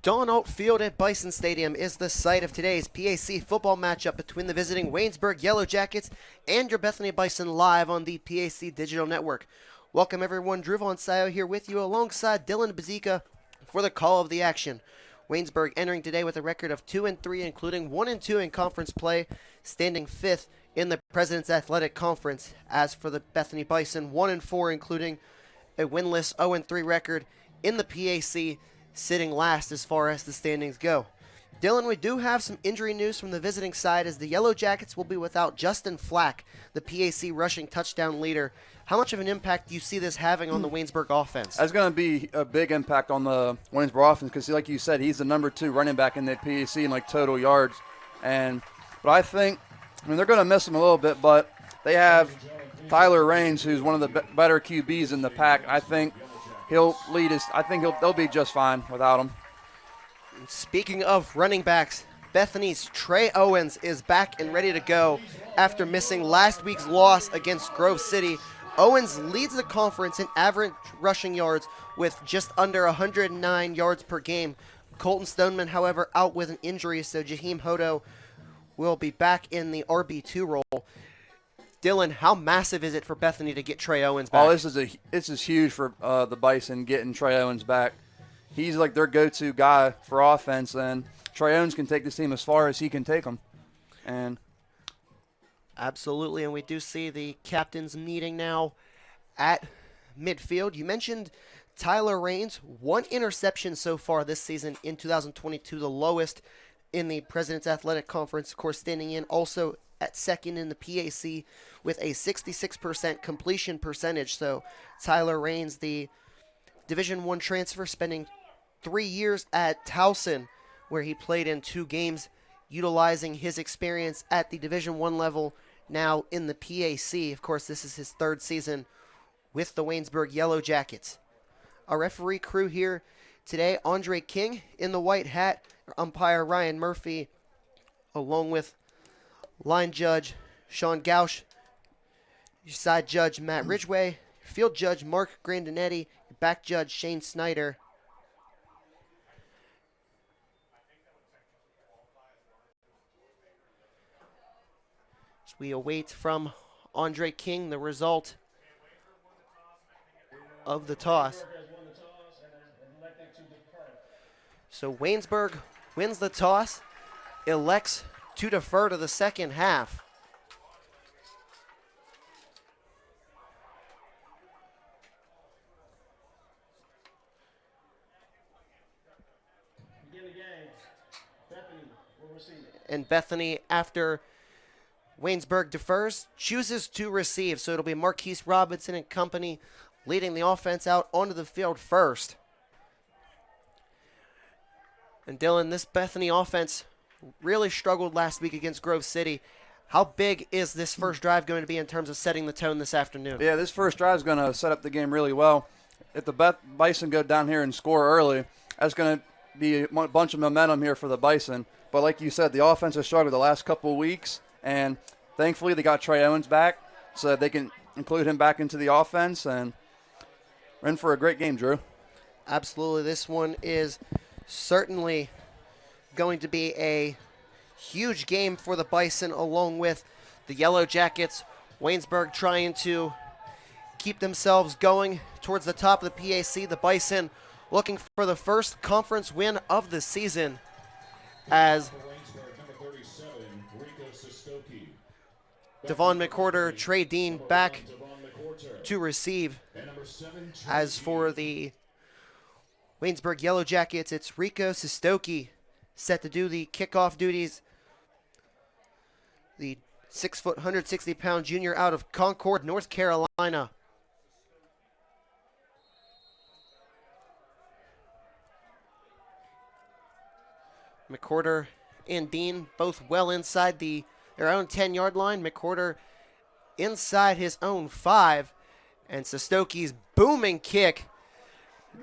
Donald Field at Bison Stadium is the site of today's PAC football matchup between the visiting Waynesburg Yellow Jackets and your Bethany Bison live on the PAC Digital Network. Welcome everyone, Drew Von Sayo here with you alongside Dylan Bazika for the call of the action. Waynesburg entering today with a record of 2-3, including 1-2 in conference play, standing 5th in the President's Athletic Conference. As for the Bethany Bison, 1-4, including a winless 0-3 record in the PAC, sitting last as far as the standings go. Dylan, we do have some injury news from the visiting side as the Yellow Jackets will be without Justin Flack, the PAC rushing touchdown leader. How much of an impact do you see this having on the Waynesburg offense? That's going to be a big impact on the Waynesburg offense because, like you said, he's the number 2 running back in the PAC in total yards. But I think, they're going to miss him a little bit, but they have Tyler Raines, who's one of the better QBs in the pack. I think he'll lead us. I think they'll be just fine without him. Speaking of running backs, Bethany's Trey Owens is back and ready to go after missing last week's loss against Grove City. Owens leads the conference in average rushing yards with just under 109 yards per game. Colton Stoneman, however, out with an injury, so Jaheim Hodo will be back in the RB2 role. Dylan, how massive is it for Bethany to get Trey Owens back? Oh, this is huge for the Bison getting Trey Owens back. He's like their go-to guy for offense, and Trey Owens can take this team as far as he can take them. And absolutely, and we do see the captains meeting now at midfield. You mentioned Tyler Raines, 1 interception so far this season in 2022, the lowest in the President's Athletic Conference. Of course, standing in also at second in the PAC with a 66% completion percentage. So Tyler Raines, the Division I transfer, spending 3 years at Towson, where he played in 2 games, utilizing his experience at the Division I level, now in the PAC. Of course, this is his 3rd season with the Waynesburg Yellow Jackets. Our referee crew here today, Andre King in the white hat, umpire Ryan Murphy, along with line judge Sean Gausch, side judge Matt Ridgway, field judge Mark Grandinetti, back judge Shane Snyder. As we await from Andre King the result of the toss. So Waynesburg wins the toss, elects to defer to the second half. And Bethany, after Waynesburg defers, chooses to receive. So it'll be Marquise Robinson and company leading the offense out onto the field first. And Dylan, this Bethany offense really struggled last week against Grove City. How big is this first drive going to be in terms of setting the tone this afternoon? Yeah, this first drive is going to set up the game really well. If the Bison go down here and score early, that's going to be a bunch of momentum here for the Bison. But like you said, the offense has struggled the last couple of weeks, and thankfully they got Trey Owens back so that they can include him back into the offense, and we're in for a great game, Drew. Absolutely. This one is certainly going to be a huge game for the Bison along with the Yellow Jackets. Waynesburg trying to keep themselves going towards the top of the PAC. The Bison looking for the first conference win of the season as Devon McWhorter, Trey Dean back to receive. As for the Waynesburg Yellow Jackets, it's Rico Sistoki set to do the kickoff duties. The 6', 160-pound junior out of Concord, North Carolina. McWhorter and Dean both well inside their own 10-yard line. McWhorter inside his own 5. And Sistoki's booming kick.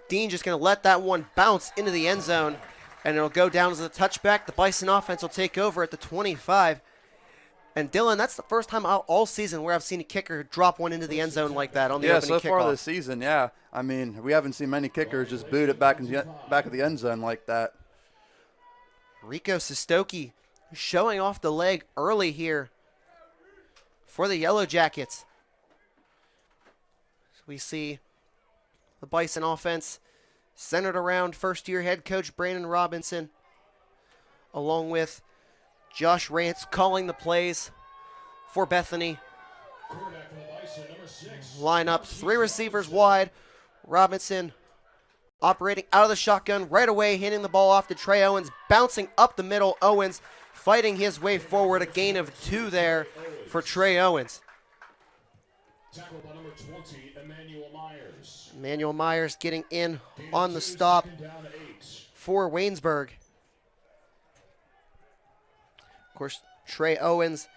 Dean just going to let that one bounce into the end zone, and it'll go down as a touchback. The Bison offense will take over at the 25. And Dylan, that's the first time all season where I've seen a kicker drop one into the end zone like that on the opening kickoff. Yeah, so far this season, yeah. I mean, we haven't seen many kickers just boot it back of the end zone like that. Rico Sestoki showing off the leg early here for the Yellow Jackets. So we see the Bison offense centered around first-year head coach Brandon Robinson, along with Josh Rance calling the plays for Bethany. Line up 3 receivers wide. Robinson operating out of the shotgun right away, handing the ball off to Trey Owens, bouncing up the middle. Owens fighting his way forward. A gain of 2 there for Trey Owens. Tackled by number 20, Emmanuel Myers. Emmanuel Myers getting in on the stop for Waynesburg. Of course, Trey Owens,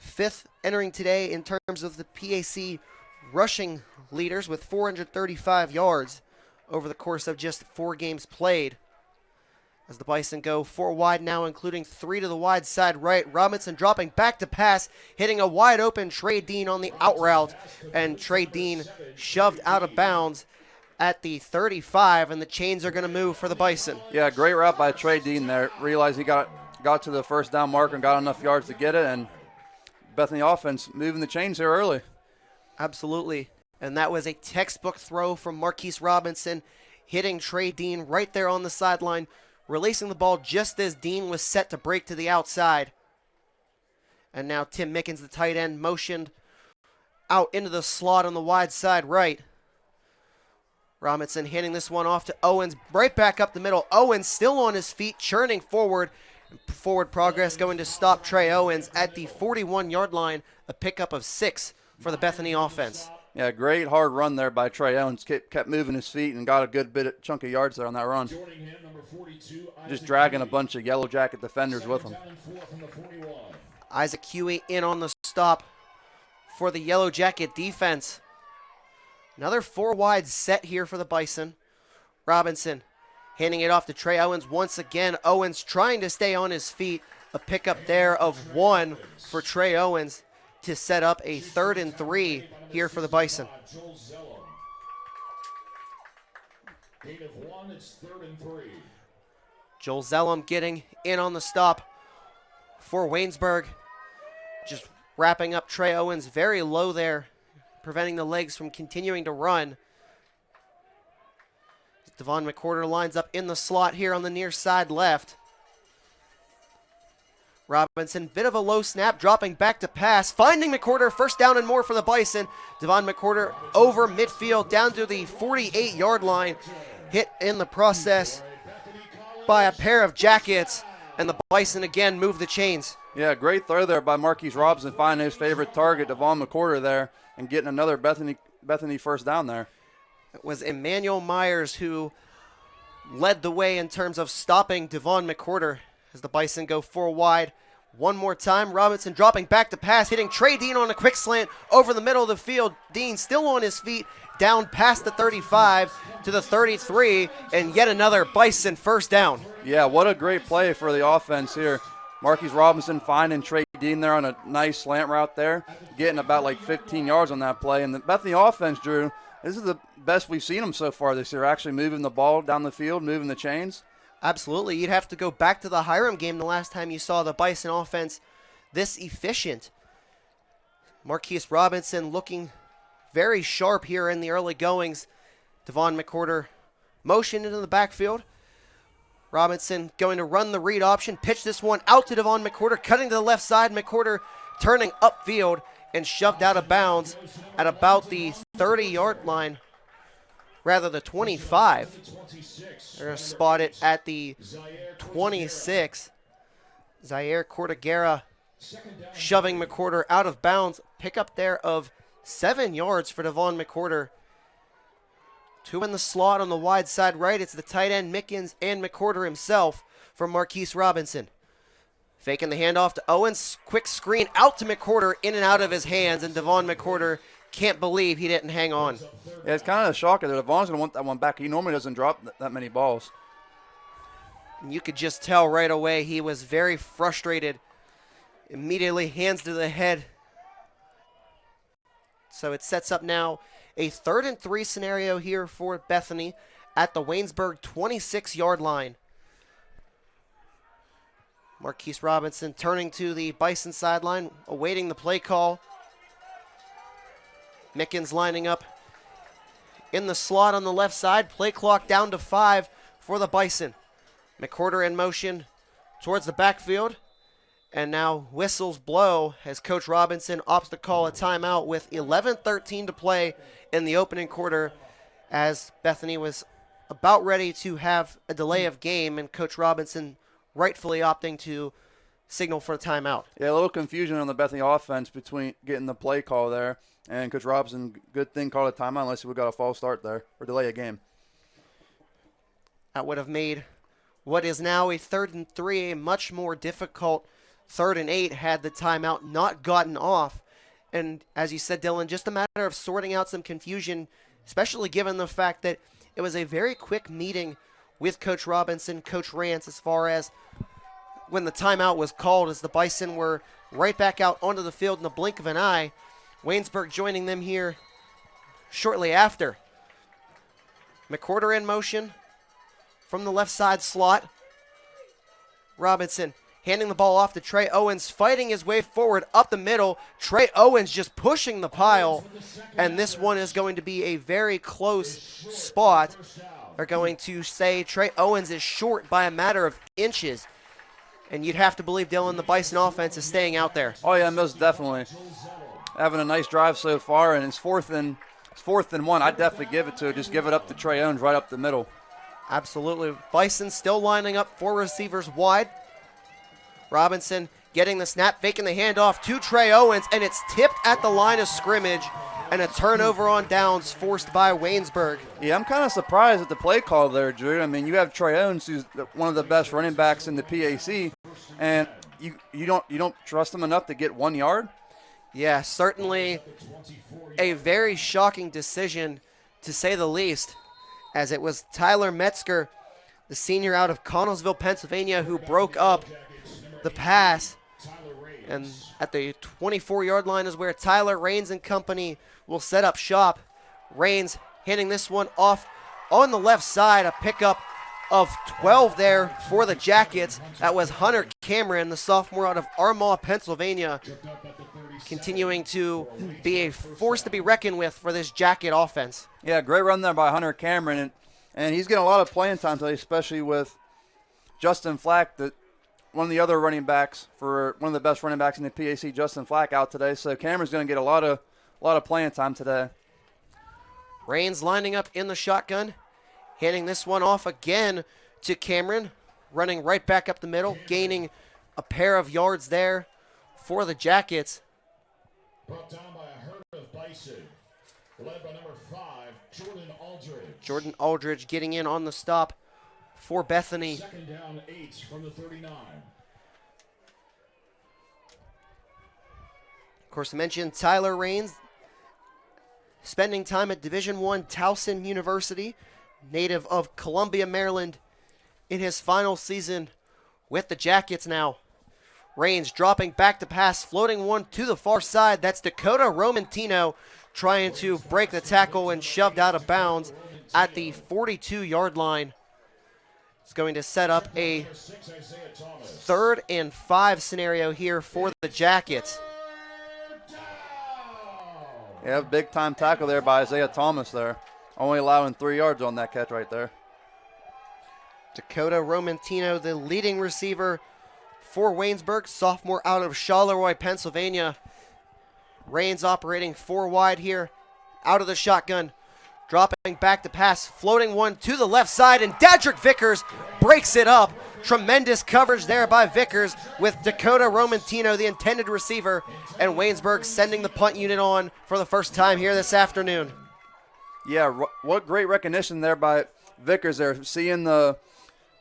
5th entering today in terms of the PAC rushing leaders with 435 yards over the course of just 4 games played. As the Bison go 4 wide now, including 3 to the wide side right. Robinson dropping back to pass, hitting a wide open Trey Dean on the out route, and Trey Dean shoved out of bounds at the 35, and the chains are going to move for the Bison. Yeah, great route by Trey Dean there. Realized he got to the first down marker and got enough yards to get it, and Bethany offense moving the chains here early. Absolutely. And that was a textbook throw from Marquise Robinson, hitting Trey Dean right there on the sideline, releasing the ball just as Dean was set to break to the outside. And now Tim Mickens, the tight end, motioned out into the slot on the wide side right. Robinson handing this one off to Owens, right back up the middle. Owens still on his feet, churning forward. Forward progress going to stop Trey Owens at the 41-yard line, a pickup of 6 for the Bethany offense. Yeah, great hard run there by Trey Owens. Kept moving his feet and got a good chunk of yards there on that run. Just dragging a bunch of Yellow Jacket defenders with him. Isaac Huey in on the stop for the Yellow Jacket defense. Another 4 wide set here for the Bison. Robinson handing it off to Trey Owens once again. Owens trying to stay on his feet. A pickup there of 1 for Trey Owens to set up a 3rd and 3 here for the Bison. Gain of 1, it's 3rd and 3. Joel Zellum getting in on the stop for Waynesburg. Just wrapping up Trey Owens very low there, preventing the legs from continuing to run. Devon McCorder lines up in the slot here on the near side left. Robinson, bit of a low snap, dropping back to pass, finding McCorder, 1st down and more for the Bison. Devon McCorder over midfield down to the 48-yard line, hit in the process by a pair of Jackets, and the Bison again move the chains. Yeah, great throw there by Marquise Robinson, finding his favorite target, Devon McCorder there, and getting another Bethany 1st down there. It was Emmanuel Myers who led the way in terms of stopping Devon McCorder as the Bison go 4 wide. One more time, Robinson dropping back to pass, hitting Trey Dean on a quick slant over the middle of the field. Dean still on his feet, down past the 35 to the 33, and yet another Bison 1st down. Yeah, what a great play for the offense here. Marquise Robinson finding Trey Dean there on a nice slant route there, getting about like 15 yards on that play. And the Bethany offense, Drew, this is the best we've seen them so far this year, actually moving the ball down the field, moving the chains. Absolutely. You'd have to go back to the Hiram game the last time you saw the Bison offense this efficient. Marquise Robinson looking very sharp here in the early goings. Devon McCorder motioned into the backfield. Robinson going to run the read option, pitch this one out to Devon McCorder, cutting to the left side. McCorder turning upfield and shoved out of bounds at about the 30-yard line. Rather, the 25. They're going to spot it at the 26. Zaire Cortagera shoving McCorder out of bounds. Pickup there of 7 yards for Devon McCorder. 2 in the slot on the wide side right. It's the tight end Mickens and McCorder himself for Marquise Robinson. Faking the handoff to Owens. Quick screen out to McCorder, in and out of his hands, and Devon McCorder can't believe he didn't hang on. Yeah, it's kind of a shocker that Devon's going to want that one back. He normally doesn't drop that many balls. And you could just tell right away he was very frustrated. Immediately hands to the head. So it sets up now a 3rd and 3 scenario here for Bethany at the Waynesburg 26-yard line. Marquise Robinson turning to the Bison sideline, awaiting the play call. Mickens lining up in the slot on the left side. Play clock down to 5 for the Bison. McWhorter in motion towards the backfield. And now whistles blow as Coach Robinson opts to call a timeout with 11:13 to play in the opening quarter, as Bethany was about ready to have a delay of game, and Coach Robinson rightfully opting to signal for a timeout. Yeah, a little confusion on the Bethany offense between getting the play call there, and Coach Robinson, good thing, called a timeout unless we got a false start there or delay a game. That would have made what is now a 3rd and 3 a much more difficult 3rd and 8 had the timeout not gotten off. And as you said, Dylan, just a matter of sorting out some confusion, especially given the fact that it was a very quick meeting with Coach Robinson, Coach Rance, as far as when the timeout was called, as the Bison were right back out onto the field in the blink of an eye. Waynesburg joining them here shortly after. McWhorter in motion from the left side slot. Robinson handing the ball off to Trey Owens, fighting his way forward up the middle. Trey Owens just pushing the pile, and this one is going to be a very close spot. They're going to say Trey Owens is short by a matter of inches, and you'd have to believe, Dylan, the Bison offense is staying out there. Oh, yeah, most definitely. Having a nice drive so far, and it's fourth and 1. I'd definitely give it to it. Just give it up to Trey Owens right up the middle. Absolutely. Bison still lining up 4 receivers wide. Robinson getting the snap, faking the handoff to Trey Owens, and it's tipped at the line of scrimmage, and a turnover on downs forced by Waynesburg. Yeah, I'm kind of surprised at the play call there, Drew. I mean, you have Trey Owens, who's one of the best running backs in the PAC, and you don't trust him enough to get 1 yard? Yeah, certainly a very shocking decision, to say the least, as it was Tyler Metzger, the senior out of Connellsville, Pennsylvania, who broke up the pass. And at the 24-yard line is where Tyler Raines and company will set up shop. Raines handing this one off on the left side, a pickup of 12 there for the Jackets. That was Hunter Cameron, the sophomore out of Armagh, Pennsylvania, continuing to be a force to be reckoned with for this Jacket offense. Yeah, great run there by Hunter Cameron, and he's getting a lot of playing time today, especially with Justin Flack, one of the other running backs, for one of the best running backs in the PAC, Justin Flack, out today. So Cameron's going to get a lot of playing time today. Raines lining up in the shotgun, handing this one off again to Cameron, running right back up the middle, gaining a pair of yards there for the Jackets. Brought down by a herd of Bison, led by number 5, Jordan Aldridge. Jordan Aldridge getting in on the stop for Bethany. 2nd down, 8 from the 39. Of course, I mentioned Tyler Raines, spending time at Division I Towson University, native of Columbia, Maryland, in his final season with the Jackets now. Raines dropping back to pass, floating one to the far side. That's Dakota Romantino trying to break the tackle and shoved out of bounds at the 42-yard line. It's going to set up a 3rd and 5 scenario here for the Jackets. Yeah, big-time tackle there by Isaiah Thomas there. Only allowing 3 yards on that catch right there. Dakota Romantino, the leading receiver for Waynesburg, sophomore out of Charleroi, Pennsylvania. Raines operating 4 wide here, out of the shotgun, dropping back to pass, floating one to the left side, and Dadrick Vickers breaks it up. Tremendous coverage there by Vickers with Dakota Romantino, the intended receiver, and Waynesburg sending the punt unit on for the first time here this afternoon. Yeah, what great recognition there by Vickers there, seeing the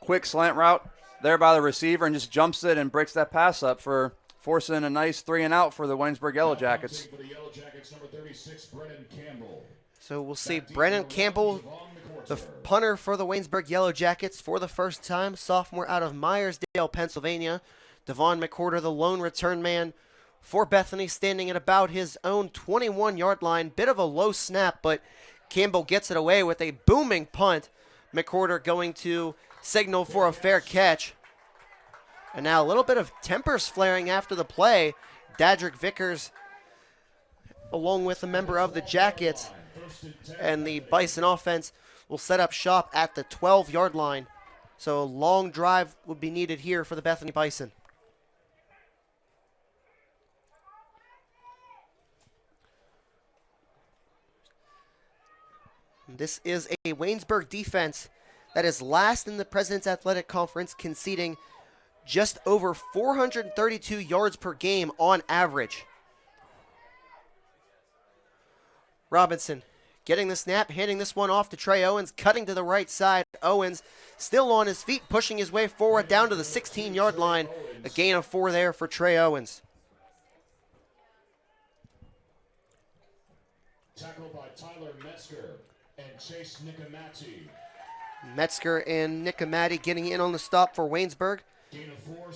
quick slant route there by the receiver and just jumps it and breaks that pass up for forcing a nice 3 and out for the Waynesburg Yellow Jackets. For the Yellow Jackets, number 36, Brennan Campbell. So we'll see Brennan Campbell, the punter for the Waynesburg Yellow Jackets for the first time, sophomore out of Myersdale, Pennsylvania. Devon McWhorter, the lone return man for Bethany, standing at about his own 21-yard line. Bit of a low snap, but Campbell gets it away with a booming punt. McWhorter going to signal for a fair catch. And now a little bit of tempers flaring after the play. Dadrick Vickers, along with a member of the Jackets and the Bison offense, will set up shop at the 12-yard line. So a long drive would be needed here for the Bethany Bison. This is a Waynesburg defense that is last in the President's Athletic Conference, conceding just over 432 yards per game on average. Robinson getting the snap, handing this one off to Trey Owens, cutting to the right side. Owens still on his feet, pushing his way forward down to the 16-yard line. A gain of 4 there for Trey Owens. Tackled by Tyler Metzger and Chase Nicomati. Metzger and Nicomati getting in on the stop for Waynesburg.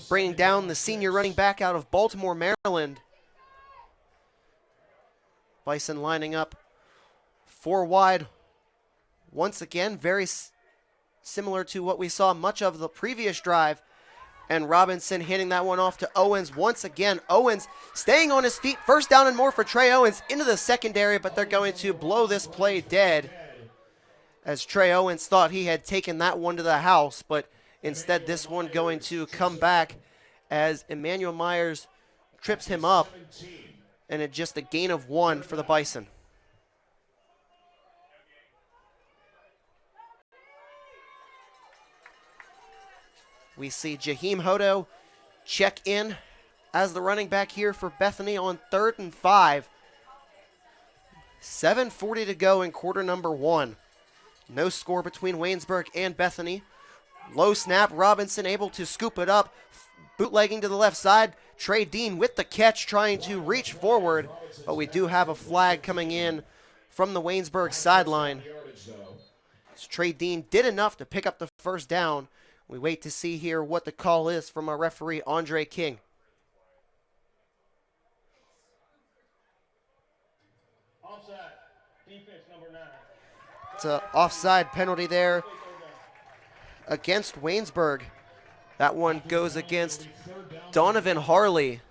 Bringing down the senior running back out of Baltimore, Maryland. Bison lining up 4 wide. Once again, very similar to what we saw much of the previous drive. And Robinson handing that one off to Owens once again. Owens staying on his feet. First down and more for Trey Owens into the secondary, but they're going to blow this play dead, as Trey Owens thought he had taken that one to the house, but instead this one going to come back as Emmanuel Myers trips him up, and it's just a gain of 1 for the Bison. We see Jaheim Hodo check in as the running back here for Bethany on 3rd and 5. 7:40 to go in quarter number 1. No score between Waynesburg and Bethany. Low snap, Robinson able to scoop it up, bootlegging to the left side. Trey Dean with the catch, trying to reach forward, but we do have a flag coming in from the Waynesburg sideline. So Trey Dean did enough to pick up the first down. We wait to see here what the call is from our referee, Andre King. Offside, defense number 9. It's an offside penalty there against Waynesburg. That one goes against Donovan Harley.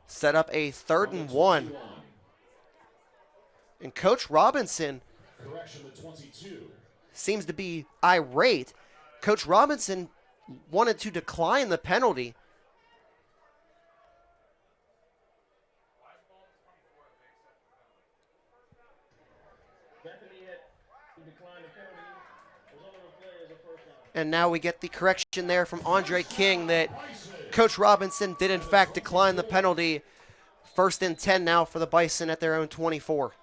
Set up a 3rd and 1. And Coach Robinson seems to be irate. Coach Robinson wanted to decline the penalty. And now we get the correction there from Andre King that Coach Robinson did in fact decline the penalty. 1st and 10 now for the Bison at their own 24.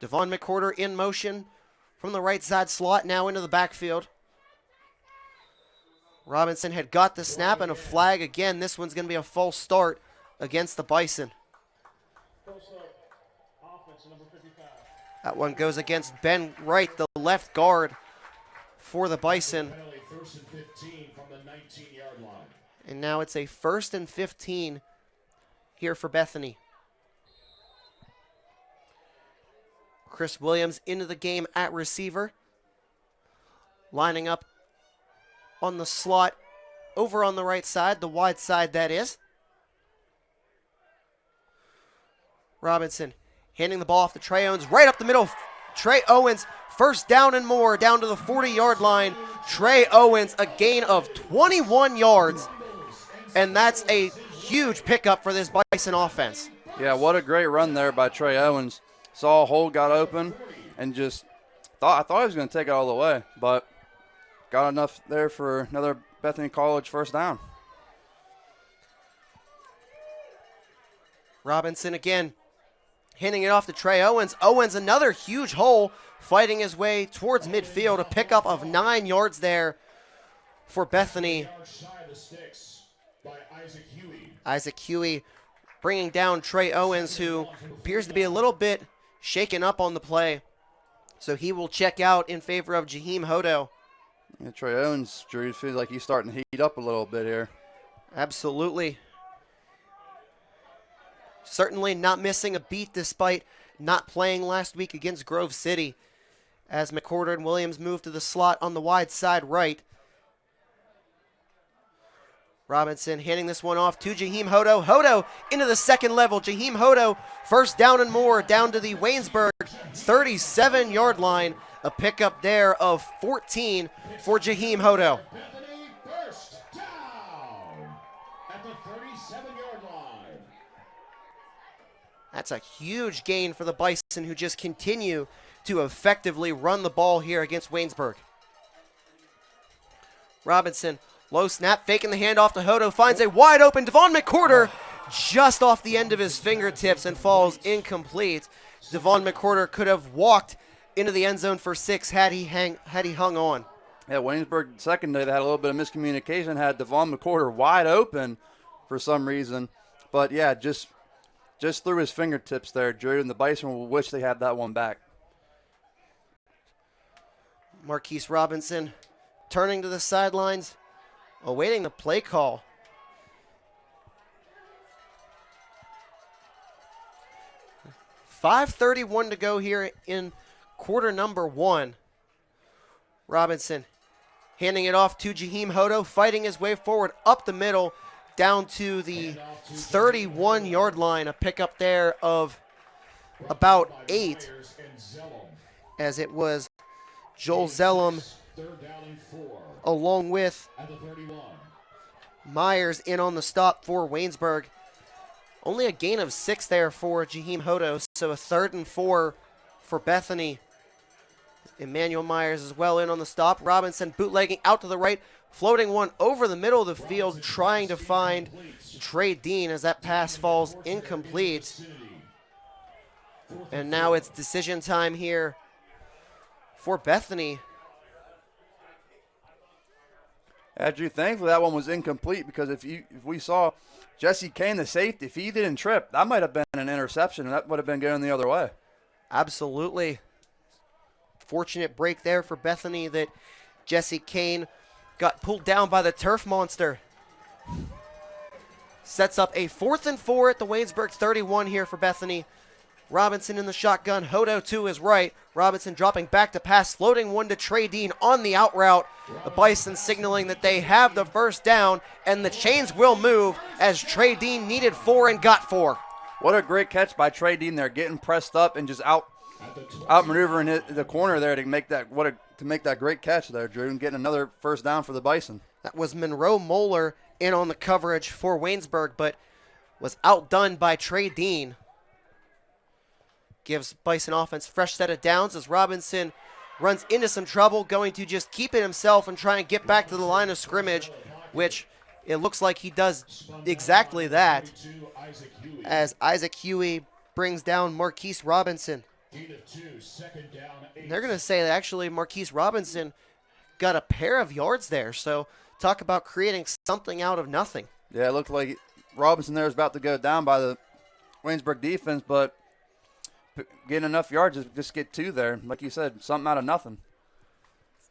Devon McCorder in motion from the right side slot, now into the backfield. Robinson had got the snap and a flag again. This one's going to be a false start against the Bison. That one goes against Ben Wright, the left guard for the Bison. And now it's a 1st and 15 here for Bethany. Chris Williams into the game at receiver. Lining up on the slot over on the right side, the wide side that is. Robinson handing the ball off to Trey Owens, right up the middle. Trey Owens, first down and more, down to the 40-yard line. Trey Owens, a gain of 21 yards, and that's a huge pickup for this Bison offense. Yeah, what a great run there by Trey Owens. Saw a hole, got open, and just I thought he was going to take it all the way, but got enough there for another Bethany College first down. Robinson again, handing it off to Trey Owens. Owens, another huge hole, fighting his way towards midfield. A pickup of 9 yards there for Bethany. Isaac Huey bringing down Trey Owens, who appears to be a little bit shaken up on the play. So he will check out in favor of Jaheim Hodo. Yeah, Trey Owens, Drew, feels like he's starting to heat up a little bit here. Absolutely. Certainly not missing a beat despite not playing last week against Grove City. as McCorder and Williams move to the slot on the wide side right. Robinson handing this one off to Jaheim Hodo. Hodo into the second level. Jaheim Hodo, first down and more, down to the Waynesburg 37-yard line. A pickup there of 14 for Jaheim Hodo. Bethany first down at the 37-yard line. That's a huge gain for the Bison, who just continue to effectively run the ball here against Waynesburg. Robinson, low snap, faking the handoff to Hodo, finds a wide open Devon McCorder just off the end of his fingertips and falls incomplete. Devon McCorder could have walked into the end zone for 6 had he hung on. Yeah, Waynesburg secondary, they had a little bit of miscommunication, had Devon McCorder wide open for some reason. But yeah, just through his fingertips there, Drew, and the Bison will wish they had that one back. Marquise Robinson turning to the sidelines, awaiting the play call. .531 to go here in quarter number 1. Robinson handing it off to Jaheim Hodo, fighting his way forward up the middle, down to the 31-yard line. A pickup there of about 8, as it was Joel Zellum along with Myers in on the stop for Waynesburg. Only a gain of 6 there for Jaheim Hodo, so a 3rd and 4 for Bethany. Emmanuel Myers as well in on the stop. Robinson bootlegging out to the right, floating one over the middle of the field, trying to find Trey Dean as that pass falls incomplete. And now it's decision time here for Bethany. Drew, thankfully that one was incomplete, because if we saw Jesse Kane, the safety, if he didn't trip, that might have been an interception, and that would have been going the other way. Absolutely. Fortunate break there for Bethany that Jesse Kane got pulled down by the turf monster. Sets up a 4th and 4 at the Waynesburg 31 here for Bethany. Robinson in the shotgun, Hodo to his right. Robinson dropping back to pass, floating one to Trey Dean on the out route. The Bison signaling that they have the first down, and the chains will move as Trey Dean needed 4 and got 4. What a great catch by Trey Dean there, getting pressed up and just outmaneuvering the corner there to make that great catch there, Drew, and getting another first down for the Bison. That was Monroe Moeller in on the coverage for Waynesburg, but was outdone by Trey Dean. Gives Bison offense fresh set of downs as Robinson runs into some trouble, going to just keep it himself and try and get back to the line of scrimmage, which it looks like he does exactly that, as Isaac Huey brings down Marquise Robinson. They're going to say that actually Marquise Robinson got a pair of yards there, so talk about creating something out of nothing. Yeah, it looked like Robinson there was about to go down by the Waynesburg defense, but getting enough yards to just get 2 there. Like you said, something out of nothing.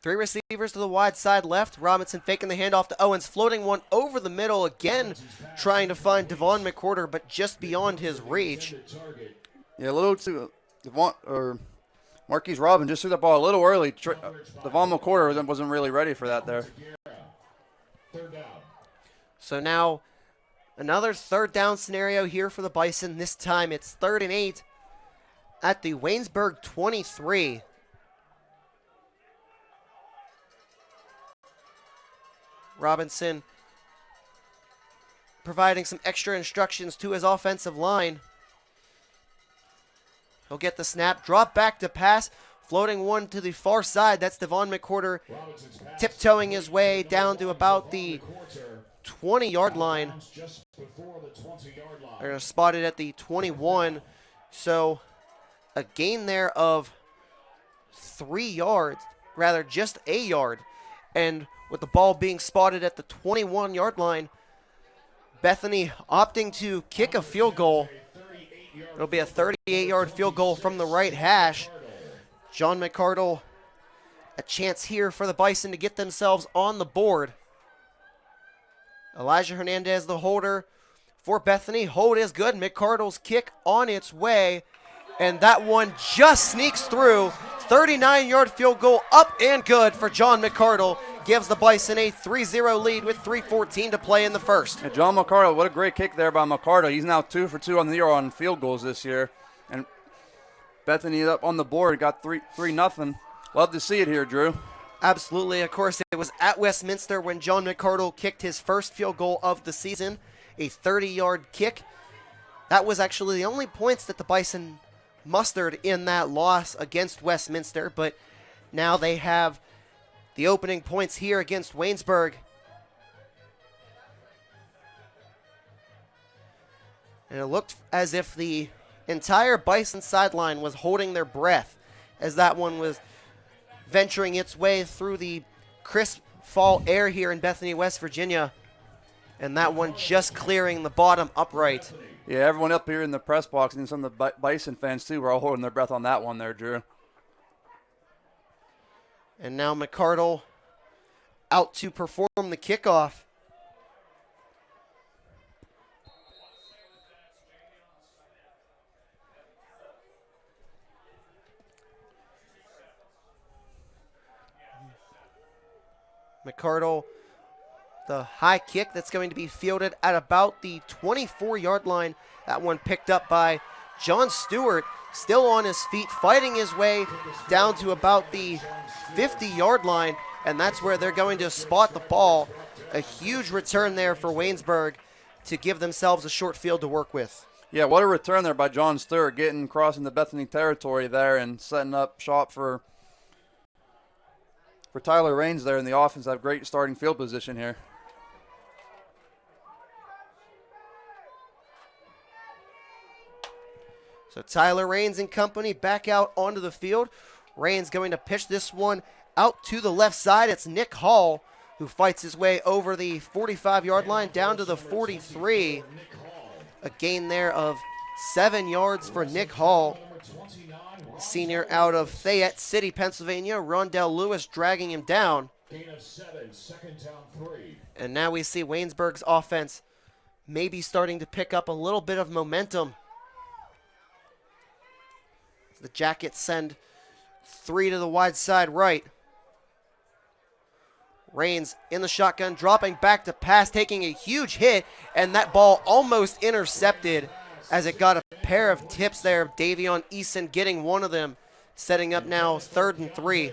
3 receivers to the wide side left. Robinson faking the handoff to Owens, floating one over the middle again, trying to find Devon McCorder, but just beyond his reach. Yeah, a little too. Marquise Robinson just threw the ball a little early. Devon McCorder wasn't really ready for that there. So now another 3rd down scenario here for the Bison. This time it's 3rd and 8 at the Waynesburg 23. Robinson providing some extra instructions to his offensive line. He'll get the snap, drop back to pass, floating one to the far side. That's Devon McCorder tiptoeing his way down to about the 20-yard line. They're going to spot it at the 21. So a gain there of 3 yards, rather just a yard. And with the ball being spotted at the 21-yard line, Bethany opting to kick a field goal. It'll be a 38-yard field goal from the right hash. John McCardle, a chance here for the Bison to get themselves on the board. Elijah Hernandez, the holder for Bethany. Hold is good. McCardle's kick on its way. And that one just sneaks through 39-yard field goal up and good for John McCardle. Gives the Bison a 3-0 lead with 3:14 to play in the first. And John McCardle, what a great kick there by McCardle. He's now 2 for 2 on the year on field goals this year. And Bethany up on the board, got 3-0. Love to see it here, Drew. Absolutely. Of course, it was at Westminster when John McCardle kicked his first field goal of the season, a 30-yard kick. That was actually the only points that the Bison mustered in that loss against Westminster, but now they have the opening points here against Waynesburg. And it looked as if the entire Bison sideline was holding their breath as that one was venturing its way through the crisp fall air here in Bethany, West Virginia. And that one just clearing the bottom upright. Yeah, everyone up here in the press box and some of the Bison fans, too, were all holding their breath on that one there, Drew. And now McCardle out to perform the kickoff. McCardle, the high kick that's going to be fielded at about the 24-yard line. That one picked up by John Stewart, still on his feet, fighting his way down to about the 50-yard line, and that's where they're going to spot the ball. A huge return there for Waynesburg to give themselves a short field to work with. Yeah, what a return there by John Stewart, crossing the Bethany territory there and setting up shop for Tyler Raines there in the offense. Have great starting field position here. So Tyler Raines and company back out onto the field. Raines going to pitch this one out to the left side. It's Nick Hall who fights his way over the 45-yard line down to the 43. A gain there of 7 yards for Nick Hall. Senior out of Fayette City, Pennsylvania. Rondell Lewis dragging him down. Gain of 7, second down 3. And now we see Waynesburg's offense maybe starting to pick up a little bit of momentum. The Jackets send 3 to the wide side right. Raines in the shotgun, dropping back to pass, taking a huge hit, and that ball almost intercepted as it got a pair of tips there. Davion Eason getting one of them, setting up now 3rd and 3.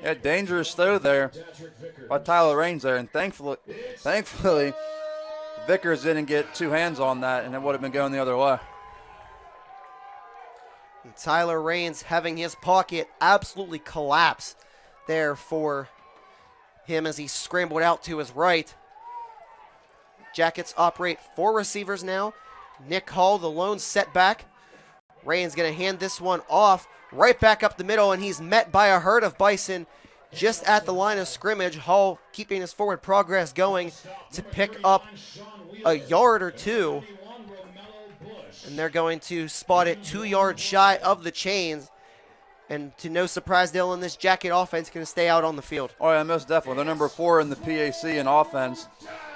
Yeah, dangerous throw there by Tyler Raines there, and thankfully Vickers didn't get 2 hands on that, and it would have been going the other way. And Tyler Raines having his pocket absolutely collapse there for him as he scrambled out to his right. Jackets operate 4 receivers now. Nick Hall, the lone setback. Raines going to hand this one off right back up the middle, and he's met by a herd of Bison just at the line of scrimmage. Hall keeping his forward progress going to pick up a yard or 2. And they're going to spot it 2 yards shy of the chains. And to no surprise, Dylan, this Jacket offense is going to stay out on the field. Oh, yeah, most definitely. They're number 4 in the PAC in offense.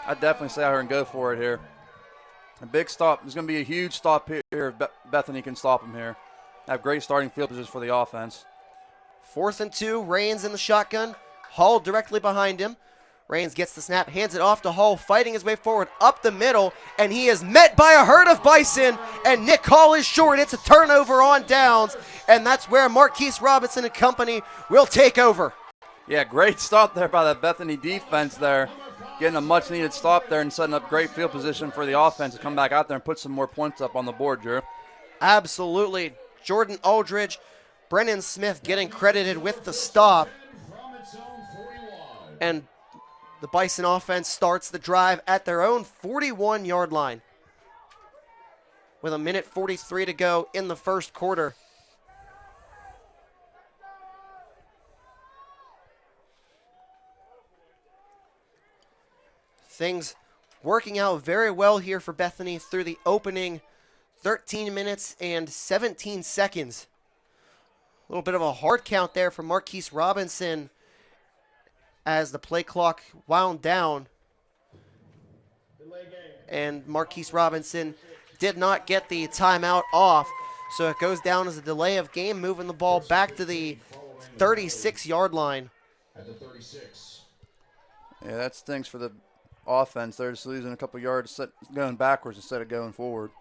I'd definitely stay out here and go for it here. A big stop. There's going to be a huge stop here if Bethany can stop them here. Have great starting field positions for the offense. 4th and 2, Raines in the shotgun. Hall directly behind him. Raines gets the snap, hands it off to Hall, fighting his way forward up the middle, and he is met by a herd of Bison, and Nick Hall is short. It's a turnover on downs, and that's where Marquise Robinson and company will take over. Yeah, great stop there by the Bethany defense there. Getting a much-needed stop there and setting up great field position for the offense to come back out there and put some more points up on the board, Drew. Absolutely. Jordan Aldridge, Brennan Smith getting credited with the stop. And the Bison offense starts the drive at their own 41-yard line with 1:43 to go in the first quarter. Things working out very well here for Bethany through the opening 13 minutes and 17 seconds. A little bit of a hard count there for Marquise Robinson as the play clock wound down. And Marquise Robinson did not get the timeout off. So it goes down as a delay of game, moving the ball back to the 36-yard line. At the 36. Yeah, that stinks for the offense. They're just losing a couple yards, going backwards instead of going forward.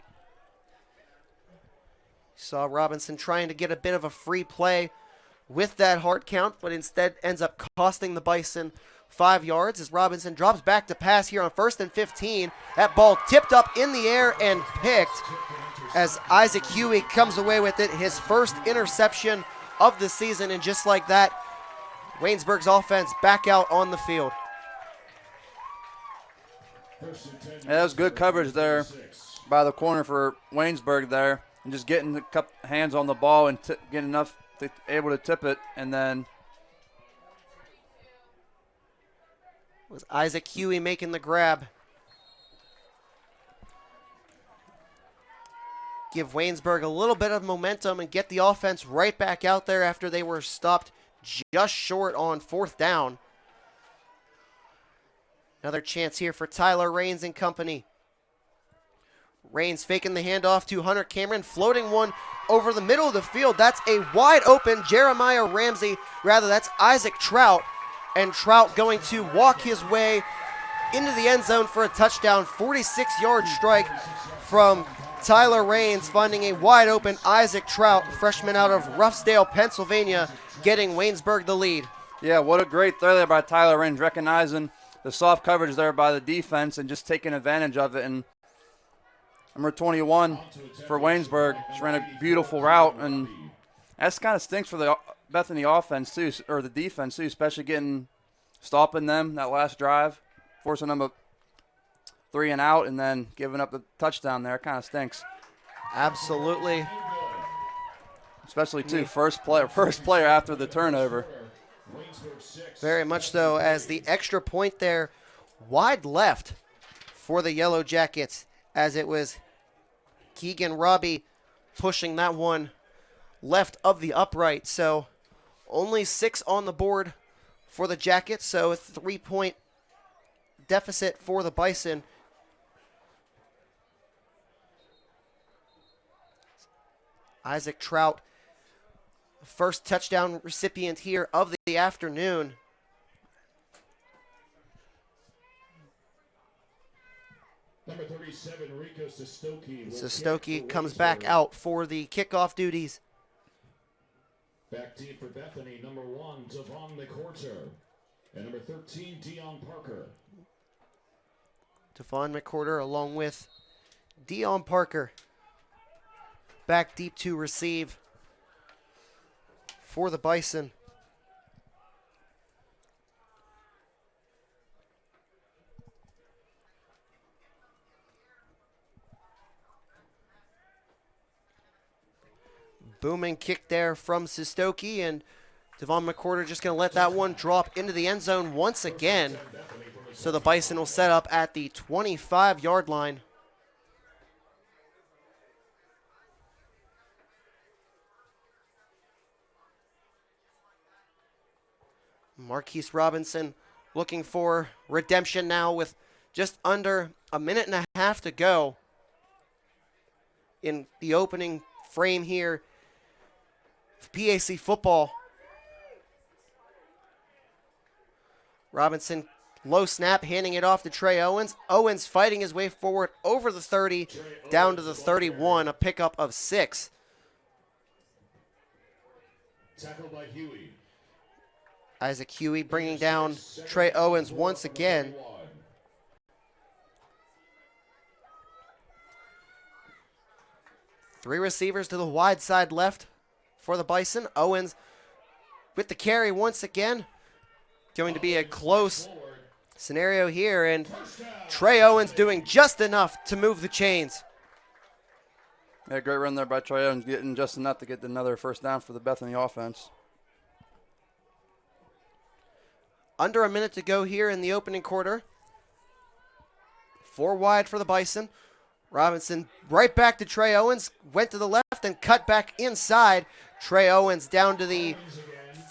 Saw Robinson trying to get a bit of a free play with that hard count, but instead ends up costing the Bison 5 yards as Robinson drops back to pass here on 1st and 15. That ball tipped up in the air and picked as Isaac Huey comes away with it, his first interception of the season, and just like that, Waynesburg's offense back out on the field. Yeah, that was good coverage there by the corner for Waynesburg there, and just getting the hands on the ball and getting enough to able to tip it, and then was Isaac Huey making the grab. Give Waynesburg a little bit of momentum and get the offense right back out there after they were stopped just short on 4th down. Another chance here for Tyler Raines and company. Raines faking the handoff to Hunter Cameron, floating one over the middle of the field. That's a wide open Jeremiah Ramsey. Rather, that's Isaac Trout. And Trout going to walk his way into the end zone for a touchdown. 46-yard strike from Tyler Raines, finding a wide open Isaac Trout, freshman out of Ruffsdale, Pennsylvania, getting Waynesburg the lead. yeah, what a great throw there by Tyler Raines, recognizing the soft coverage there by the defense and just taking advantage of it. And number 21 for Waynesburg just ran a beautiful route, and that kind of stinks for the Bethany offense too, or the defense too, especially stopping them that last drive, forcing them a 3 and out, and then giving up the touchdown there. It kind of stinks. Absolutely. Especially too, first player after the turnover. Very much so, as the extra point there wide left for the Yellow Jackets, as it was Keegan Robbie pushing that one left of the upright. So only 6 on the board for the Jackets, so a 3-point deficit for the Bison. Isaac Trout, first touchdown recipient here of the afternoon. Number 37, Rico Sestoki. Sestoki comes back out for the kickoff duties. Back deep for Bethany, number 1, Devon McCorter. And number 13, Dion Parker. Devon McCorder along with Dion Parker back deep to receive for the Bison. Booming kick there from Sestoki, and Devon McCorder just going to let that one drop into the end zone once again. So the Bison will set up at the 25-yard line. Marquise Robinson looking for redemption now with just under a minute and a half to go in the opening frame here of PAC football. Robinson, low snap, handing it off to Trey Owens. Owens fighting his way forward over the 30, down to the 31, a pickup of 6. Tackled by Huey. Isaac Huey bringing down Trey Owens once again. Three receivers to the wide side left for the Bison. Owens with the carry once again. Going to be a close scenario here, and Trey Owens doing just enough to move the chains. Yeah, great run there by Trey Owens, getting just enough to get another first down for the Bethany offense. Under a minute to go here in the opening quarter. 4 wide for the Bison. Robinson right back to Trey Owens. Went to the left and cut back inside. Trey Owens down to the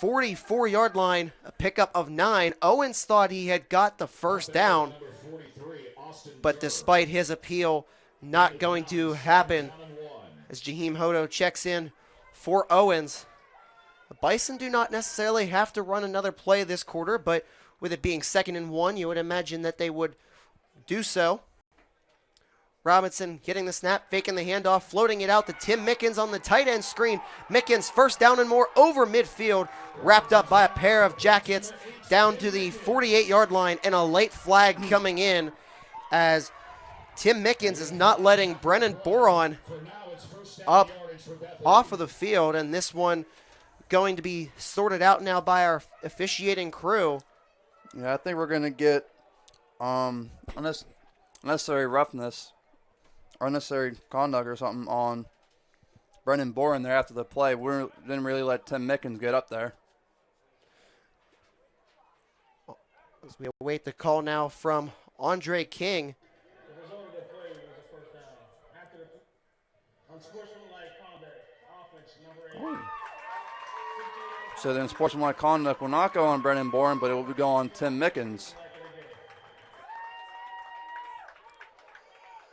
44-yard line. A pickup of 9. Owens thought he had got the first down, but despite his appeal, not going to happen, as Jaheim Hodo checks in for Owens. The Bison do not necessarily have to run another play this quarter, but with it being 2nd and 1, you would imagine that they would do so. Robinson getting the snap, faking the handoff, floating it out to Tim Mickens on the tight end screen. Mickens first down and more over midfield, wrapped up by a pair of Jackets down to the 48-yard line, and a late flag coming in as Tim Mickens is not letting Brennan Boron up off of the field, and this one going to be sorted out now by our officiating crew. Yeah, I think we're going to get unnecessary roughness or unnecessary conduct or something on Brennan Boren there after the play. We didn't really let Tim Mickens get up there. As we await the call now from Andre King. It was only the play, it was a first down. After the unsportsmanlike conduct, offense number 8. So then sportsmanlike conduct will not go on Brennan Boren, but it will go on Tim Mickens.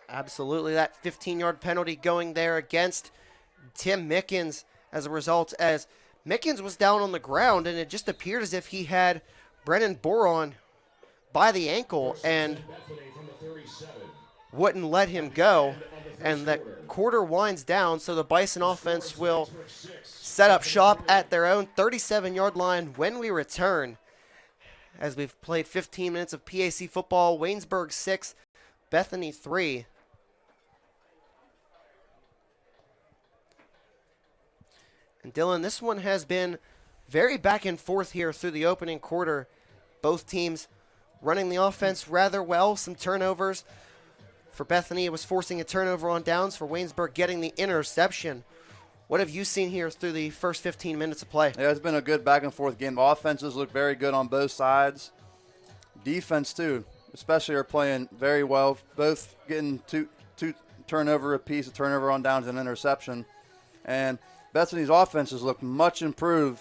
Absolutely, that 15-yard penalty going there against Tim Mickens as a result, as Mickens was down on the ground, and it just appeared as if he had Brennan Boron by the ankle and wouldn't let him go. And the quarter winds down, so the Bison offense will set up shop at their own 37-yard line when we return. As we've played 15 minutes of PAC football, Waynesburg 6, Bethany 3. And Dylan, this one has been very back and forth here through the opening quarter. Both teams running the offense rather well. Some turnovers. For Bethany, it was forcing a turnover on downs. For Waynesburg, getting the interception. What have you seen here through the first 15 minutes of play? Yeah, it's been a good back and forth game. Offenses look very good on both sides. Defense, too, especially are playing very well. Both getting two turnover apiece, a turnover on downs and interception. And Bethany's offenses look much improved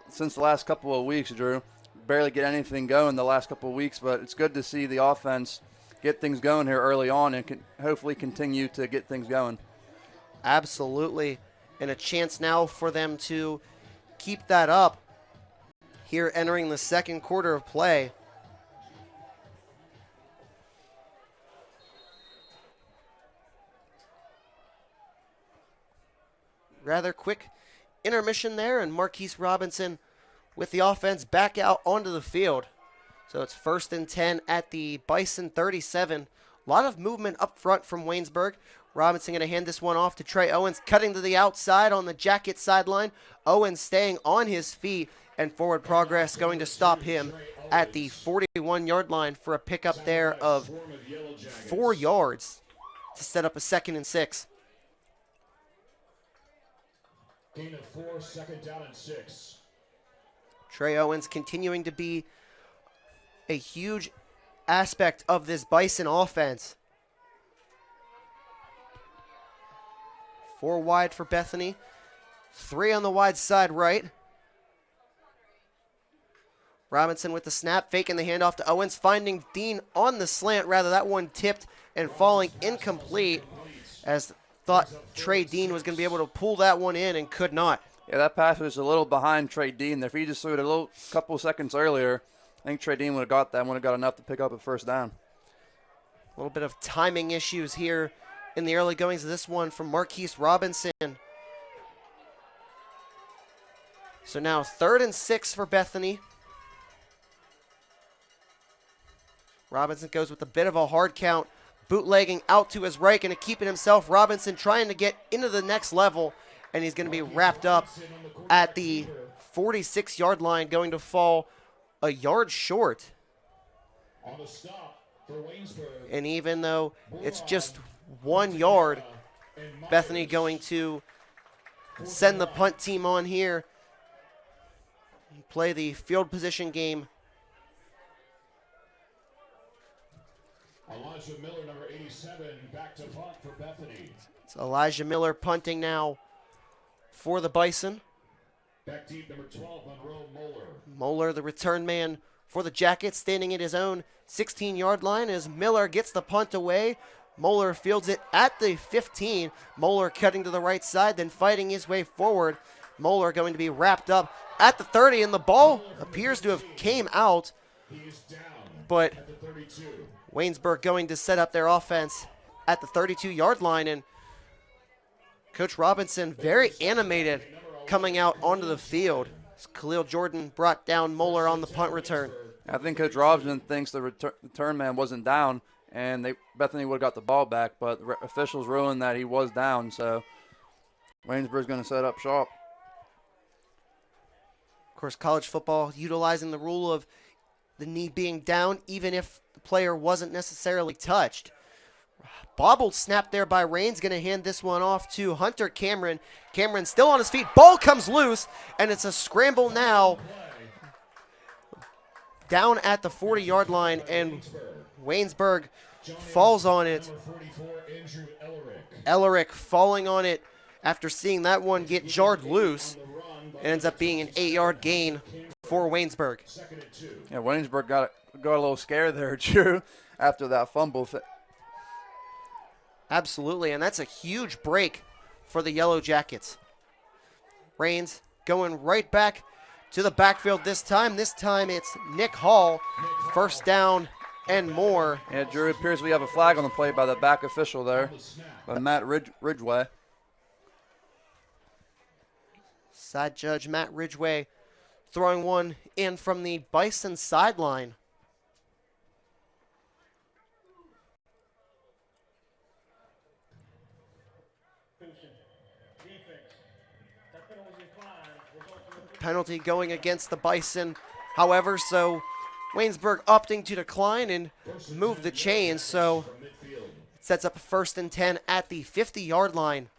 since the last couple of weeks, Drew. Barely get anything going the last couple of weeks, but it's good to see the offense get things going here early on and can hopefully continue to get things going. Absolutely. And a chance now for them to keep that up here entering the second quarter of play. Rather quick intermission there, and Marquise Robinson with the offense back out onto the field. So it's 1st and 10 at the Bison 37. A lot of movement up front from Waynesburg. Robinson going to hand this one off to Trey Owens, cutting to the outside on the Jacket sideline. Owens staying on his feet, and forward progress going to stop him at the 41-yard line for a pickup there of 4 yards to set up a 2nd and 6. Gain of 4, 2nd down and 6. Trey Owens continuing to be a huge aspect of this Bison offense. 4 wide for Bethany. 3 on the wide side right. Robinson with the snap, faking the handoff to Owens, finding Dean on the slant. Rather, that one tipped and falling incomplete, as thought Trey Dean was going to be able to pull that one in and could not. Yeah, that pass was a little behind Trey Dean. If he just threw it a couple of seconds earlier, I think Trey Dean would have got that, would have got enough to pick up a first down. A little bit of timing issues here in the early goings of this one from Marquise Robinson. So now 3rd and 6 for Bethany. Robinson goes with a bit of a hard count, bootlegging out to his right, going to keep it himself. Robinson trying to get into the next level, and he's going to be wrapped up at the 46-yard line, going to fall a yard short. On the stop for Waynesburg. And even though it's just 1 yard, Bethany going to send the punt team on here and play the field position game. Elijah Miller, number 87, back to punt for Bethany. It's Elijah Miller punting now for the Bison. Back deep, number 12, Monroe Moeller. Moeller, the return man for the Jackets, standing at his own 16-yard line as Miller gets the punt away. Moeller fields it at the 15. Moeller cutting to the right side, then fighting his way forward. Moeller going to be wrapped up at the 30, and the ball appears to have came out, but Waynesburg going to set up their offense at the 32-yard line, and Coach Robinson very animated coming out onto the field. Khalil Jordan brought down Moeller on the punt return. I think Coach Robinson thinks the return man wasn't down, and Bethany would have got the ball back, but the officials ruined that he was down, so Waynesburg's going to set up shop. Of course, college football utilizing the rule of the knee being down even if the player wasn't necessarily touched. Bobbled snap there by Raines, going to hand this one off to Hunter Cameron. Cameron still on his feet. Ball comes loose, and it's a scramble now down at the 40-yard line, and Waynesburg falls on it. Ellerick falling on it after seeing that one get jarred loose. It ends up being an 8-yard gain for Waynesburg. Yeah, Waynesburg got a little scared there, Drew, after that fumble. Absolutely, and that's a huge break for the Yellow Jackets. Raines going right back to the backfield this time. This time it's Nick Hall, first down and more. Yeah, Drew, it appears we have a flag on the play by the back official there, by Matt Ridgway. Side judge Matt Ridgway throwing one in from the Bison sideline. Penalty going against the Bison, however, so Waynesburg opting to decline and move the chains, so it sets up a 1st and 10 at the 50-yard line.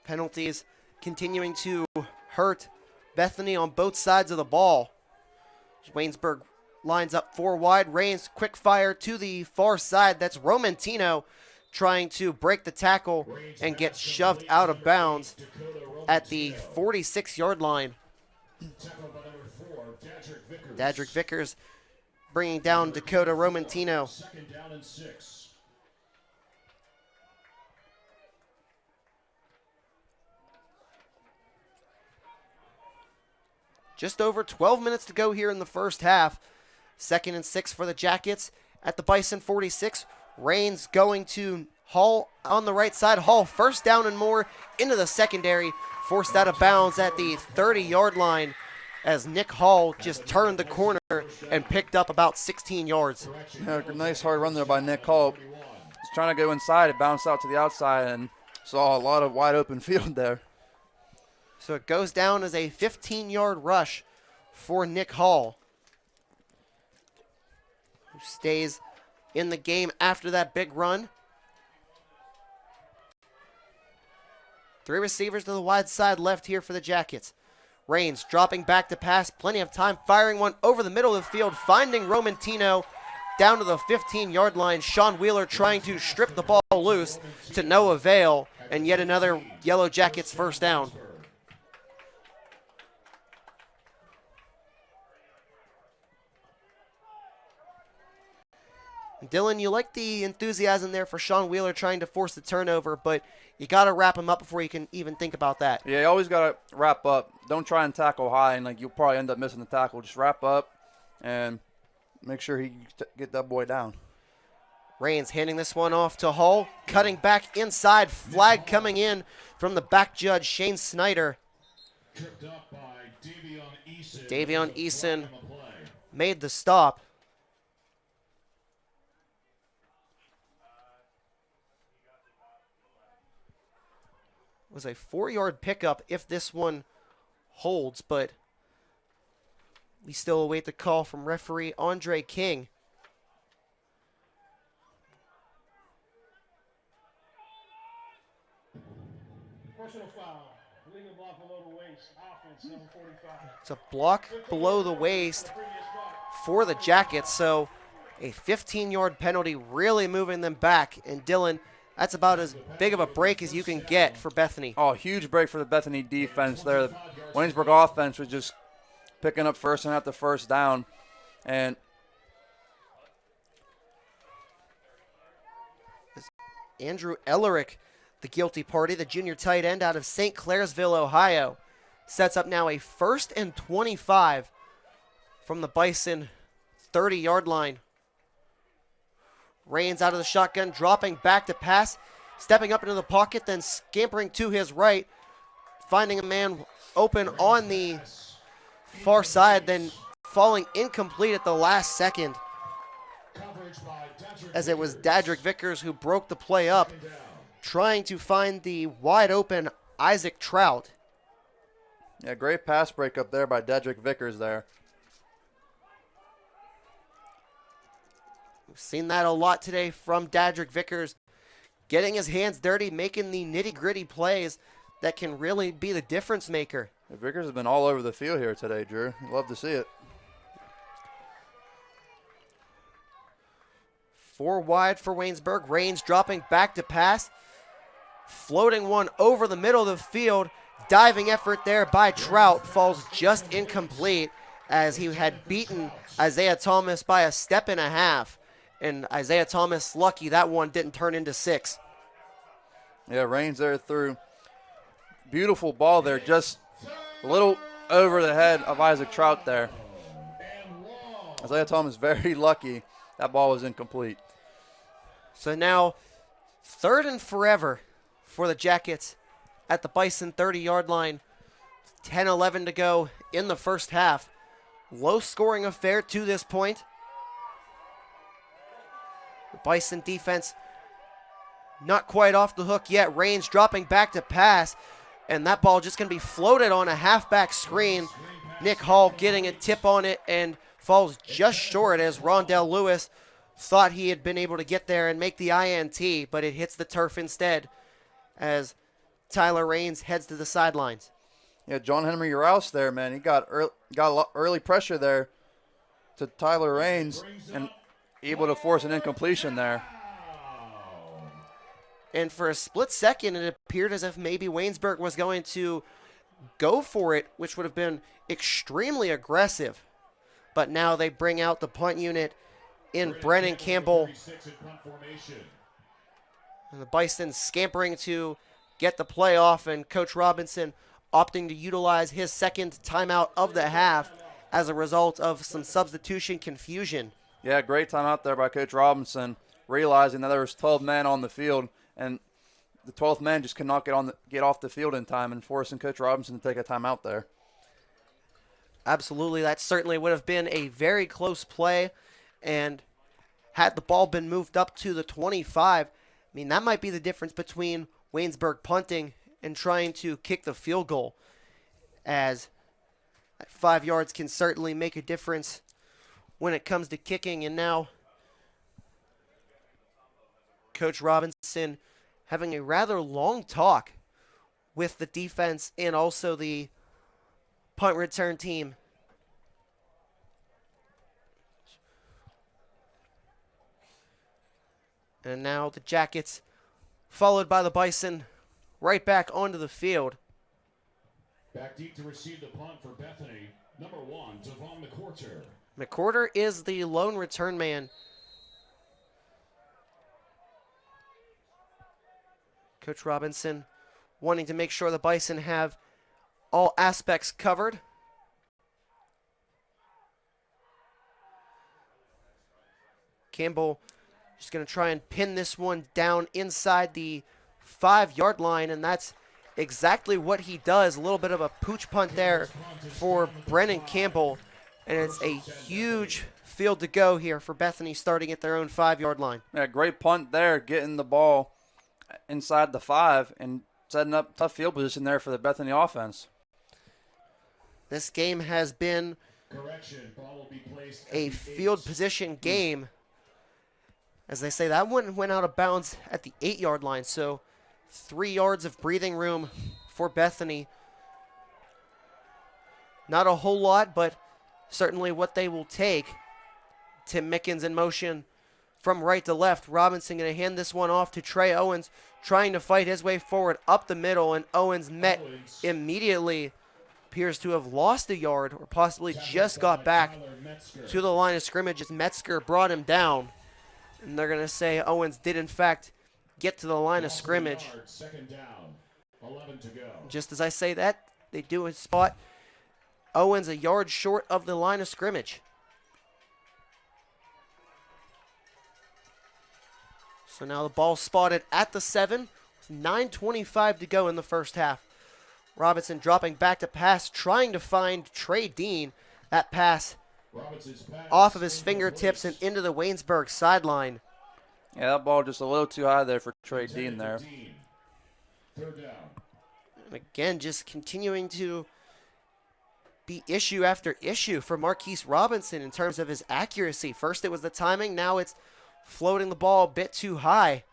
Penalties continuing to hurt Bethany on both sides of the ball. Waynesburg lines up 4 wide. Raines quick fire to the far side. That's Romantino trying to break the tackle and get shoved out of bounds at the 46-yard line. Dadrick Vickers bringing down Dakota Romantino. Just over 12 minutes to go here in the first half. 2nd and 6 for the Jackets at the Bison 46. Raines going to Hall on the right side. Hall first down and more into the secondary. Forced out of bounds at the 30-yard line as Nick Hall just turned the corner and picked up about 16 yards. Yeah, nice hard run there by Nick Hall. He's trying to go inside. It bounced out to the outside and saw a lot of wide open field there. So it goes down as a 15-yard rush for Nick Hall, who stays in the game after that big run. 3 receivers to the wide side left here for the Jackets. Raines dropping back to pass, plenty of time, firing one over the middle of the field, finding Romantino down to the 15-yard line. Sean Wheeler trying to strip the ball loose to no avail, and yet another Yellow Jackets first down. Dylan, you like the enthusiasm there for Sean Wheeler trying to force the turnover, but you got to wrap him up before you can even think about that. Yeah, you always got to wrap up. Don't try and tackle high, and you'll probably end up missing the tackle. Just wrap up and make sure he get that boy down. Raines handing this one off to Hall, cutting back inside. Flag coming in from the back judge, Shane Snyder. Davion Eason made the stop. Was a 4-yard pickup if this one holds, but we still await the call from referee Andre King. Personal foul. Legal block below the waist. Offense, number 45. It's a block below the waist for the Jackets, so a 15-yard penalty really moving them back. And Dylan, that's about as big of a break as you can get for Bethany. Oh, huge break for the Bethany defense there. The Waynesburg offense was just picking up first and after first down. And Andrew Ellerick, the guilty party, the junior tight end out of St. Clairsville, Ohio, sets up now a 1st and 25 from the Bison 30-yard line. Rains out of the shotgun, dropping back to pass, stepping up into the pocket, then scampering to his right, finding a man open on the far side, then falling incomplete at the last second, as it was Dadrick Vickers who broke the play up, trying to find the wide open Isaac Trout. Yeah, great pass break up there by Dadrick Vickers there. We've seen that a lot today from Dadrick Vickers, getting his hands dirty, making the nitty-gritty plays that can really be the difference maker. Vickers has been all over the field here today, Drew. Love to see it. 4 wide for Waynesburg. Rains dropping back to pass. Floating one over the middle of the field. Diving effort there by Trout falls just incomplete, as he had beaten Isaiah Thomas by a step and a half. And Isaiah Thomas, lucky that one didn't turn into 6. Yeah, Rains there through. Beautiful ball there, just a little over the head of Isaac Trout there. Isaiah Thomas very lucky that ball was incomplete. So now 3rd and forever for the Jackets at the Bison 30-yard line. 10-11 to go in the first half. Low-scoring affair to this point. The Bison defense not quite off the hook yet. Rains dropping back to pass, and that ball just going to be floated on a halfback screen. Nick Hall getting a tip on it and falls just short, as Rondell Lewis thought he had been able to get there and make the INT, but it hits the turf instead, as Tyler Rains heads to the sidelines. Yeah, John Henry Rouse there, man. He got a lot early pressure there to Tyler Rains and able to force an incompletion there. And for a split second, it appeared as if maybe Waynesburg was going to go for it, which would have been extremely aggressive. But now they bring out the punt unit in Brennan Campbell. And the Bison scampering to get the play off, and Coach Robinson opting to utilize his second timeout of the half as a result of some substitution confusion. Yeah, great timeout there by Coach Robinson, realizing that there was 12 men on the field, and the 12th man just could not get off the field in time, and forcing Coach Robinson to take a timeout there. Absolutely, that certainly would have been a very close play, and had the ball been moved up to the 25, I mean, that might be the difference between Waynesburg punting and trying to kick the field goal, as 5 yards can certainly make a difference when it comes to kicking. And now Coach Robinson having a rather long talk with the defense and also the punt return team. And now the Jackets, followed by the Bison, right back onto the field. Back deep to receive the punt for Bethany, number 1, Devon McCourter. McCourter is the lone return man. Coach Robinson wanting to make sure the Bison have all aspects covered. Campbell just going to try and pin this one down inside the 5-yard line, and that's exactly what he does. A little bit of a pooch punt there for Brennan Campbell, and it's a huge field to go here for Bethany, starting at their own 5-yard line. Yeah, great punt there, getting the ball inside the 5 and setting up tough field position there for the Bethany offense. This game has been a field position game. As they say, that one went out of bounds at the 8-yard line, so 3 yards of breathing room for Bethany. Not a whole lot, but certainly what they will take. Tim Mickens in motion from right to left. Robinson going to hand this one off to Trey Owens, trying to fight his way forward up the middle, and Owens met immediately. Appears to have lost a yard or possibly just got back to the line of scrimmage as Metzger brought him down. And they're going to say Owens did, in fact, get to the line of scrimmage. Second down, 11 to go. Just as I say that, they do spot Owens a yard short of the line of scrimmage. So now the ball spotted at the 7, with 9:25 to go in the first half. Robinson dropping back to pass, trying to find Trey Dean. That pass off of his fingertips and into the Waynesburg sideline. Yeah, that ball just a little too high there for Trey Dean there. Third down. And again, just continuing to be issue after issue for Marquise Robinson in terms of his accuracy. First it was the timing, now it's floating the ball a bit too high.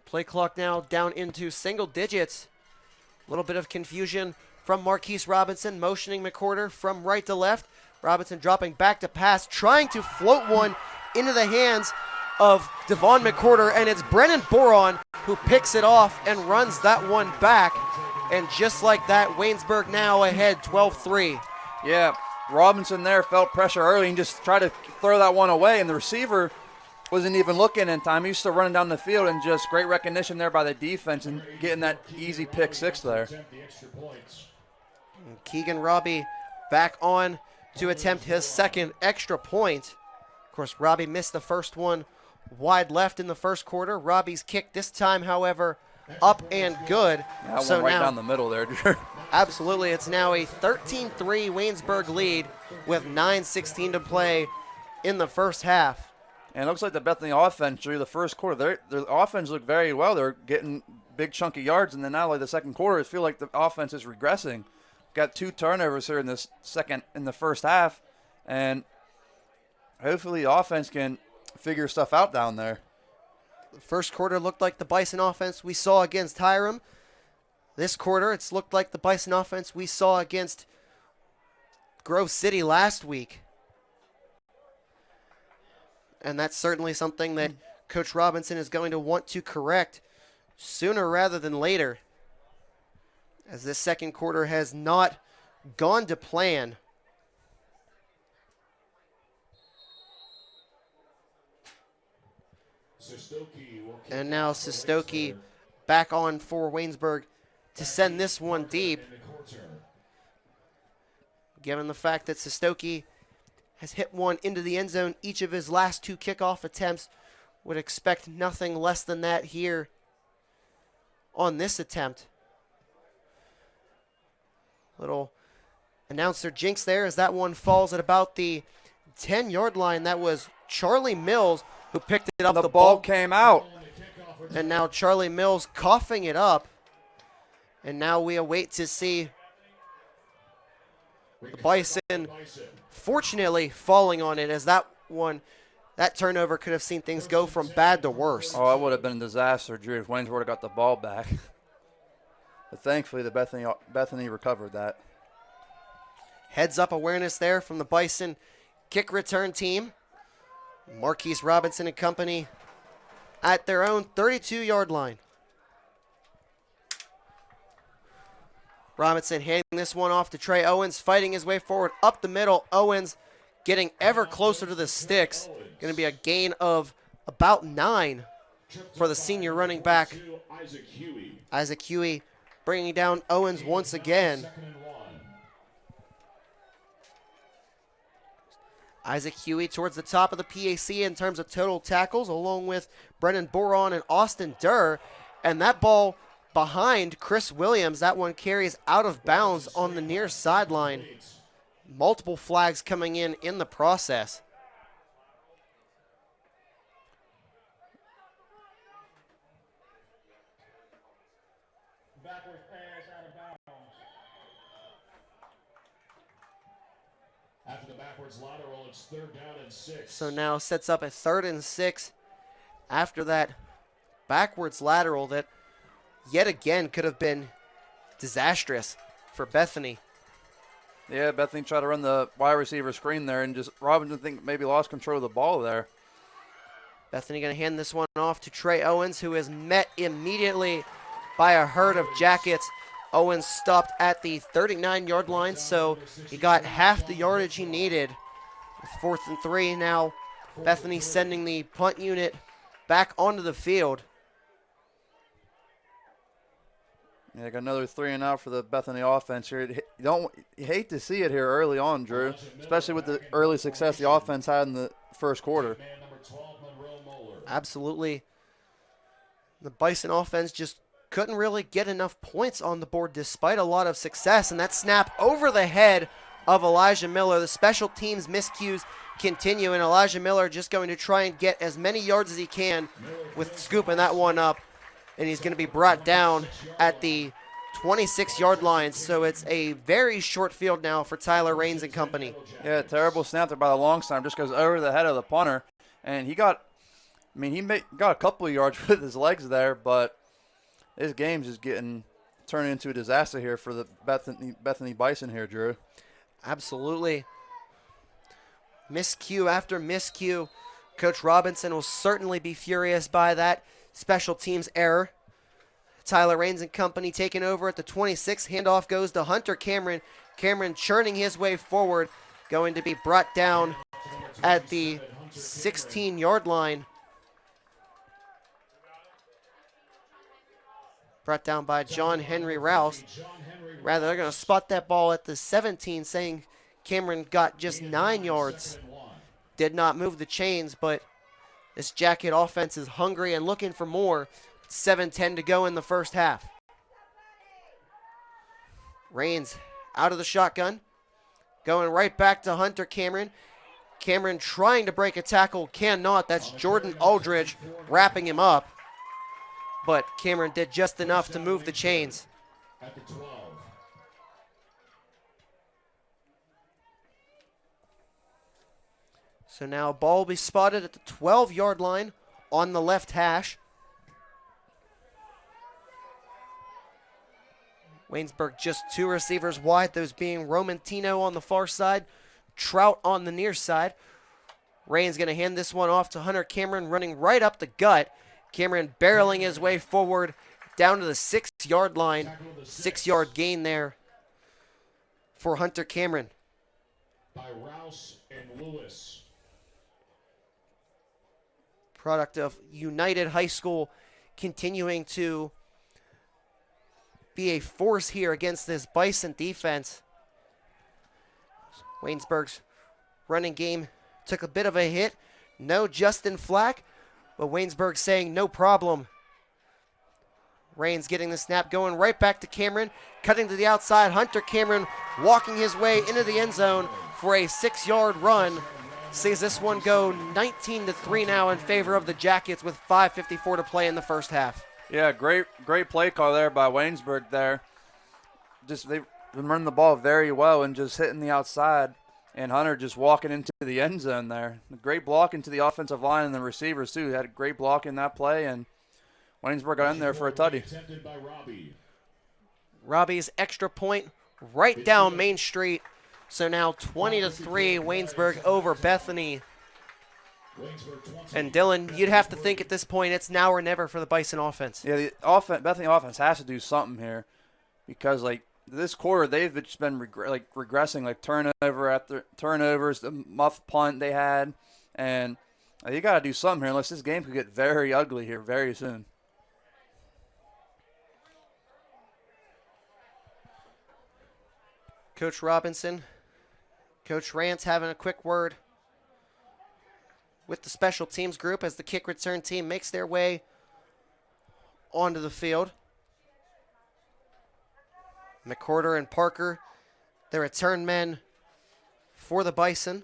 Play clock now down into single digits. A little bit of confusion from Marquise Robinson, motioning McCorder from right to left. Robinson dropping back to pass, trying to float one into the hands of Devon McCorder, and it's Brennan Boron who picks it off and runs that one back. And just like that, Waynesburg now ahead 12-3. Yeah, Robinson there felt pressure early and just tried to throw that one away, and the receiver wasn't even looking in time. He was still running down the field, and just great recognition there by the defense and getting that easy pick six there. And Keegan Robbie back on to attempt his second extra point. Of course, Robbie missed the first one wide left in the first quarter. Robbie's kick this time, however, up and good. That so one right now, down the middle there, Drew. Absolutely, it's now a 13-3 Waynesburg lead with 9:16 to play in the first half. And it looks like the Bethany offense through the first quarter, their offense looked very well. They're getting big chunky yards, and then now like the second quarter, I feel like the offense is regressing. Got 2 turnovers here in the first half, and hopefully the offense can figure stuff out down there. The first quarter looked like the Bison offense we saw against Hiram. This quarter, it's looked like the Bison offense we saw against Grove City last week. And that's certainly something that Coach Robinson is going to want to correct sooner rather than later, as this second quarter has not gone to plan. And now Sistoki back on for Waynesburg to send this one deep. Given the fact that Sistoki has hit one into the end zone each of his last 2 kickoff attempts, would expect nothing less than that here on this attempt. Little announcer jinx there as that one falls at about the 10-yard line. That was Charlie Mills who picked it up. The ball came out. And now Charlie Mills coughing it up. And now we await to see the Bison fortunately falling on it, as that turnover could have seen things go from bad to worse. Oh, that would have been a disaster, Drew, if Waynesburg would have got the ball back. But thankfully, the Bethany recovered that. Heads up awareness there from the Bison kick return team. Marquise Robinson and company at their own 32-yard line. Robinson handing this one off to Trey Owens, fighting his way forward up the middle. Owens getting ever closer to the sticks. Going to be a gain of about 9 for the senior running back. Isaac Huey bringing down Owens once again. Isaac Huey towards the top of the PAC in terms of total tackles, along with Brennan Boron and Austin Durr. And that ball behind Chris Williams, that one carries out of bounds on the near sideline. Multiple flags coming in the process. Backwards pass out of bounds. After the backwards lateral, it's 3rd down and 6. So now sets up a 3rd and 6 after that backwards lateral that yet again could have been disastrous for Bethany. Yeah, Bethany tried to run the wide receiver screen there, and just Robinson think maybe lost control of the ball there. Bethany going to hand this one off to Trey Owens, who is met immediately by a herd of Jackets Owens stopped at the 39-yard line, so he got half the yardage he needed. 4th and 3 now. Bethany sending the punt unit back onto the field. Yeah, got another 3 and out for the Bethany offense here. You hate to see it here early on, Drew, especially with the early success the offense had in the first quarter. Absolutely. The Bison offense just couldn't really get enough points on the board despite a lot of success, and that snap over the head of Elijah Miller. The special teams miscues continue, and Elijah Miller just going to try and get as many yards as he can with scooping that one up, and he's going to be brought down at the 26-yard line, so it's a very short field now for Tyler Raines and company. Yeah, terrible snap there by the long snapper. Just goes over the head of the punter, and he got a couple of yards with his legs there, but this game's just turning into a disaster here for the Bethany Bison here, Drew. Absolutely. Miscue after miscue. Coach Robinson will certainly be furious by that special teams error. Tyler Raines and company taking over at the 26. Handoff goes to Hunter Cameron. Cameron churning his way forward, going to be brought down at the 16-yard line. Brought down by John Henry Rouse. Rather, they're going to spot that ball at the 17, saying Cameron got just 9 yards. Did not move the chains, but this Jacket offense is hungry and looking for more. 7:10 to go in the first half. Raines out of the shotgun. Going right back to Hunter Cameron. Cameron trying to break a tackle, cannot. That's Jordan Aldridge wrapping him up. But Cameron did just enough to move the chains. At the 12. So now ball will be spotted at the 12-yard line on the left hash. Waynesburg just 2 receivers wide, those being Romantino on the far side, Trout on the near side. Raines going to hand this one off to Hunter Cameron, running right up the gut. Cameron barreling his way forward down to the 6-yard line. 6-yard gain there for Hunter Cameron. By Rouse and Lewis. Product of United High School continuing to be a force here against this Bison defense. Waynesburg's running game took a bit of a hit. No Justin Flack, but Waynesburg saying no problem. Raines getting the snap, going right back to Cameron, cutting to the outside. Hunter Cameron walking his way into the end zone for a 6-yard run. Sees this one go 19-3 now in favor of the Jackets with 5:54 to play in the first half. Yeah, great play call there by Waynesburg there. They've been running the ball very well and just hitting the outside, and Hunter just walking into the end zone there. Great block into the offensive line and the receivers too. Had a great block in that play, and Waynesburg got in there for a tutty. Robbie's extra point right down Main Street. So now 20-3, Waynesburg over Bethany. And Dylan, you'd have to think at this point it's now or never for the Bison offense. Yeah, the Bethany offense has to do something here, because like this quarter they've just been regressing, like turnover after turnovers, the muff punt they had, and you got to do something here, unless this game could get very ugly here very soon. Coach Robinson, Coach Rance having a quick word with the special teams group as the kick return team makes their way onto the field. McCorder and Parker, the return men for the Bison.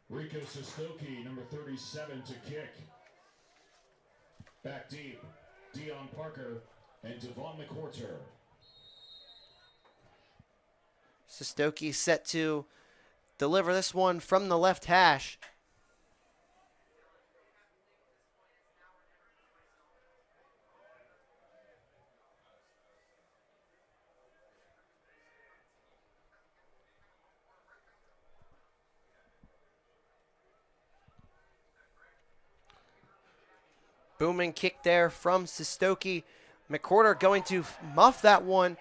Rico Sestoki, number 37, to kick. Back deep, Dion Parker and Devon McCorter. Sestoki set to deliver this one from the left hash. Booming kick there from Sestoki. McWhorter going to muff that one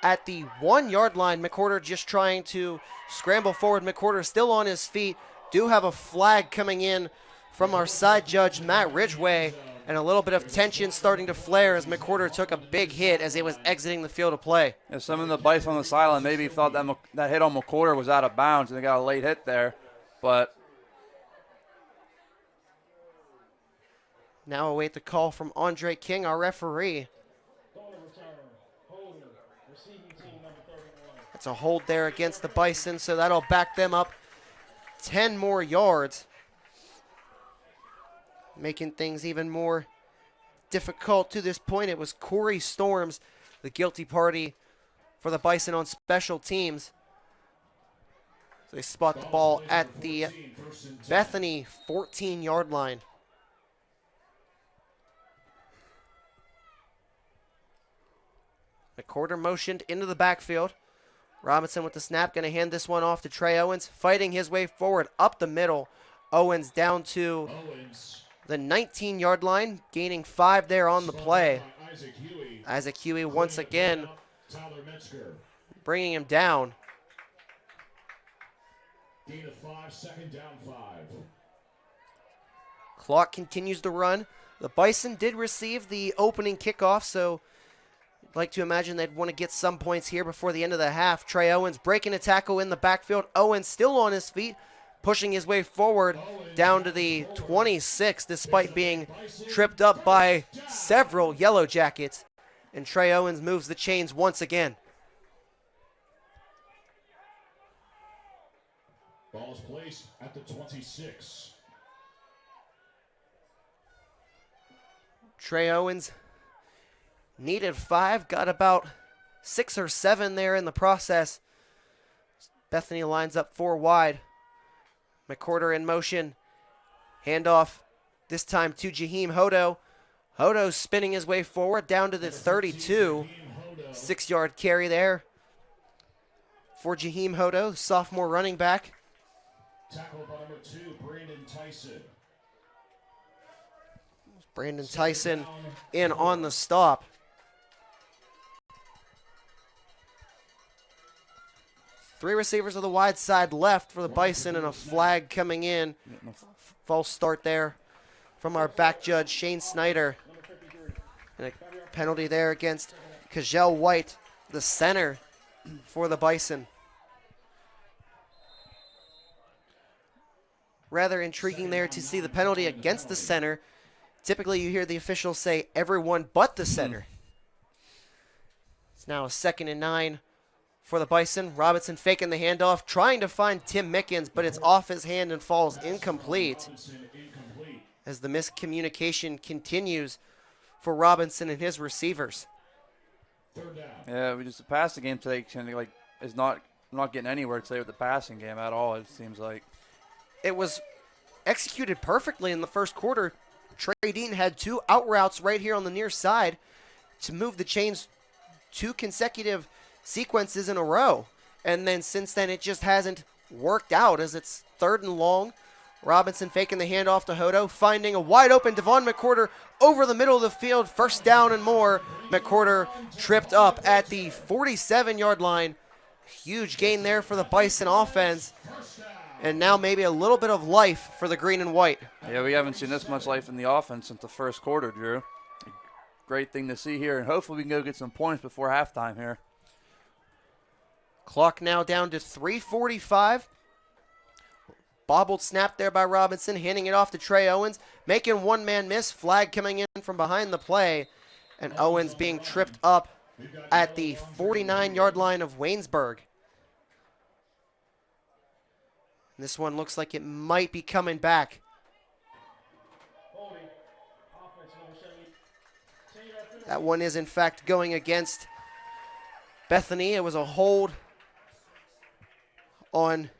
at the 1-yard line. McWhorter just trying to scramble forward. McWhorter still on his feet. Do have a flag coming in from our side judge, Matt Ridgway, and a little bit of tension starting to flare as McWhorter took a big hit as he was exiting the field of play. And some of the Bison on the sideline maybe thought that hit on McWhorter was out of bounds and they got a late hit there, but now await the call from Andre King, our referee. That's a hold there against the Bison, so that'll back them up 10 more yards, making things even more difficult to this point. It was Corey Storms, the guilty party for the Bison on special teams. So they spot the ball at the Bethany 14-yard line. McWhorter motioned into the backfield. Robinson with the snap, going to hand this one off to Trey Owens, fighting his way forward up the middle. Owens down to the 19-yard line, gaining 5 there on the play. Isaac Huey once again bringing him down. Gain of 5, second down 5. Clock continues to run. The Bison did receive the opening kickoff, so I'd like to imagine they'd want to get some points here before the end of the half. Trey Owens breaking a tackle in the backfield. Owens still on his feet, pushing his way forward down to the 26, despite being tripped up by several Yellow Jackets. And Trey Owens moves the chains once again. Ball is placed at the 26. Trey Owens needed 5, got about 6 or 7 there in the process. Bethany lines up 4 wide. McWhorter in motion. Handoff this time to Jaheim Hodo. Hodo spinning his way forward down to the 32. 6-yard carry there for Jaheim Hodo, sophomore running back. Tackle by number 2, Brandon Tyson. Brandon Tyson in on the stop. Three receivers of the wide side left for the Bison, and a flag coming in. False start there from our back judge, Shane Snyder. And a penalty there against Kajel White, the center for the Bison. Rather intriguing there to see the penalty against the center. Typically you hear the officials say everyone but the center. It's now a 2nd and 9 for the Bison. Robinson faking the handoff, trying to find Tim Mickens, but it's off his hand and falls incomplete. As the miscommunication continues for Robinson and his receivers. Yeah, we just the passing game today is not getting anywhere today with the passing game at all, it seems like. It was executed perfectly in the first quarter. Trey Dean had 2 out routes right here on the near side to move the chains 2 consecutive sequences in a row. And then since then, it just hasn't worked out as it's 3rd and long. Robinson faking the handoff to Hodo, finding a wide open Devon McWhorter over the middle of the field. 1st down and more. McWhorter tripped up at the 47-yard line. Huge gain there for the Bison offense. And now maybe a little bit of life for the green and white. Yeah, we haven't seen this much life in the offense since the first quarter, Drew. Great thing to see here, and hopefully we can go get some points before halftime here. Clock now down to 3:45. Bobbled snap there by Robinson, handing it off to Trey Owens, making one-man miss. Flag coming in from behind the play, and Owens being tripped up at the 49-yard line of Waynesburg. This one looks like it might be coming back. That one is, in fact, going against Bethany. It was a hold on,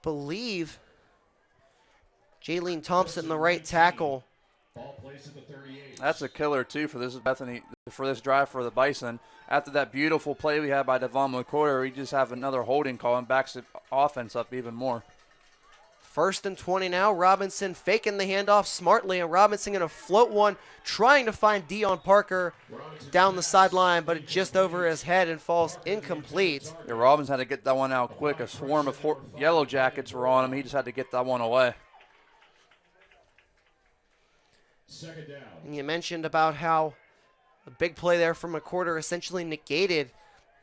believe, Jaylene Thompson, the right tackle. That's a killer, too, for this Bethany, for this drive for the Bison. After that beautiful play we had by Devon McWhorter, we just have another holding call and backs the offense up even more. First and 20 now. Robinson faking the handoff smartly, and Robinson going to float one, trying to find Dion Parker down the sideline, but just over his head and falls incomplete. Yeah, Robinson had to get that one out quick. A swarm of Yellow Jackets were on him. He just had to get that one away. Second down. And you mentioned about how a big play there from McWhorter essentially negated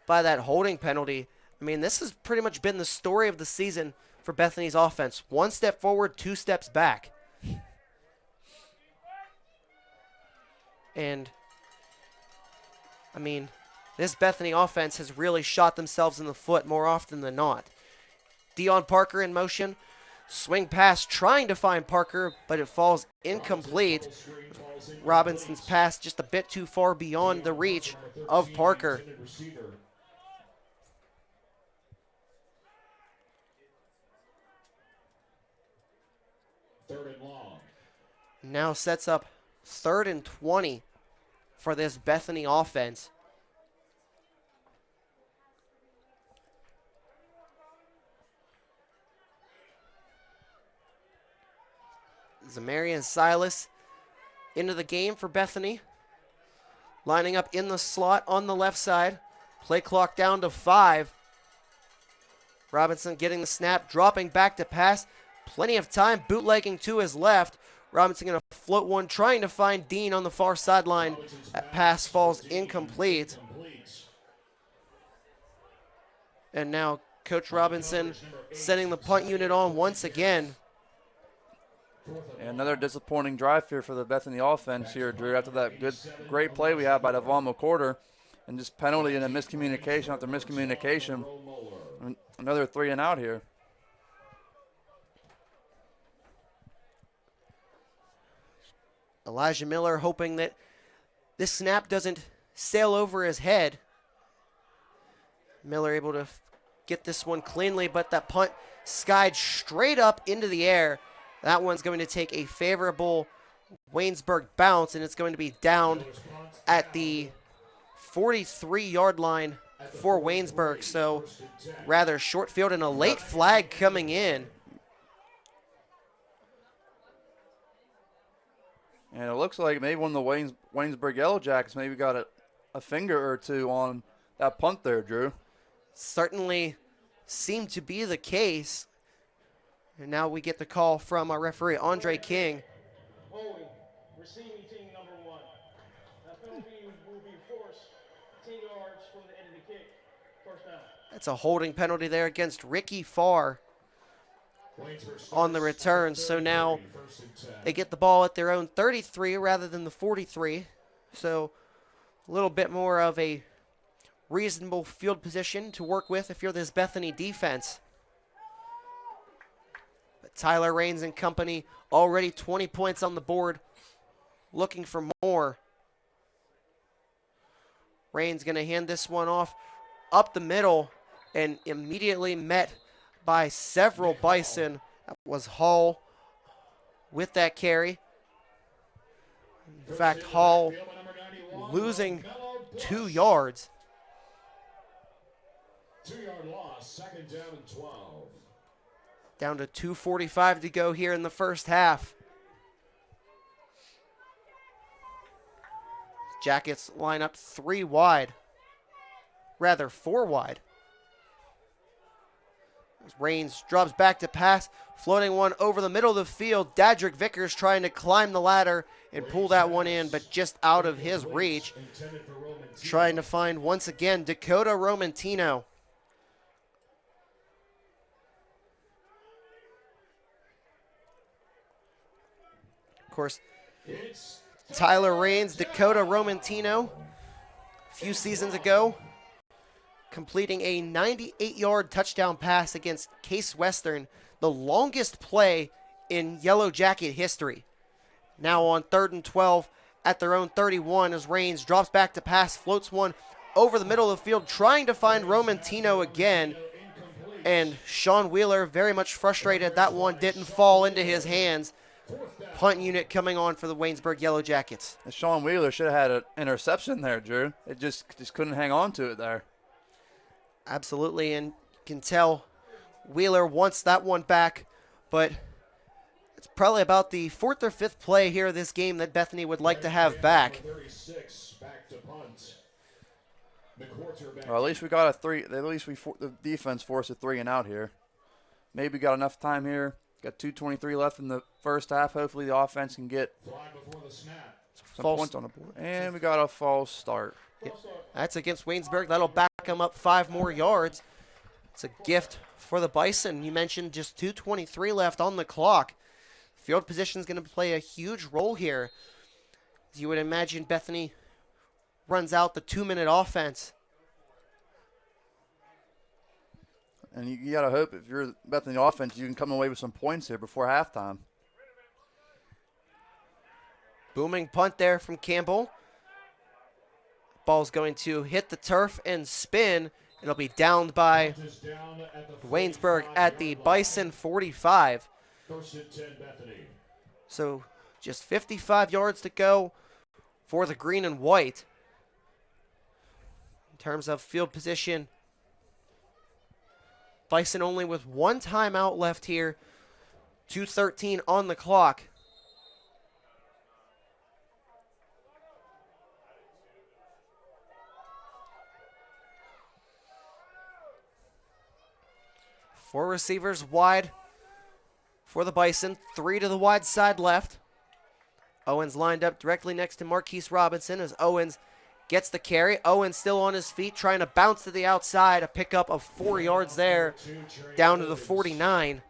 by that holding penalty. I mean, this has pretty much been the story of the season for Bethany's offense. One step forward, two steps back. And, I mean, this Bethany offense has really shot themselves in the foot more often than not. Dion Parker in motion. Swing pass trying to find Parker, but it falls incomplete. Robinson's pass just a bit too far beyond the reach of Parker. Third and long. Now sets up 3rd and 20 for this Bethany offense. Zamarian Silas into the game for Bethany. Lining up in the slot on the left side. Play clock down to 5. Robinson getting the snap, dropping back to pass. Plenty of time, bootlegging to his left. Robinson going to float one, trying to find Dean on the far sideline. That pass falls incomplete. And now Coach Robinson sending the punt unit on once again. And another disappointing drive here for the Bethany offense here, Drew, after that great play we had by Devon McWhorter. And just penalty and a miscommunication after miscommunication. Another 3 and out here. Elijah Miller hoping that this snap doesn't sail over his head. Miller able to get this one cleanly, but that punt skied straight up into the air. That one's going to take a favorable Waynesburg bounce, and it's going to be down at the 43-yard line for Waynesburg. So rather short field and a late flag coming in. And it looks like maybe one of the Waynesburg Yellow Jackets maybe got a finger or two on that punt there, Drew. Certainly seemed to be the case. And now we get the call from our referee, Andre King. Holding, receiving team number 1. That penalty will be forced 10 yards from the end of the kick. First down. That's a holding penalty there against Ricky Farr on the return. So now they get the ball at their own 33 rather than the 43. So a little bit more of a reasonable field position to work with if you're this Bethany defense. But Tyler Raines and company already 20 points on the board, looking for more. Raines going to hand this one off up the middle and immediately met by several Bison. That was Hall with that carry. In fact, Hall losing 2 yards. 2-yard loss, second down and 12. Down to 2:45 to go here in the first half. Jackets line up 3 wide. Rather, 4 wide. Raines drops back to pass, floating one over the middle of the field. Dadrick Vickers trying to climb the ladder and pull that one in, but just out of his reach. Trying to find, once again, Dakota Romantino. Of course, Tyler Raines, Dakota Romantino, a few seasons ago, completing a 98-yard touchdown pass against Case Western, the longest play in Yellow Jacket history. Now on 3rd and 12 at their own 31 as Raines drops back to pass, floats one over the middle of the field, trying to find Romantino again. And Sean Wheeler very much frustrated that one didn't fall into his hands. Punt unit coming on for the Waynesburg Yellow Jackets. And Sean Wheeler should have had an interception there, Drew. It just couldn't hang on to it there. Absolutely, and you can tell Wheeler wants that one back but it's probably about the fourth or fifth play here of this game that Bethany would like to have back. 36, back to punt. The quarterback. Well, at least we got a three. At least the defense forced a 3 and out here. Maybe got enough time here. Got 2:23 left in the first half. Hopefully the offense can get Flag before the snap. some False. points on the board. And we got a false start. Yep. That's against Waynesburg. That'll back them up 5 more yards. It's a gift for the Bison. You mentioned just 2:23 left on the clock. Field position is going to play a huge role here. As you would imagine, Bethany runs out the 2-minute offense. And you got to hope if you're Bethany offense, you can come away with some points here before halftime. Booming punt there from Campbell. Ball's going to hit the turf and spin. It'll be downed by Waynesburg at the Bison 45. First and 10, Bethany. So just 55 yards to go for the green and white. In terms of field position, Bison only with 1 timeout left here. 2:13 on the clock. Four receivers wide for the Bison. 3 to the wide side left. Owens lined up directly next to Marquise Robinson as Owens gets the carry. Owens still on his feet, trying to bounce to the outside. A pickup of 4 yards there, down to the 49.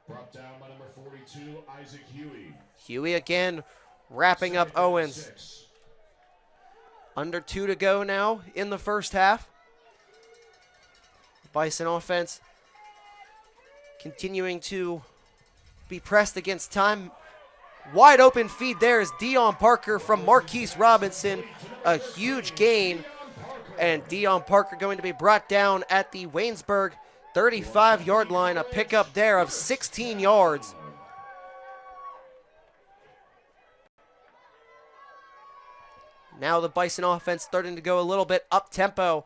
Brought down by number 42, Isaac Huey. Huey again wrapping up Owens. Under 2 to go now in the first half. Bison offense continuing to be pressed against time. Wide open feed there is Dion Parker from Marquise Robinson. A huge gain. And Dion Parker going to be brought down at the Waynesburg 35-yard line. A pickup there of 16 yards. Now the Bison offense starting to go a little bit up-tempo.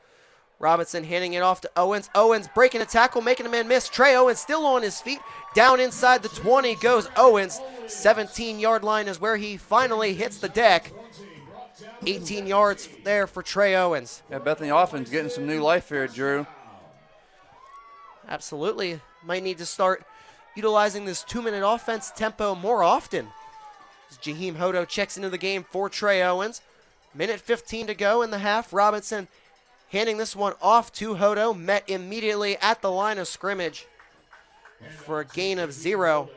Robinson handing it off to Owens. Owens breaking a tackle, making a man miss. Trey Owens still on his feet. Down inside the 20 goes Owens. 17-yard line is where he finally hits the deck. 18 yards there for Trey Owens. Yeah, Bethany offense getting some new life here, Drew. Absolutely. Might need to start utilizing this 2-minute offense tempo more often. As Jaheim Hodo checks into the game for Trey Owens. Minute 15 to go in the half. Robinson handing this one off to Hodo, met immediately at the line of scrimmage for a gain of 0.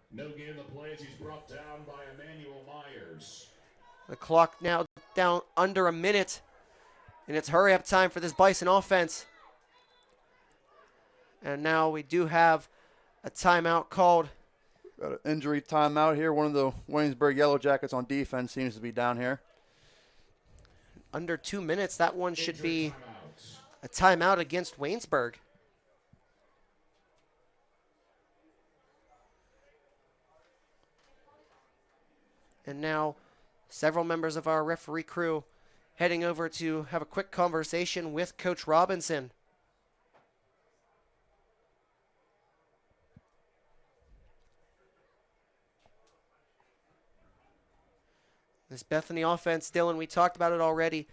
No gain in the play as he's brought down by Emmanuel Myers. The clock now down under a minute, and it's hurry-up time for this Bison offense. And now we do have a timeout called. Got an injury timeout here. One of the Waynesburg Yellow Jackets on defense seems to be down here. Under 2 minutes, that one should be a timeout against Waynesburg. And now several members of our referee crew heading over to have a quick conversation with Coach Robinson. This Bethany offense, Dylan, we talked about it already,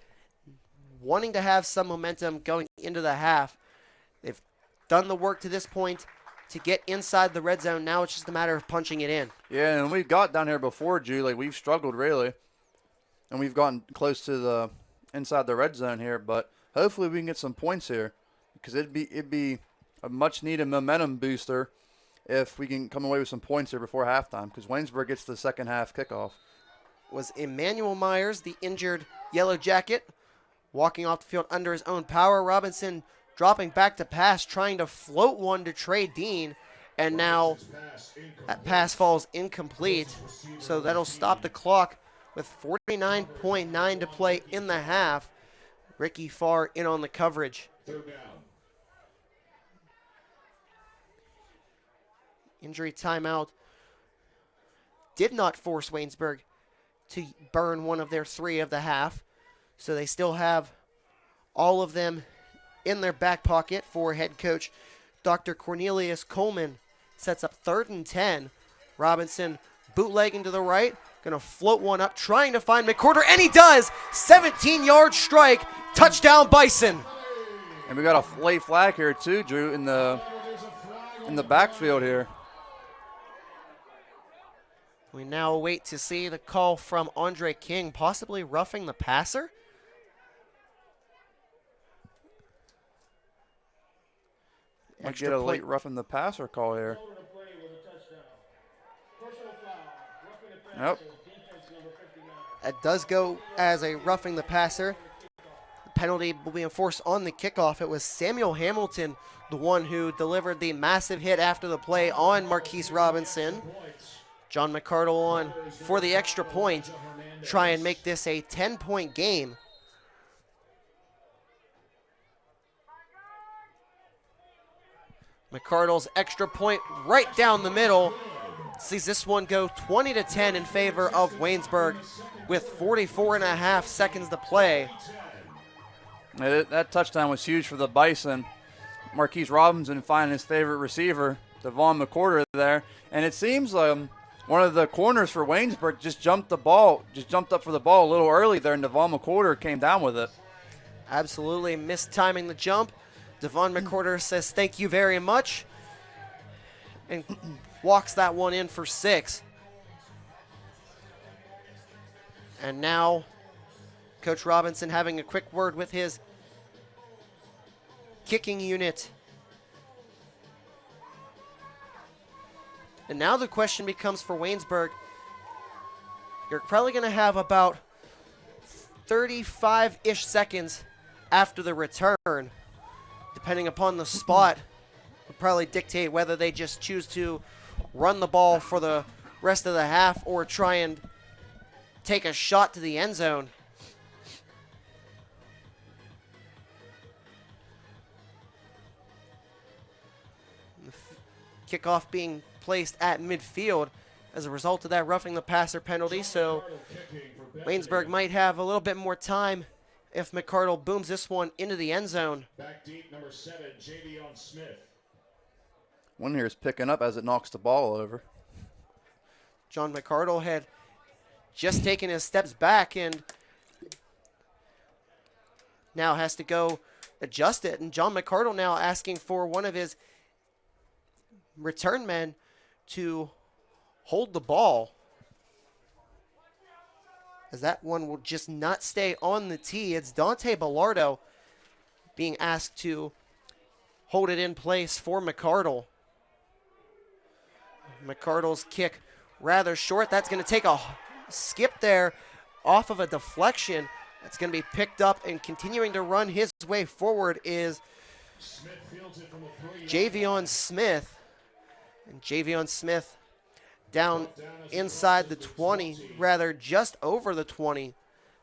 wanting to have some momentum going into the half. They've done the work to this point to get inside the red zone. Now it's just a matter of punching it in. Yeah, and we've got down here before, Drew. Like, we've struggled, really. And we've gotten close to the inside the red zone here. But hopefully we can get some points here, because it'd be a much-needed momentum booster if we can come away with some points here before halftime, because Waynesburg gets the second half kickoff. Was Emmanuel Myers, the injured Yellow Jacket, walking off the field under his own power. Robinson dropping back to pass, trying to float one to Trey Dean, and now that pass falls incomplete. So that'll stop the clock with 49.9 to play in the half. Ricky Farr in on the coverage. Third down. Injury timeout did not force Waynesburg to burn one of their 3 of the half. So they still have all of them in their back pocket for head coach Dr. Cornelius Coleman. Sets up 3rd and 10. Robinson bootlegging to the right. Going to float one up, trying to find McCorder, and he does! 17-yard strike. Touchdown, Bison. And we got a late flag here too, Drew, in the backfield here. We now wait to see the call from Andre King, possibly roughing the passer. Might get a late roughing the passer call here. Nope. It does go as a roughing the passer. The penalty will be enforced on the kickoff. It was Samuel Hamilton, the one who delivered the massive hit after the play on Marquise Robinson. John McCardle on for the extra point. Try and make this a 10-point game. McCardle's extra point right down the middle sees this one go 20-10 in favor of Waynesburg with 44.5 seconds to play. That touchdown was huge for the Bison. Marquise Robinson finding his favorite receiver, Devon McCorder, there. And it seems one of the corners for Waynesburg just jumped up for the ball a little early there, and Devon McCorder came down with it. Absolutely mistiming the jump. Devon McCorder says thank you very much and walks that one in for 6. And now Coach Robinson having a quick word with his kicking unit. And now the question becomes for Waynesburg, you're probably going to have about 35-ish seconds after the return. Depending upon the spot, will probably dictate whether they just choose to run the ball for the rest of the half or try and take a shot to the end zone. The kickoff being placed at midfield as a result of that roughing the passer penalty, so Waynesburg might have a little bit more time if McCardle booms this one into the end zone. Back deep, number 7, Javion Smith. One here is picking up as it knocks the ball over. John McCardle had just taken his steps back and now has to go adjust it. And John McCardle now asking for one of his return men to hold the ball, as that one will just not stay on the tee. It's Dante Bellardo being asked to hold it in place for McCardle. McCardle's kick rather short. That's going to take a skip there off of a deflection. That's going to be picked up, and continuing to run his way forward is Javion Smith. And Javion Smith down inside the 20, rather just over the 20.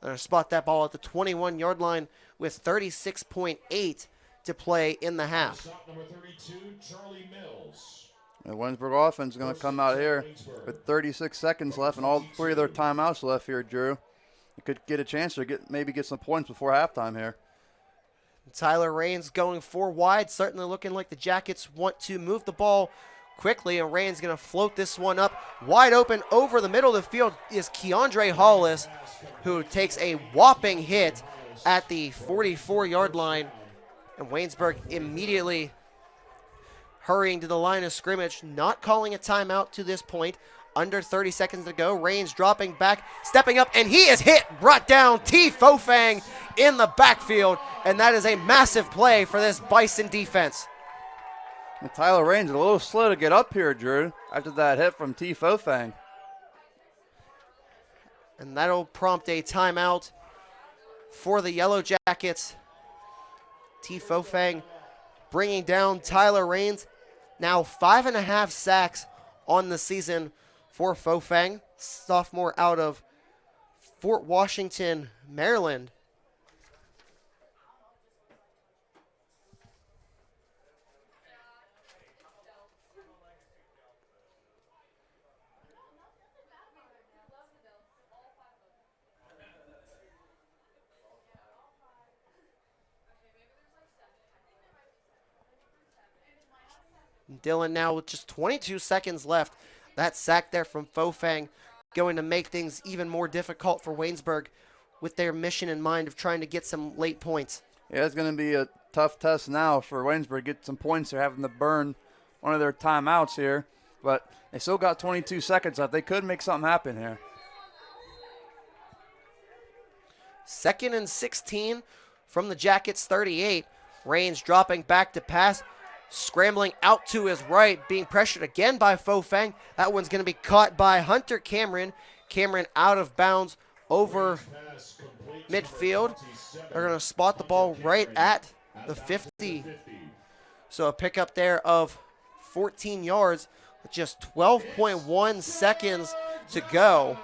They're going to spot that ball at the 21-yard line with 36.8 to play in the half. Number 32, Charlie Mills. The Waynesburg offense is going to come out here with 36 seconds left and all 3 of their timeouts left here, Drew. You could get a chance to maybe get some points before halftime here. Tyler Raines going 4 wide, certainly looking like the Jackets want to move the ball quickly, and Raines going to float this one up wide open over the middle of the field is Keandre Hollis, who takes a whopping hit at the 44-yard line, and Waynesburg immediately hurrying to the line of scrimmage, not calling a timeout to this point. Under 30 seconds to go. Raines dropping back, stepping up, and he is hit, brought down. T. Fofang in the backfield, and that is a massive play for this Bison defense. And Tyler Raines a little slow to get up here, Drew, after that hit from T. Fofang. And that'll prompt a timeout for the Yellow Jackets. T. Fofang bringing down Tyler Raines. Now 5.5 sacks on the season for Fofang, sophomore out of Fort Washington, Maryland. Dylan now with just 22 seconds left. That sack there from Fofang going to make things even more difficult for Waynesburg with their mission in mind of trying to get some late points. Yeah, it's going to be a tough test now for Waynesburg to get some points. They're having to burn one of their timeouts here, but they still got 22 seconds left. They could make something happen here. 2nd and 16 from the Jackets 38. Raines dropping back to pass, scrambling out to his right, being pressured again by Fofang. That one's going to be caught by Hunter Cameron. Cameron out of bounds over midfield. They're going to spot the ball right at the 50. So a pickup there of 14 yards with just 12.1 seconds to go.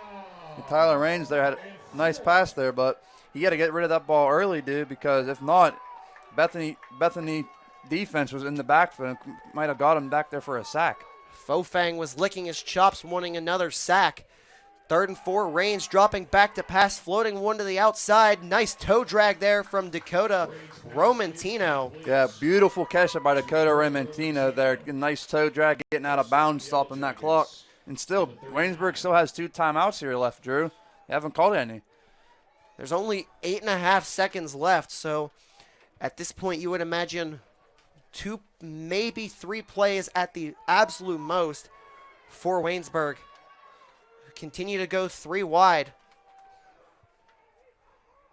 And Tyler Raines there had a nice pass there, but you got to get rid of that ball early, dude, because if not, Bethany defense was in the backfield and might have got him back there for a sack. Fofang was licking his chops, wanting another sack. 3rd and 4, Raines dropping back to pass, floating one to the outside. Nice toe drag there from Dakota Romantino. Yeah, beautiful catch by Dakota Romantino there. Nice toe drag, getting out of bounds, stopping that clock. And still, Waynesburg still has 2 timeouts here left, Drew. They haven't called any. There's only 8.5 seconds left, so at this point you would imagine 2, maybe 3 plays at the absolute most for Waynesburg. Continue to go 3 wide.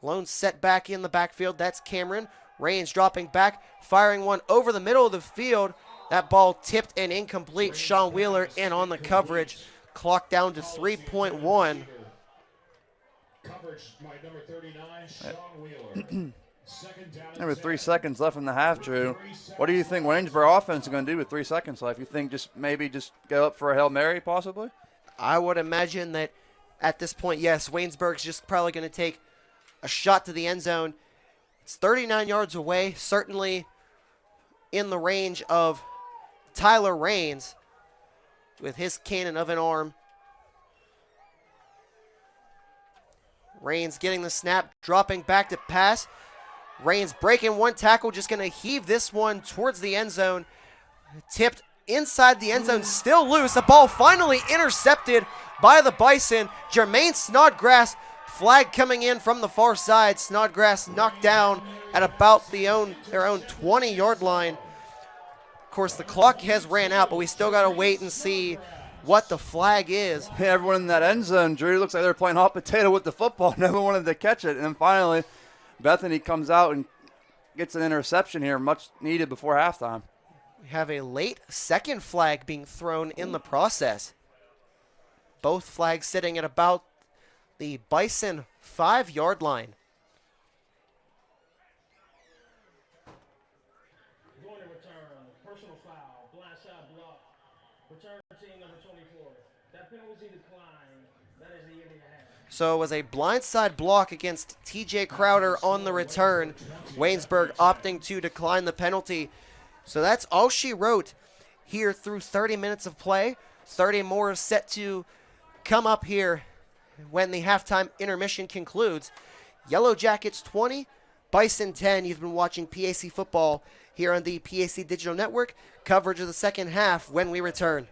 Lone set back in the backfield. That's Cameron. Raines dropping back, firing one over the middle of the field. That ball tipped and incomplete. Sean Wheeler in on the coverage. Clock down to 3.1. Coverage by number 39, Sean Wheeler. There were 3 seconds left in the half, Drew. What do you think Waynesburg offense is going to do with 3 seconds left? You think maybe just go up for a Hail Mary possibly? I would imagine that at this point, yes, Waynesburg's just probably going to take a shot to the end zone. It's 39 yards away, certainly in the range of Tyler Raines with his cannon of an arm. Raines getting the snap, dropping back to pass. Raines breaking one tackle, just going to heave this one towards the end zone. Tipped inside the end zone, still loose. The ball finally intercepted by the Bison. Jermaine Snodgrass, flag coming in from the far side. Snodgrass knocked down at about their own 20-yard line. Of course, the clock has ran out, but we still got to wait and see what the flag is. Everyone in that end zone, Drew, looks like they're playing hot potato with the football. No one wanted to catch it. And then finally, Bethany comes out and gets an interception here, much needed before halftime. We have a late second flag being thrown in the process. Both flags sitting at about the Bison 5-yard line. Going to return, personal foul, blindside block. Return team number 24. That penalty decline. That is the end of the half. So it was a blindside block against TJ Crowder on the return. Waynesburg opting to decline the penalty. So that's all she wrote here through 30 minutes of play. 30 more set to come up here when the halftime intermission concludes. Yellow Jackets 20, Bison 10. You've been watching PAC football here on the PAC Digital Network. Coverage of the second half when we return.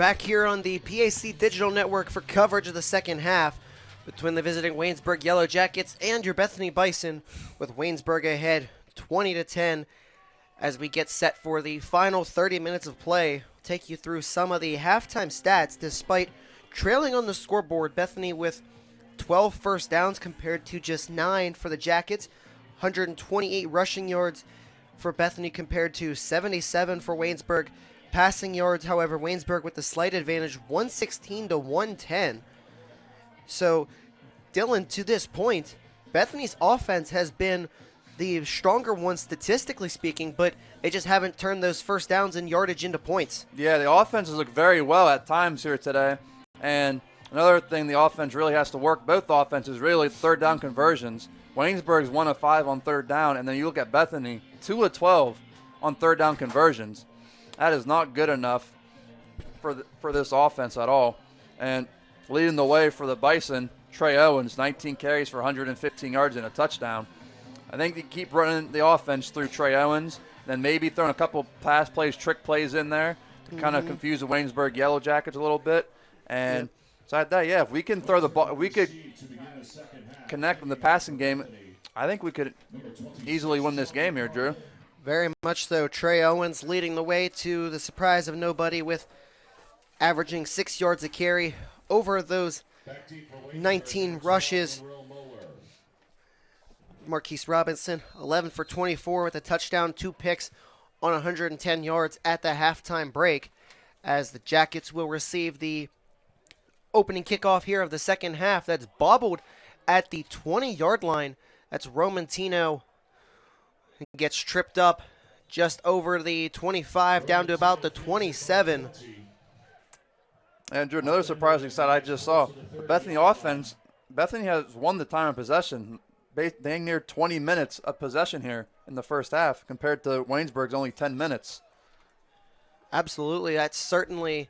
back here on the PAC Digital Network for coverage of the second half between the visiting Waynesburg Yellow Jackets and your Bethany Bison, with Waynesburg ahead 20-10 as we get set for the final 30 minutes of play. Take you through some of the halftime stats. Despite trailing on the scoreboard, Bethany with 12 first downs compared to just 9 for the Jackets, 128 rushing yards for Bethany compared to 77 for Waynesburg. Passing yards, however, Waynesburg with the slight advantage, 116-110. So, Dylan, to this point, Bethany's offense has been the stronger one statistically speaking, but they just haven't turned those first downs and yardage into points. Yeah, the offenses look very well at times here today. And another thing the offense really has to work, both offenses, really third down conversions. Waynesburg's 1 of 5 on third down, and then you look at Bethany, 2 of 12 on third down conversions. That is not good enough for this offense at all. And leading the way for the Bison, Trey Owens, 19 carries for 115 yards and a touchdown. I think they keep running the offense through Trey Owens, then maybe throwing a couple pass plays, trick plays in there to kind of confuse the Waynesburg Yellow Jackets a little bit. And besides that, yeah, if we can throw the ball, we could connect in the passing game. I think we could easily win this game here, Drew. Very much so. Trey Owens leading the way to the surprise of nobody with averaging 6 yards a carry over those 19 rushes. Marquise Robinson, 11 for 24 with a touchdown, 2 picks on 110 yards at the halftime break, as the Jackets will receive the opening kickoff here of the second half. That's bobbled at the 20-yard line. That's Romantino. Gets tripped up just over the 25 down to about the 27. And Drew, another surprising stat I just saw. The Bethany offense, Bethany has won the time of possession. Dang near 20 minutes of possession here in the first half compared to Waynesburg's only 10 minutes. Absolutely. That's certainly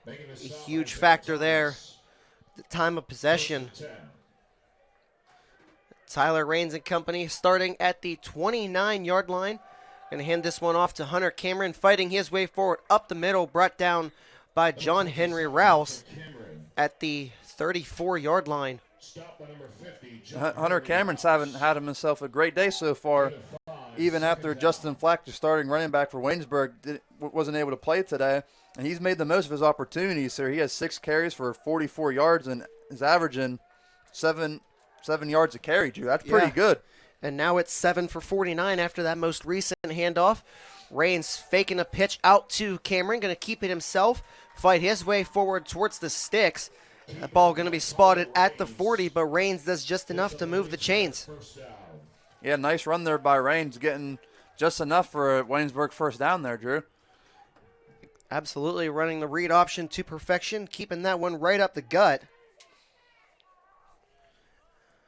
a huge factor there. The time of possession. Tyler Raines and company starting at the 29-yard line. Going to hand this one off to Hunter Cameron, fighting his way forward up the middle, brought down by John Henry Rouse at the 34-yard line. Hunter Cameron's haven't had himself a great day so far, even after Justin Flack, the starting running back for Waynesburg, wasn't able to play today. And he's made the most of his opportunities here. He has 6 carries for 44 yards and is averaging 7 yards a carry, Drew. That's pretty good. And now it's 7 for 49 after that most recent handoff. Raines faking a pitch out to Cameron, going to keep it himself, fight his way forward towards the sticks. That ball going to be spotted at the 40, but Raines does just enough to move the chains. Yeah, nice run there by Raines, getting just enough for a Waynesburg first down there, Drew. Absolutely, running the read option to perfection, keeping that one right up the gut.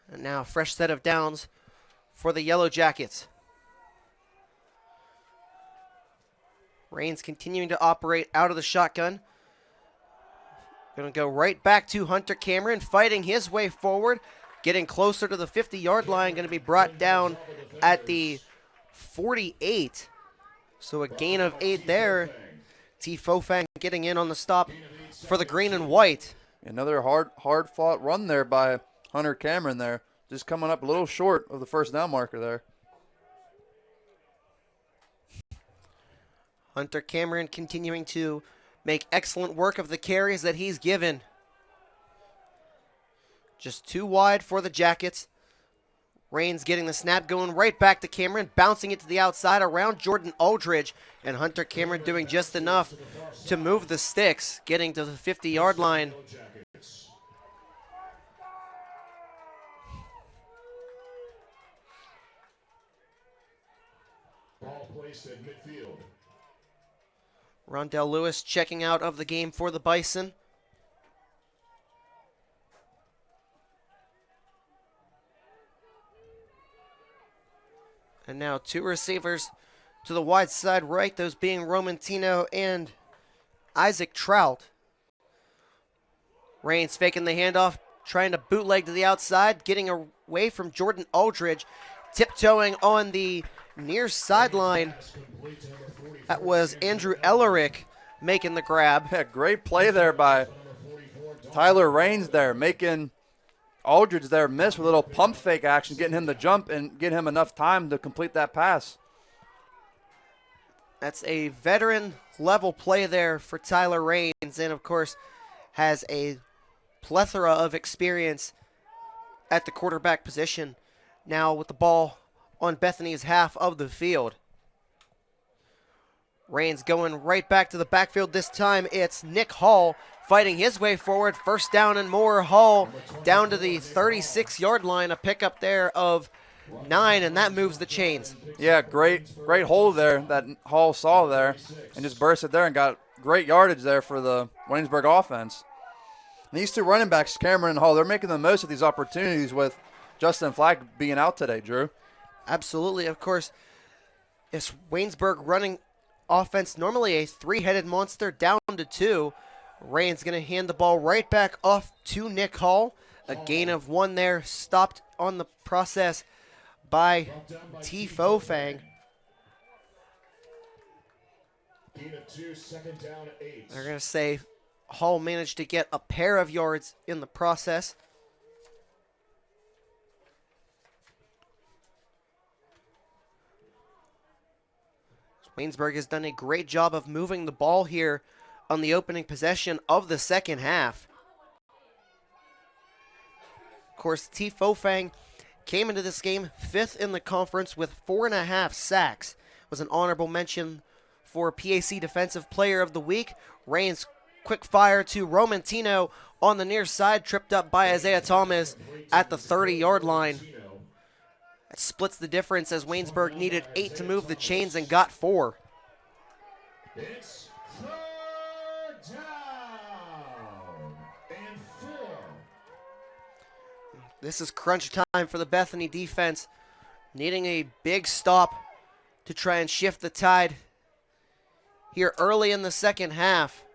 And now a fresh set of downs for the Yellow Jackets. Raines continuing to operate out of the shotgun. Going to go right back to Hunter Cameron, fighting his way forward, getting closer to the 50-yard line, going to be brought down at the 48. So a gain of 8 there. T. Fofang getting in on the stop for the green and white. Another hard-fought run there by Hunter Cameron there, just coming up a little short of the first down marker there. Hunter Cameron continuing to make excellent work of the carries that he's given. Just 2 wide for the Jackets. Raines getting the snap, going right back to Cameron, bouncing it to the outside around Jordan Aldridge, and Hunter Cameron doing just enough to move the sticks, getting to the 50-yard line. Ball placed at midfield. Rondell Lewis checking out of the game for the Bison. And now 2 receivers to the wide side right, those being Romantino and Isaac Trout. Raines faking the handoff, trying to bootleg to the outside, getting away from Jordan Aldridge, tiptoeing on the near sideline. That was Andrew Ellerick making the grab. Yeah, great play there by Tyler Raines there, making Aldridge there miss with a little pump fake action, getting him to jump and get him enough time to complete that pass. That's a veteran level play there for Tyler Raines, and of course has a plethora of experience at the quarterback position. Now with the ball on Bethany's half of the field. Raines going right back to the backfield. This time it's Nick Hall fighting his way forward. First down and more. Hall down to the 36-yard line. A pickup there of 9, and that moves the chains. Yeah, great hole there that Hall saw there and just bursted there and got great yardage there for the Waynesburg offense. And these two running backs, Cameron and Hall, they're making the most of these opportunities with Justin Flack being out today, Drew. Absolutely. Of course, it's Waynesburg running offense, normally a three-headed monster, down to 2. Raines going to hand the ball right back off to Nick Hall. A gain of 1 there, stopped on the process by T. Fofang. Gain of 2, second down, 8. They're going to say Hall managed to get a pair of yards in the process. Waynesburg has done a great job of moving the ball here on the opening possession of the second half. Of course, T. Fofang came into this game 5th in the conference with 4.5 sacks. Was an honorable mention for PAC Defensive Player of the Week. Raines quick fire to Romantino on the near side, tripped up by Isaiah Thomas at the 30-yard line. That splits the difference as Waynesburg needed 8 to move the chains and got 4. It's third down and 4. This is crunch time for the Bethany defense, needing a big stop to try and shift the tide here early in the second half.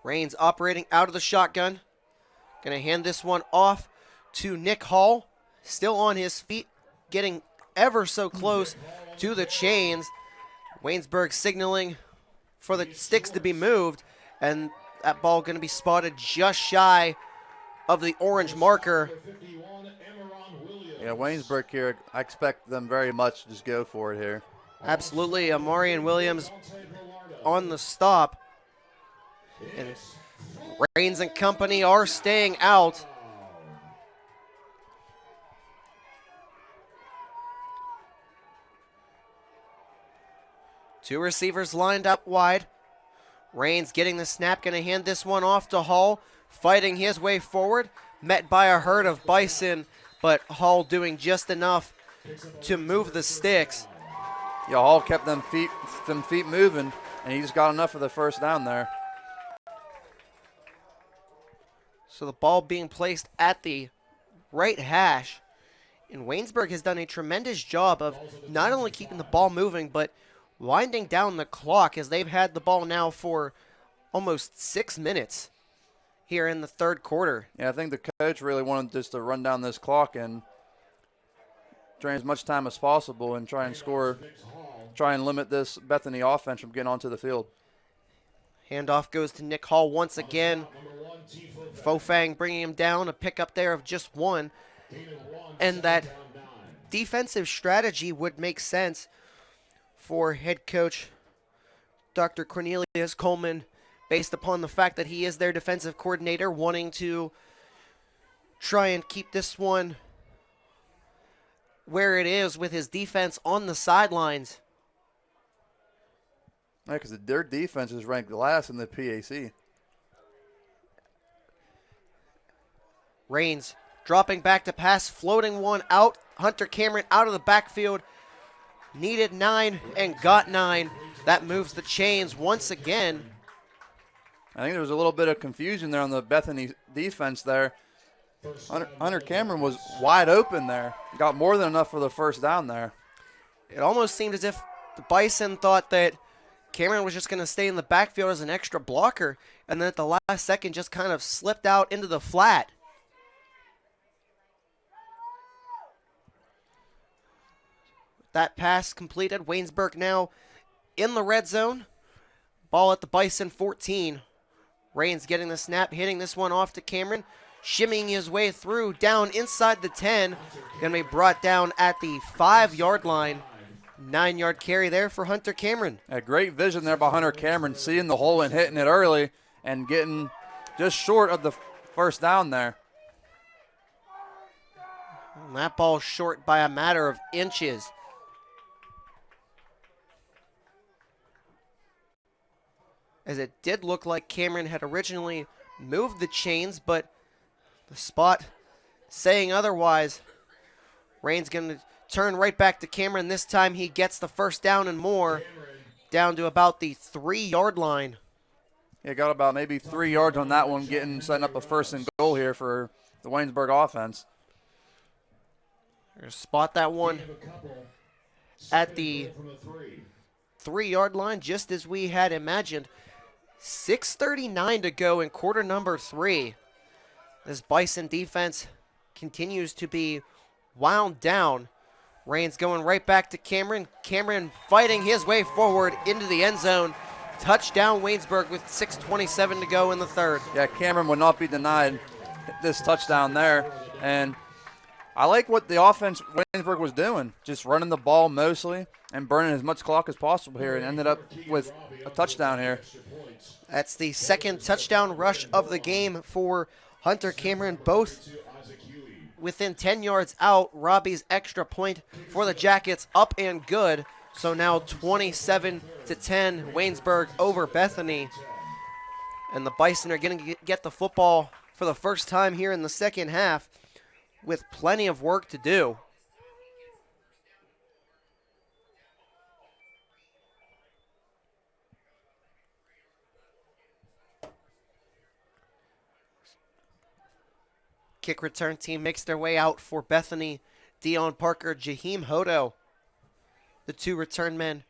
Raines operating out of the shotgun. Going to hand this one off to Nick Hall. Still on his feet, getting ever so close to the chains. Waynesburg signaling for the sticks to be moved. And that ball going to be spotted just shy of the orange marker. Yeah, Waynesburg here, I expect them very much to just go for it here. Absolutely. Amarian Williams on the stop. And Raines and company are staying out. Two receivers lined up wide. Raines getting the snap, going to hand this one off to Hall, fighting his way forward, met by a herd of bison, but Hall doing just enough to move the sticks. Yeah, Hall kept them feet moving, and he just got enough for the first down there. So the ball being placed at the right hash. And Waynesburg has done a tremendous job of not only keeping the ball moving, but winding down the clock as they've had the ball now for almost 6 minutes here in the third quarter. Yeah, I think the coach really wanted just to run down this clock and drain as much time as possible and try and score, try and limit this Bethany offense from getting onto the field. Handoff goes to Nick Hall once again. Fofang bringing him down, a pickup there of just 1. And that defensive strategy would make sense for head coach Dr. Cornelius Coleman, based upon the fact that he is their defensive coordinator, wanting to try and keep this one where it is with his defense on the sidelines. Yeah, because their defense is ranked last in the PAC. Raines dropping back to pass, floating one out. Hunter Cameron out of the backfield. Needed 9 and got 9. That moves the chains once again. I think there was a little bit of confusion there on the Bethany defense there. Hunter Cameron was wide open there. Got more than enough for the first down there. It almost seemed as if the Bison thought that Cameron was just going to stay in the backfield as an extra blocker, and then at the last second just kind of slipped out into the flat. that pass completed. Waynesburg now in the red zone. Ball at the Bison 14. Rains getting the snap, hitting this one off to Cameron, shimmying his way through, down inside the 10. Going to be brought down at the 5-yard line. 9-yard carry there for Hunter Cameron. A great vision there by Hunter Cameron, seeing the hole and hitting it early and getting just short of the first down there. And that ball short by a matter of inches. As it did look like Cameron had originally moved the chains, but the spot saying otherwise. Rain's going to turn right back to Cameron. This time he gets the first down and more, down to about the 3-yard line. Yeah, got about maybe 3 yards on that one, setting up a 1st and goal here for the Waynesburg offense. They're going to spot that one at the 3-yard line, just as we had imagined. 6:39 to go in quarter number 3. This Bison defense continues to be wound down. Rain's going right back to Cameron. Cameron fighting his way forward into the end zone. Touchdown Waynesburg with 6:27 to go in the 3rd. Yeah, Cameron would not be denied this touchdown there. And I like what the offense Waynesburg was doing, just running the ball mostly and burning as much clock as possible here, and ended up with a touchdown here. That's the 2nd touchdown rush of the game for Hunter Cameron, both within 10 yards out. Robbie's extra point for the Jackets up and good. So now 27-10, Waynesburg over Bethany. And the Bison are going to get the football for the first time here in the second half with plenty of work to do. Kick return team makes their way out for Bethany. Dion Parker, Jaheim Hodo, the 2 return men.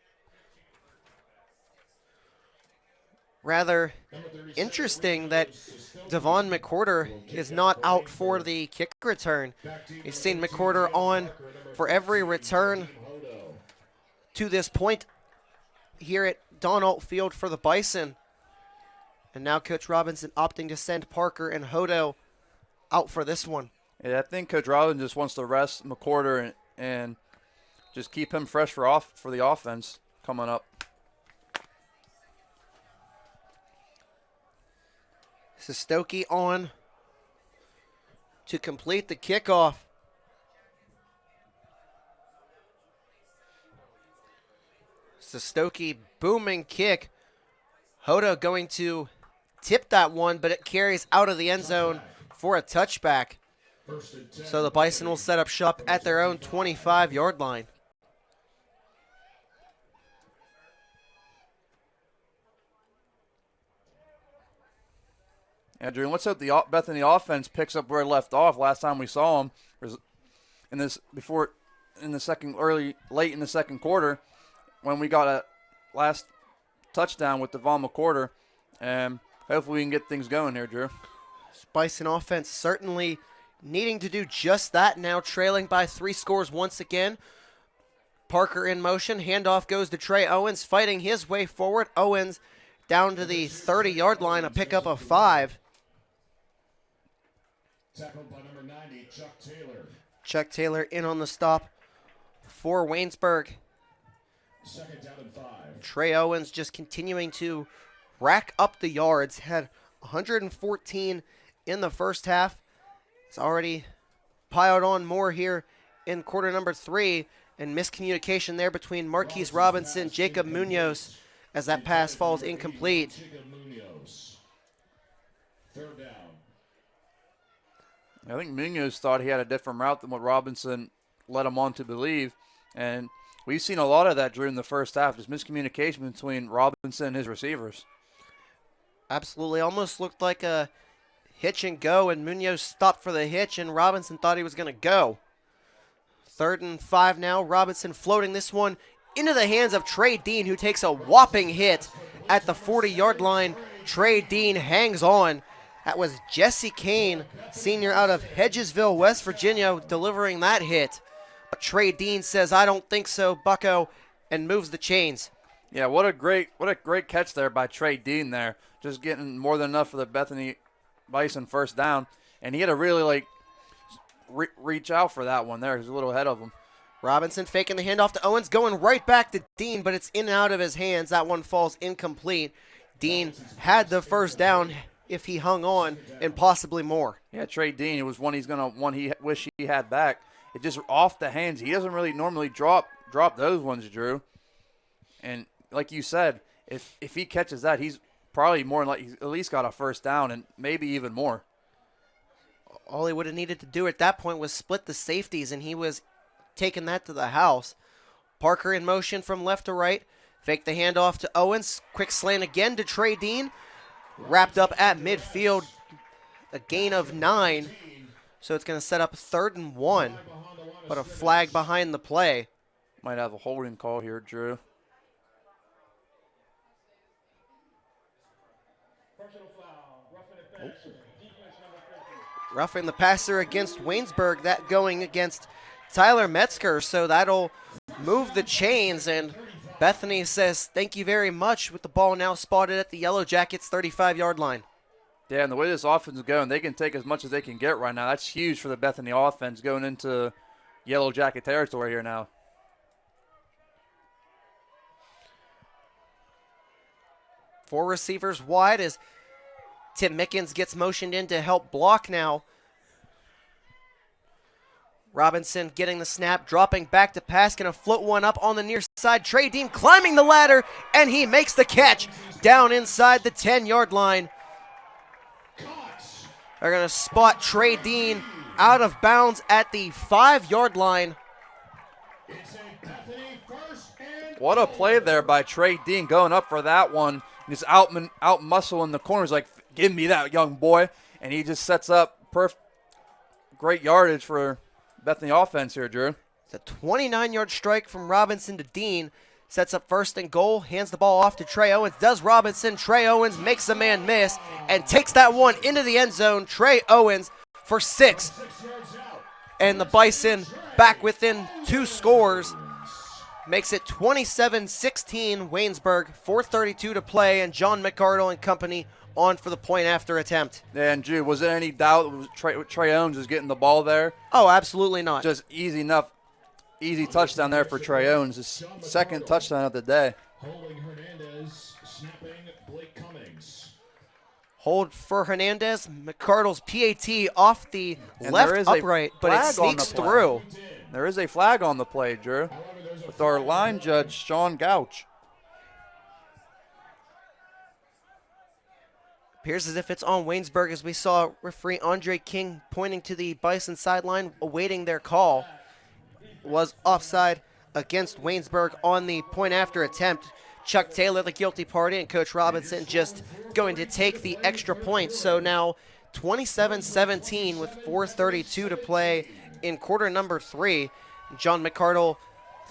Rather interesting that Devon McCorder is not out for the kick return. We've seen McCorder on for every return to this point here at Donald Field for the Bison. And now Coach Robinson opting to send Parker and Hodo out for this one. Yeah, I think Coach Robinson just wants to rest McCorder and just keep him fresh for the offense coming up. Sestoki on to complete the kickoff. Sestoki booming kick. Hodo going to tip that one, but it carries out of the end zone for a touchback. So the Bison will set up shop at their own 25-yard line. Andrew, let's hope the Bethany offense picks up where it left off. Last time we saw them late in the second quarter, when we got a last touchdown with Devon McCorder, and hopefully we can get things going here, Drew. Bison offense certainly needing to do just that now, trailing by 3 scores once again. Parker in motion, handoff goes to Trey Owens, fighting his way forward. Owens down to the 30-yard line, a pickup of 5. Tackled by number 90, Chuck Taylor. Chuck Taylor in on the stop for Waynesburg. 2nd down and 5. Trey Owens just continuing to rack up the yards. Had 114 in the first half. It's already piled on more here in quarter number 3. And miscommunication there between Marquise Robinson, Jacob Munoz, as that pass falls incomplete. Jacob Munoz. 3rd down. I think Munoz thought he had a different route than what Robinson led him on to believe. And we've seen a lot of that during the first half, just miscommunication between Robinson and his receivers. Absolutely. Almost looked like a hitch and go, and Munoz stopped for the hitch, and Robinson thought he was going to go. 3rd and 5 now. Robinson floating this one into the hands of Trey Dean, who takes a whopping hit at the 40-yard line. Trey Dean hangs on. That was Jesse Kane, senior out of Hedgesville, West Virginia, delivering that hit. Trey Dean says, I don't think so, Bucko, and moves the chains. Yeah, what a great catch there by Trey Dean there. Just getting more than enough for the Bethany Bison first down. And he had to really, reach out for that one there. He's a little ahead of him. Robinson faking the handoff to Owens, going right back to Dean, but it's in and out of his hands. That one falls incomplete. Dean had the first down if he hung on, and possibly more. Yeah, Trey Dean, it was one he wish he had back. It just off the hands. He doesn't really normally drop those ones, Drew. And like you said, if he catches that, he's probably more than he's at least got a first down and maybe even more. All he would have needed to do at that point was split the safeties, and he was taking that to the house. Parker in motion from left to right. Fake the handoff to Owens. Quick slant again to Trey Dean. Wrapped up at midfield. A gain of 9. So it's going to set up 3rd and 1. But a flag behind the play. Might have a holding call here, Drew. Roughing the passer against Waynesburg. That going against Tyler Metzger. So that'll move the chains. And Bethany says thank you very much with the ball now spotted at the Yellow Jackets 35-yard line. Yeah, and the way this offense is going, they can take as much as they can get right now. That's huge for the Bethany offense going into Yellow Jacket territory here now. Four receivers wide as Tim Mickens gets motioned in to help block now. Robinson getting the snap, dropping back to pass, going to float one up on the near side. Trey Dean climbing the ladder, and he makes the catch down inside the 10-yard line. They're going to spot Trey Dean out of bounds at the 5-yard line. What a play there by Trey Dean going up for that one. He's out muscle in the corners like, give me that, young boy. And he just sets up great yardage for Bethany offense here, Drew. It's a 29-yard strike from Robinson to Dean. Sets up 1st and goal, hands the ball off to Trey Owens. Does Robinson. Trey Owens makes a man miss and takes that one into the end zone. Trey Owens for 6. And the Bison back within 2 scores. Makes it 27-16 Waynesburg, 4:32 to play, and John McArdle and company on for the point after attempt. And, Drew, was there any doubt Trey Owens was getting the ball there? Oh, absolutely not. Just easy enough. Easy touchdown there for Trey Owens, his 2nd touchdown of the day. Holding Hernandez, snapping Blake Cummings. Hold for Hernandez. McArdle's PAT off the left upright, but it sneaks through. There is a flag on the play, Drew, with our line judge, Sean Gouch. Appears as if it's on Waynesburg, as we saw referee Andre King pointing to the Bison sideline, awaiting their call. Was offside against Waynesburg on the point after attempt. Chuck Taylor, the guilty party, and Coach Robinson just going to take the extra point. So now 27-17 with 4:32 to play in quarter number 3. John McArdle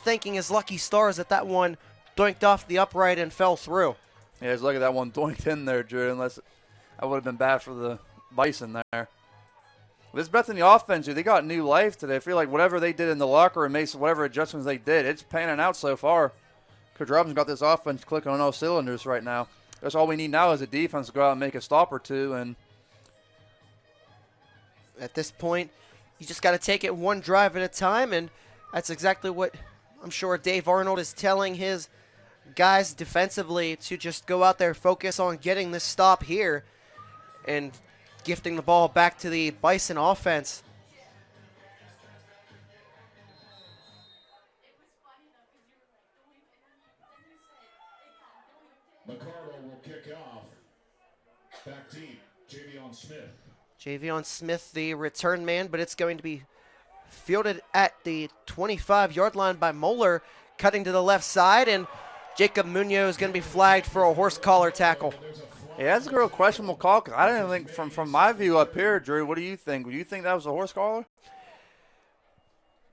thanking his lucky stars that one doinked off the upright and fell through. Yeah, just look at that one doinked in there, Drew, unless that would have been bad for the Bison there. This Bethany offense, they got new life today. I feel like whatever they did in the locker room, whatever adjustments they did, it's panning out so far. Coach Robinson's got this offense clicking on all cylinders right now. That's all we need now is a defense to go out and make a stop or two. And at this point, you just got to take it one drive at a time, and that's exactly what I'm sure Dave Arnold is telling his guys defensively, to just go out there, focus on getting this stop here, and gifting the ball back to the Bison offense. McArdle will kick off. Back deep, Javion Smith. Javion Smith, the return man, but it's going to be fielded at the 25-yard line by Moeller, cutting to the left side, and Jacob Munoz is going to be flagged for a horse collar tackle. Yeah, that's a real questionable call. I don't think, from my view up here, Drew, what do you think? Do you think that was a horse collar?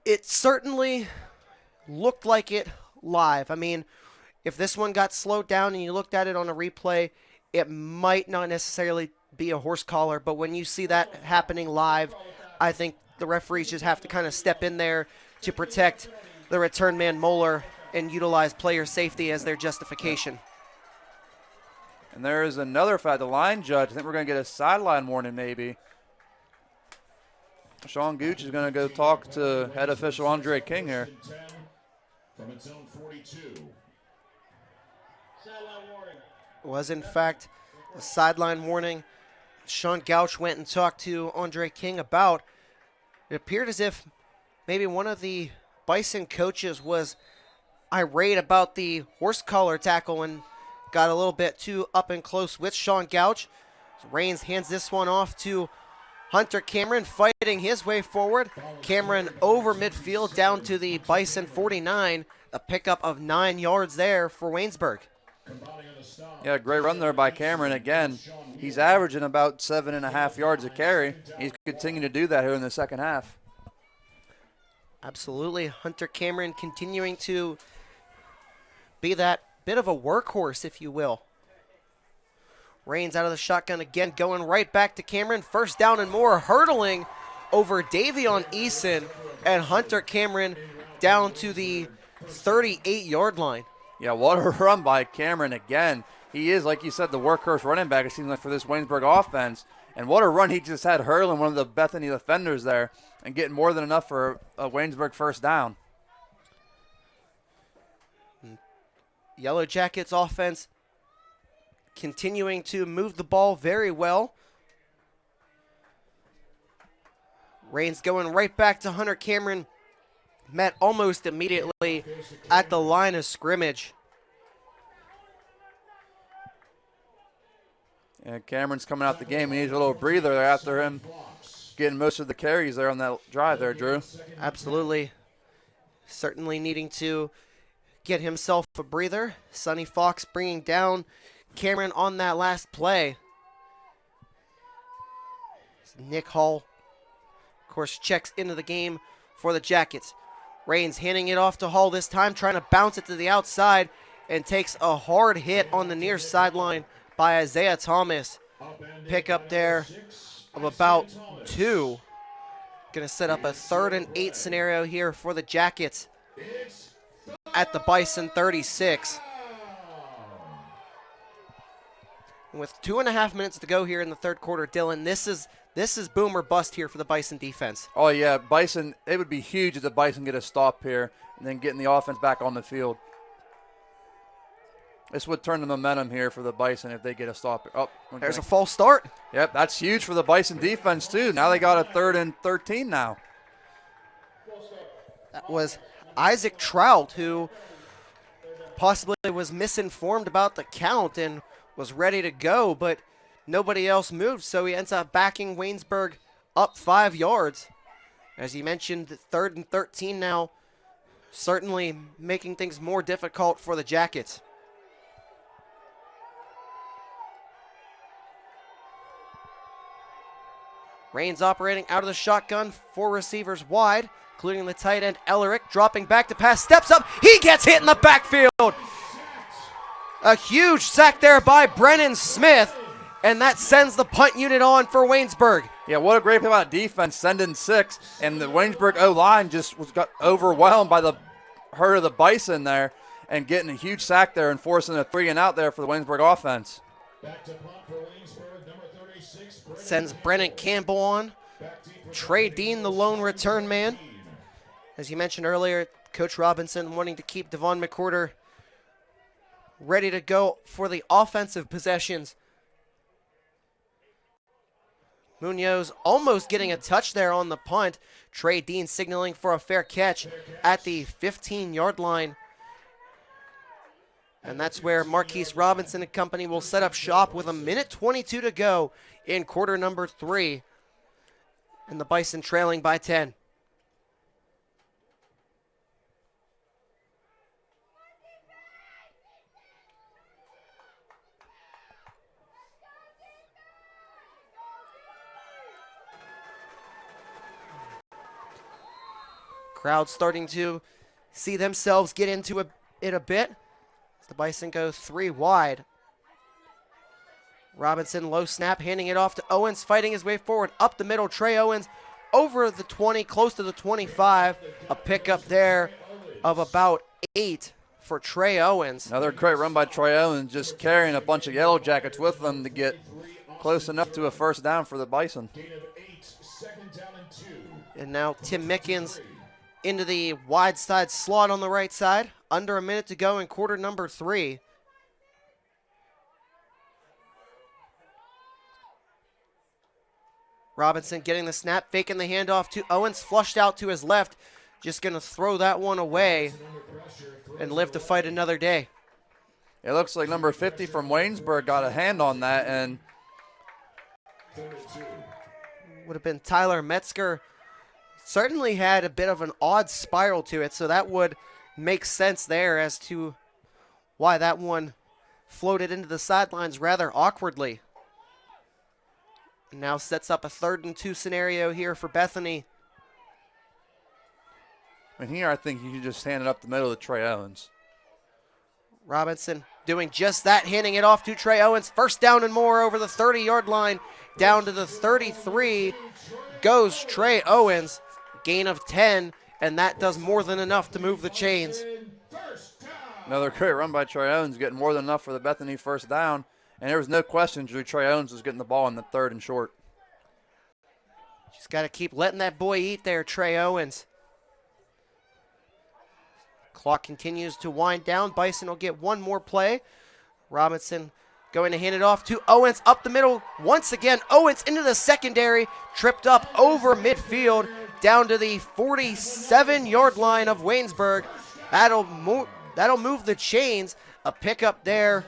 It certainly looked like it live. I mean, if this one got slowed down and you looked at it on a replay, it might not necessarily be a horse collar, but when you see that happening live, I think the referees just have to kind of step in there, to protect the return man Moeller and utilize player safety as their justification. And there is another foul. The line judge, I think we're going to get a sideline warning maybe. Sean Gooch is going to go talk to head official Andre King here. From its own 42. Sideline warning. Was in fact a sideline warning. Sean Gouch went and talked to Andre King about. It appeared as if maybe one of the Bison coaches was irate about the horse collar tackle and got a little bit too up and close with Sean Gouch. So Raines hands this one off to Hunter Cameron, fighting his way forward. Cameron over midfield down to the Bison 49. A pickup of 9 yards there for Waynesburg. Yeah, great run there by Cameron. Again, he's averaging about 7.5 yards a carry. He's continuing to do that here in the second half. Absolutely. Hunter Cameron continuing to be that bit of a workhorse, if you will. Raines out of the shotgun again, going right back to Cameron. First down and more, hurdling over Davion Eason, and Hunter Cameron down to the 38-yard line. Yeah, what a run by Cameron again. He is, like you said, the workhorse running back, it seems like, for this Waynesburg offense. And what a run he just had hurling one of the Bethany defenders there and getting more than enough for a Waynesburg first down. Yellow Jackets offense continuing to move the ball very well. Raines going right back to Hunter Cameron. Met almost immediately at the line of scrimmage. And Cameron's coming out the game. He needs a little breather there after him getting most of the carries there on that drive there, Drew. Absolutely. Certainly needing to get himself a breather. Sonny Fox bringing down Cameron on that last play. Nick Hall, of course, checks into the game for the Jackets. Raines handing it off to Hall this time, trying to bounce it to the outside, and takes a hard hit on the near sideline by Isaiah Thomas. Pick up there of about 2. Going to set up a 3rd and 8 scenario here for the Jackets at the Bison 36. And with 2.5 minutes to go here in the third quarter, Dylan, this is boom or bust here for the Bison defense. Oh, yeah, Bison, it would be huge if the Bison get a stop here and then getting the offense back on the field. This would turn the momentum here for the Bison if they get a stop. Oh, okay. There's a false start. Yep, that's huge for the Bison defense, too. Now they got a 3rd and 13 now. That was Isaac Trout, who possibly was misinformed about the count and was ready to go, but nobody else moved, so he ends up backing Waynesburg up 5 yards. As you mentioned, 3rd and 13 now, certainly making things more difficult for the Jackets. Raines operating out of the shotgun, 4 receivers wide, including the tight end Ellerick, dropping back to pass, steps up, he gets hit in the backfield. A huge sack there by Brennan Smith, and that sends the punt unit on for Waynesburg. Yeah, what a great play by defense, sending 6, and the Waynesburg O-line just got overwhelmed by the hurt of the Bison there and getting a huge sack there and forcing a 3 and out there for the Waynesburg offense. Back to punt for Waynesburg, number 36. Sends Brennan Campbell on. Trey Dean, the lone return man. As you mentioned earlier, Coach Robinson wanting to keep Devon McWhorter ready to go for the offensive possessions. Munoz almost getting a touch there on the punt. Trey Dean signaling for a fair catch at the 15-yard line. And that's where Marquise Robinson and company will set up shop with 1:22 to go in quarter number 3. And the Bison trailing by 10. Crowd starting to see themselves get into it a bit. As the Bison go 3 wide. Robinson low snap, handing it off to Owens, fighting his way forward up the middle. Trey Owens over the 20, close to the 25. A pickup there of about 8 for Trey Owens. Another great run by Trey Owens, just carrying a bunch of Yellow Jackets with them to get close enough to a first down for the Bison. And now Tim Mickens into the wide side slot on the right side. Under a minute to go in quarter number 3. Robinson getting the snap, faking the handoff to Owens, flushed out to his left. Just going to throw that one away and live to fight another day. It looks like number 50 from Waynesburg got a hand on that, and would have been Tyler Metzger. Certainly had a bit of an odd spiral to it, so that would make sense there as to why that one floated into the sidelines rather awkwardly. Now sets up a 3rd and 2 scenario here for Bethany. And here I think you can just hand it up the middle to Trey Owens. Robinson doing just that, handing it off to Trey Owens. First down and more over the 30-yard line. Down to the 33 goes Trey Owens. Gain of 10, and that does more than enough to move the chains. Another great run by Trey Owens, getting more than enough for the Bethany first down. And there was no question Trey Owens was getting the ball in the 3rd and short. Just got to keep letting that boy eat there, Trey Owens. Clock continues to wind down. Bison will get one more play. Robinson going to hand it off to Owens up the middle. Once again, Owens into the secondary, tripped up over midfield, down to the 47-yard line of Waynesburg. That'll move the chains. A pickup there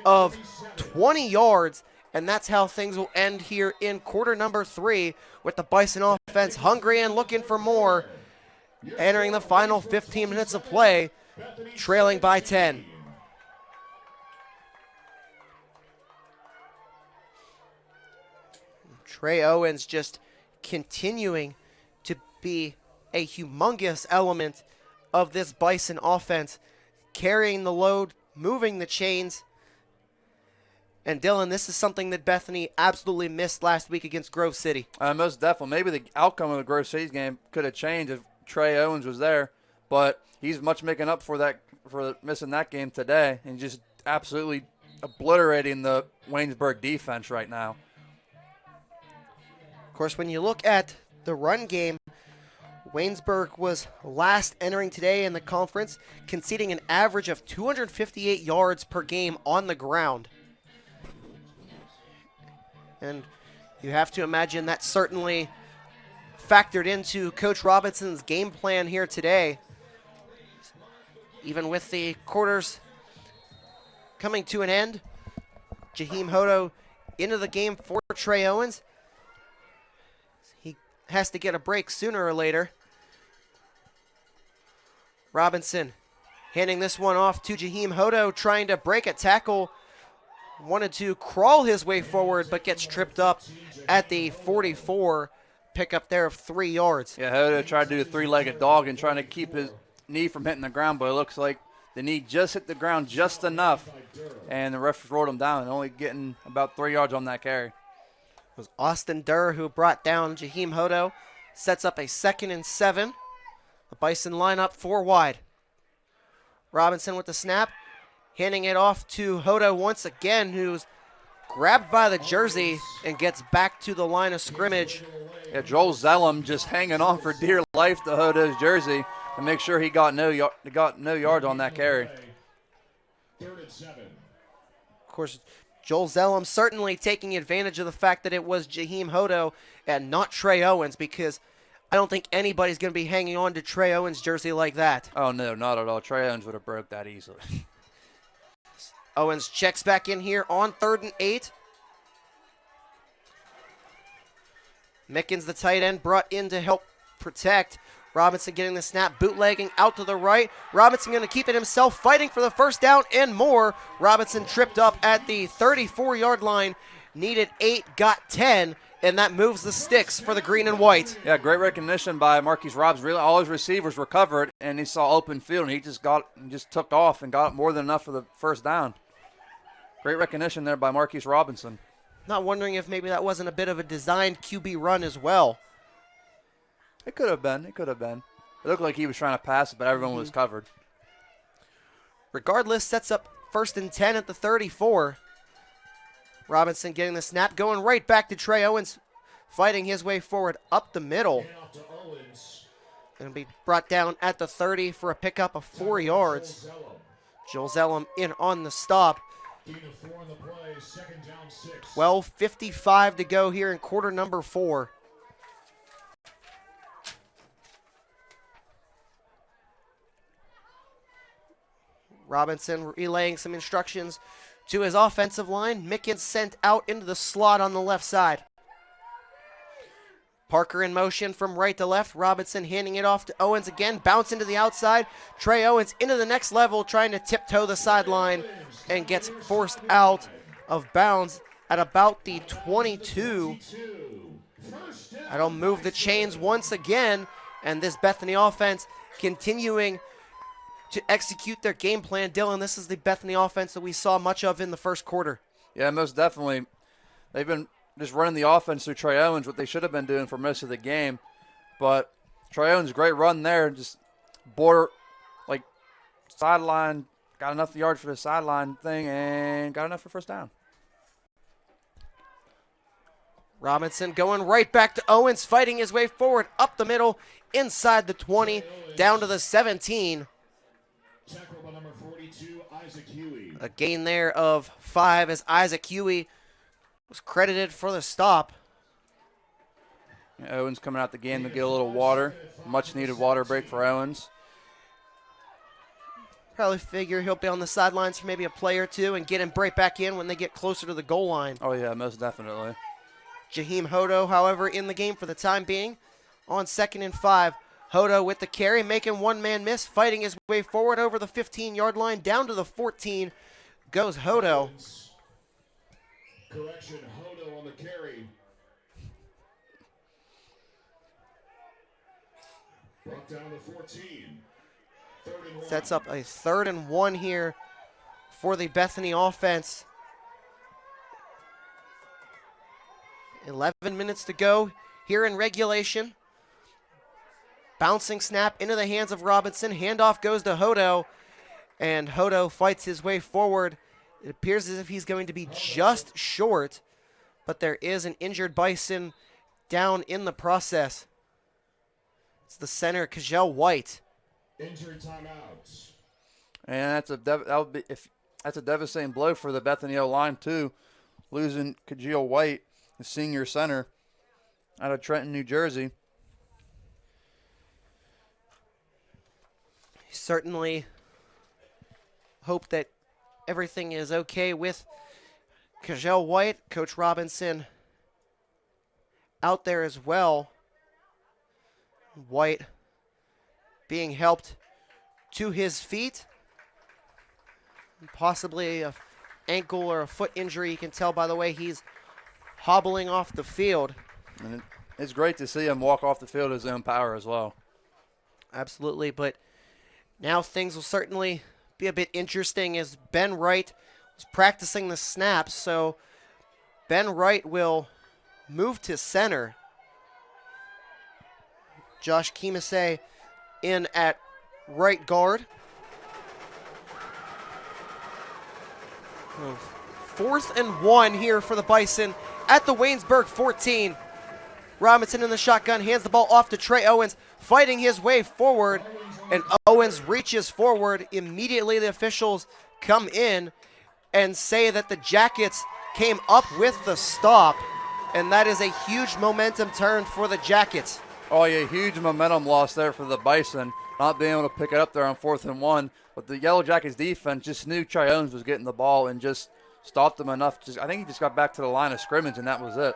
of 20 yards, and that's how things will end here in quarter number 3 with the Bison offense hungry and looking for more. Entering the final 15 minutes of play, trailing by 10. Trey Owens just continuing to be a humongous element of this Bison offense, carrying the load, moving the chains. And Dylan, this is something that Bethany absolutely missed last week against Grove City. Most definitely. Maybe the outcome of the Grove City's game could have changed if Trey Owens was there, but he's much making up for that, for missing that game today, and just absolutely obliterating the Waynesburg defense right now. Of course, when you look at the run game, Waynesburg was last entering today in the conference, conceding an average of 258 yards per game on the ground. And you have to imagine that certainly factored into Coach Robinson's game plan here today. Even with the quarters coming to an end, Jaheim Hodo into the game for Trey Owens. He has to get a break sooner or later. Robinson handing this one off to Jaheim Hodo, trying to break a tackle. Wanted to crawl his way forward, but gets tripped up at the 44. Pickup there of 3 yards. Yeah, Hodo tried to do a 3-legged dog and trying to keep his knee from hitting the ground, but it looks like the knee just hit the ground just enough, and the ref rolled him down, and only getting about 3 yards on that carry. It was Austin Durr who brought down Jaheim Hodo. Sets up a 2nd and 7. The Bison line up 4 wide. Robinson with the snap, handing it off to Hodo once again, who's grabbed by the jersey and gets back to the line of scrimmage. Yeah, Joel Zellum just hanging on for dear life to Hodo's jersey to make sure he got no yards on that carry. 3rd and 7. Of course, Joel Zellum certainly taking advantage of the fact that it was Jaheim Hodo and not Trey Owens, because I don't think anybody's going to be hanging on to Trey Owens' jersey like that. Oh, no, not at all. Trey Owens would have broke that easily. Owens checks back in here on 3rd and 8. Mickens, the tight end, brought in to help protect. Robinson getting the snap, bootlegging out to the right. Robinson going to keep it himself, fighting for the first down and more. Robinson tripped up at the 34-yard line, needed 8, got 10, and that moves the sticks for the green and white. Yeah, great recognition by Marquise Robbs. Really, all his receivers were covered, and he saw open field, and he just took off and got more than enough for the first down. Great recognition there by Marquise Robinson. Not wondering if maybe that wasn't a bit of a designed QB run as well. It could have been. It could have been. It looked like he was trying to pass it, but everyone was covered. Regardless, sets up 1st and 10 at the 34. Robinson getting the snap, going right back to Trey Owens, fighting his way forward up the middle. Handoff to Owens. Going to be brought down at the 30 for a pickup of 4 yards. Joel Zellum in on the stop. Gain of 4 on the play, 2nd down 6. 12:55 to go here in quarter number 4. Robinson relaying some instructions to his offensive line. Mickens sent out into the slot on the left side. Parker in motion from right to left. Robinson handing it off to Owens again. Bounce into the outside. Trey Owens into the next level, trying to tiptoe the sideline and gets forced out of bounds at about the 22. That'll move the chains once again, and this Bethany offense continuing to execute their game plan. Dylan, this is the Bethany offense that we saw much of in the first quarter. Yeah, most definitely. They've been just running the offense through Trey Owens, what they should have been doing for most of the game. But Trey Owens, great run there, just border, like, sideline, got enough yards for the sideline thing, and got enough for first down. Robinson going right back to Owens, fighting his way forward up the middle, inside the 20, down to the 17. Tackle by number 42, Isaac Huey. A gain there of 5 as Isaac Huey was credited for the stop. Yeah, Owens coming out the game to get a little water. Much needed water break for Owens. Probably figure he'll be on the sidelines for maybe a play or two and get him right back in when they get closer to the goal line. Oh, yeah, most definitely. Jaheim Hodo, however, in the game for the time being. On 2nd and 5, Hodo with the carry, making one man miss, fighting his way forward over the 15-yard line, down to the 14 goes Hodo. Correction, Hodo on the carry. Brought down to 14. 3rd and 1. Sets up a 3rd and 1 here for the Bethany offense. 11 minutes to go here in regulation. Bouncing snap into the hands of Robinson. Handoff goes to Hodo, and Hodo fights his way forward. It appears as if he's going to be just short, but there is an injured Bison down in the process. It's the center, Kajel White. Injury timeouts. And that's a devastating blow for the Bethany O-line, too. Losing Kajil White, the senior center, out of Trenton, New Jersey. Certainly hope that everything is okay with Kajel White. Coach Robinson out there as well. White being helped to his feet. Possibly an ankle or a foot injury. You can tell by the way he's hobbling off the field. And it's great to see him walk off the field at his own power as well. Absolutely, but now things will certainly be a bit interesting as Ben Wright was practicing the snaps. So Ben Wright will move to center. Josh Kimise in at right guard. 4th and 1 here for the Bison at the Waynesburg 14. Robinson in the shotgun, hands the ball off to Trey Owens, fighting his way forward, and Owens reaches forward. Immediately the officials come in and say that the Jackets came up with the stop, and that is a huge momentum turn for the Jackets. Oh, yeah, huge momentum loss there for the Bison, not being able to pick it up there on 4th and 1. But the Yellow Jackets defense just knew Trey Owens was getting the ball and just stopped them enough. I think he just got back to the line of scrimmage, and that was it.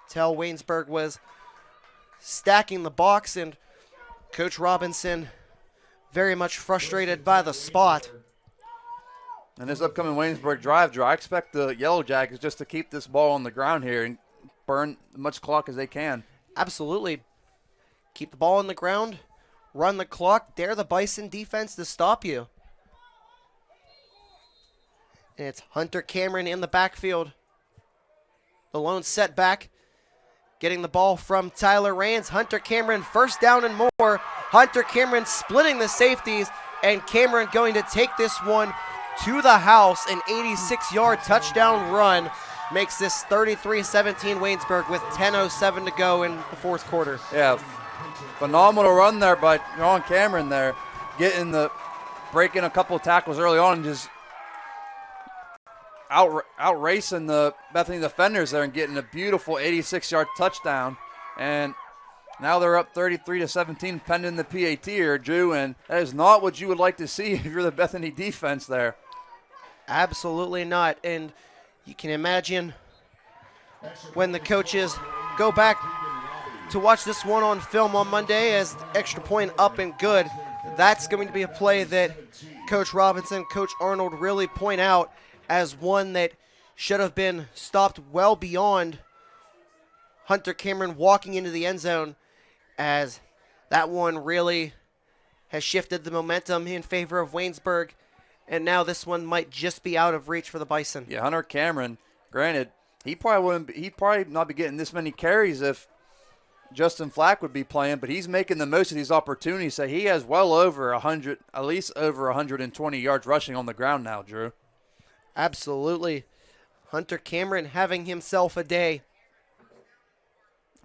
Tell Waynesburg was stacking the box, and Coach Robinson very much frustrated by the spot. And this upcoming Waynesburg drive, I expect the Yellow Jackets just to keep this ball on the ground here and burn as much clock as they can. Absolutely. Keep the ball on the ground, run the clock, dare the Bison defense to stop you. And it's Hunter Cameron in the backfield. The lone setback getting the ball from Tyler Raines. Hunter Cameron first down and more. Hunter Cameron splitting the safeties, and Cameron going to take this one to the house. An 86-yard touchdown run makes this 33-17 Waynesburg with 10:07 to go in the fourth quarter. Yeah, phenomenal run there by John Cameron there, breaking a couple of tackles early on and just outracing the Bethany defenders there and getting a beautiful 86-yard touchdown. And now they're up 33-17 pending the PAT here, Drew, and that is not what you would like to see if you're the Bethany defense there. Absolutely not. And you can imagine when the coaches go back to watch this one on film on Monday as extra point up and good, that's going to be a play that Coach Robinson, Coach Arnold really point out as one that should have been stopped well beyond Hunter Cameron walking into the end zone, as that one really has shifted the momentum in favor of Waynesburg, and now this one might just be out of reach for the Bison. Yeah, Hunter Cameron, granted, he'd probably not be getting this many carries if Justin Flack would be playing, but he's making the most of these opportunities. So he has well over 100, at least over 120 yards rushing on the ground now, Drew. Absolutely. Hunter Cameron having himself a day.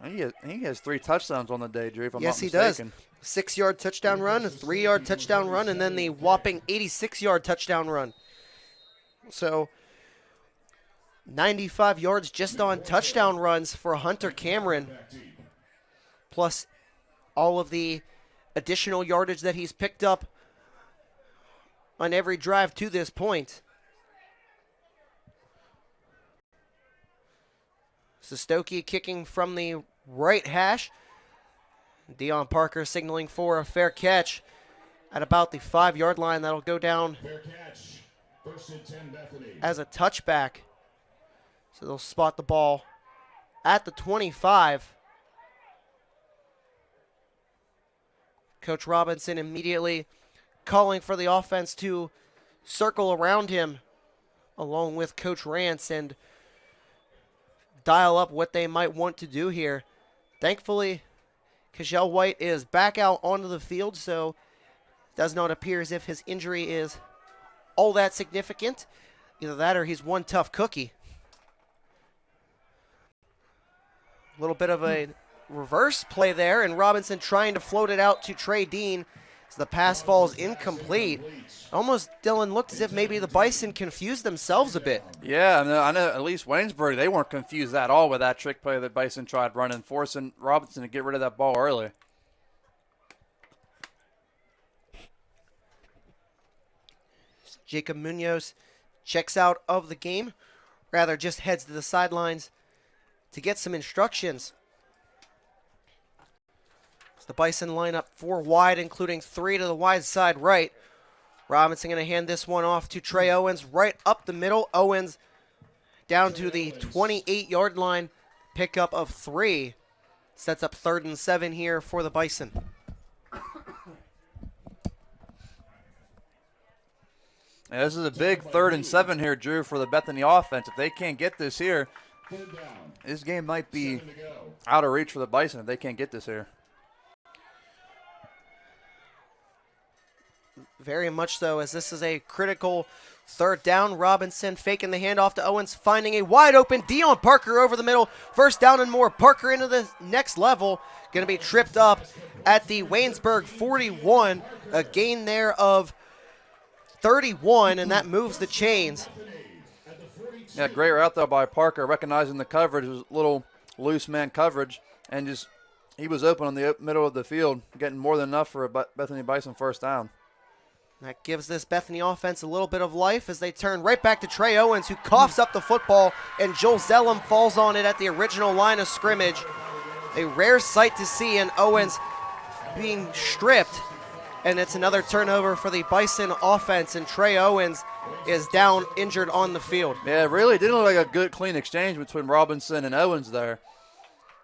He has 3 touchdowns on the day, Drew, if I'm Yes, not he mistaken. does. 6-yard touchdown run, a 3-yard touchdown run, and then the whopping 86-yard touchdown run. So 95 yards just on touchdown runs for Hunter Cameron, plus all of the additional yardage that he's picked up on every drive to this point. Sestoki kicking from the right hash. Dion Parker signaling for a fair catch at about the 5-yard line. That'll go down Fair catch. First and 10, Bethany. as a touchback. So they'll spot the ball at the 25. Coach Robinson immediately calling for the offense to circle around him along with Coach Rance and dial up what they might want to do here. Thankfully, Kajal White is back out onto the field, so it does not appear as if his injury is all that significant. Either that or he's one tough cookie. A little bit of a reverse play there, and Robinson trying to float it out to Trey Dean as the pass falls incomplete. Almost, Dylan, looked as if maybe the Bison confused themselves a bit. Yeah, I know at least Waynesburg, they weren't confused at all with that trick play that Bison tried running, forcing Robinson to get rid of that ball early. Jacob Munoz checks out of the game, rather just heads to the sidelines to get some instructions. The Bison line up 4 wide, including 3 to the wide side right. Robinson going to hand this one off to Trey Owens right up the middle. Owens down to the 28-yard line. Pickup of 3. Sets up 3rd and 7 here for the Bison. Yeah, this is a big 3rd and 7 here, Drew, for the Bethany offense. If they can't get this here, this game might be out of reach for the Bison if they can't get this here. Very much so, as this is a critical 3rd down. Robinson faking the handoff to Owens, finding a wide open Dion Parker over the middle. 1st down and more. Parker into the next level. Going to be tripped up at the Waynesburg 41. A gain there of 31, and that moves the chains. Yeah, great route there by Parker, recognizing the coverage. It was a little loose man coverage, and just he was open on the middle of the field, getting more than enough for a Bethany Bison 1st down. That gives this Bethany offense a little bit of life as they turn right back to Trey Owens, who coughs up the football, and Joel Zellum falls on it at the original line of scrimmage. A rare sight to see, and Owens being stripped, and it's another turnover for the Bison offense, and Trey Owens is down injured on the field. Yeah, it really didn't look like a good, clean exchange between Robinson and Owens there.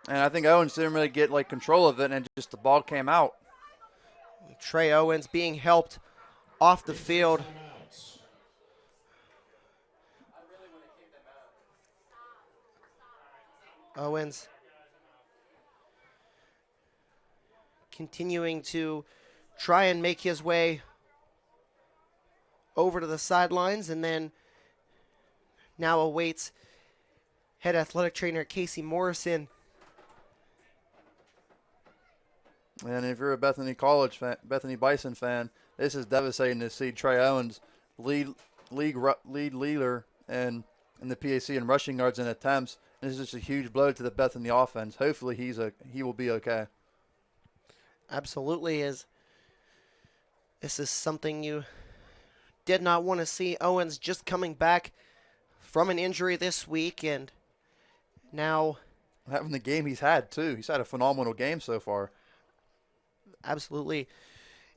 And I think Owens didn't really get control of it, and just the ball came out. Trey Owens being helped off the field. Owens continuing to try and make his way over to the sidelines, and then now awaits head athletic trainer Casey Morrison. And if you're a Bethany College fan, Bethany Bison fan, this is devastating to see Trey Owens lead leader in the PAC in rushing yards and attempts. And this is just a huge blow to the Bethany offense. Hopefully he will be okay. Absolutely is. This is something you did not want to see. Owens just coming back from an injury this week, and now having the game he's had too. He's had a phenomenal game so far. Absolutely.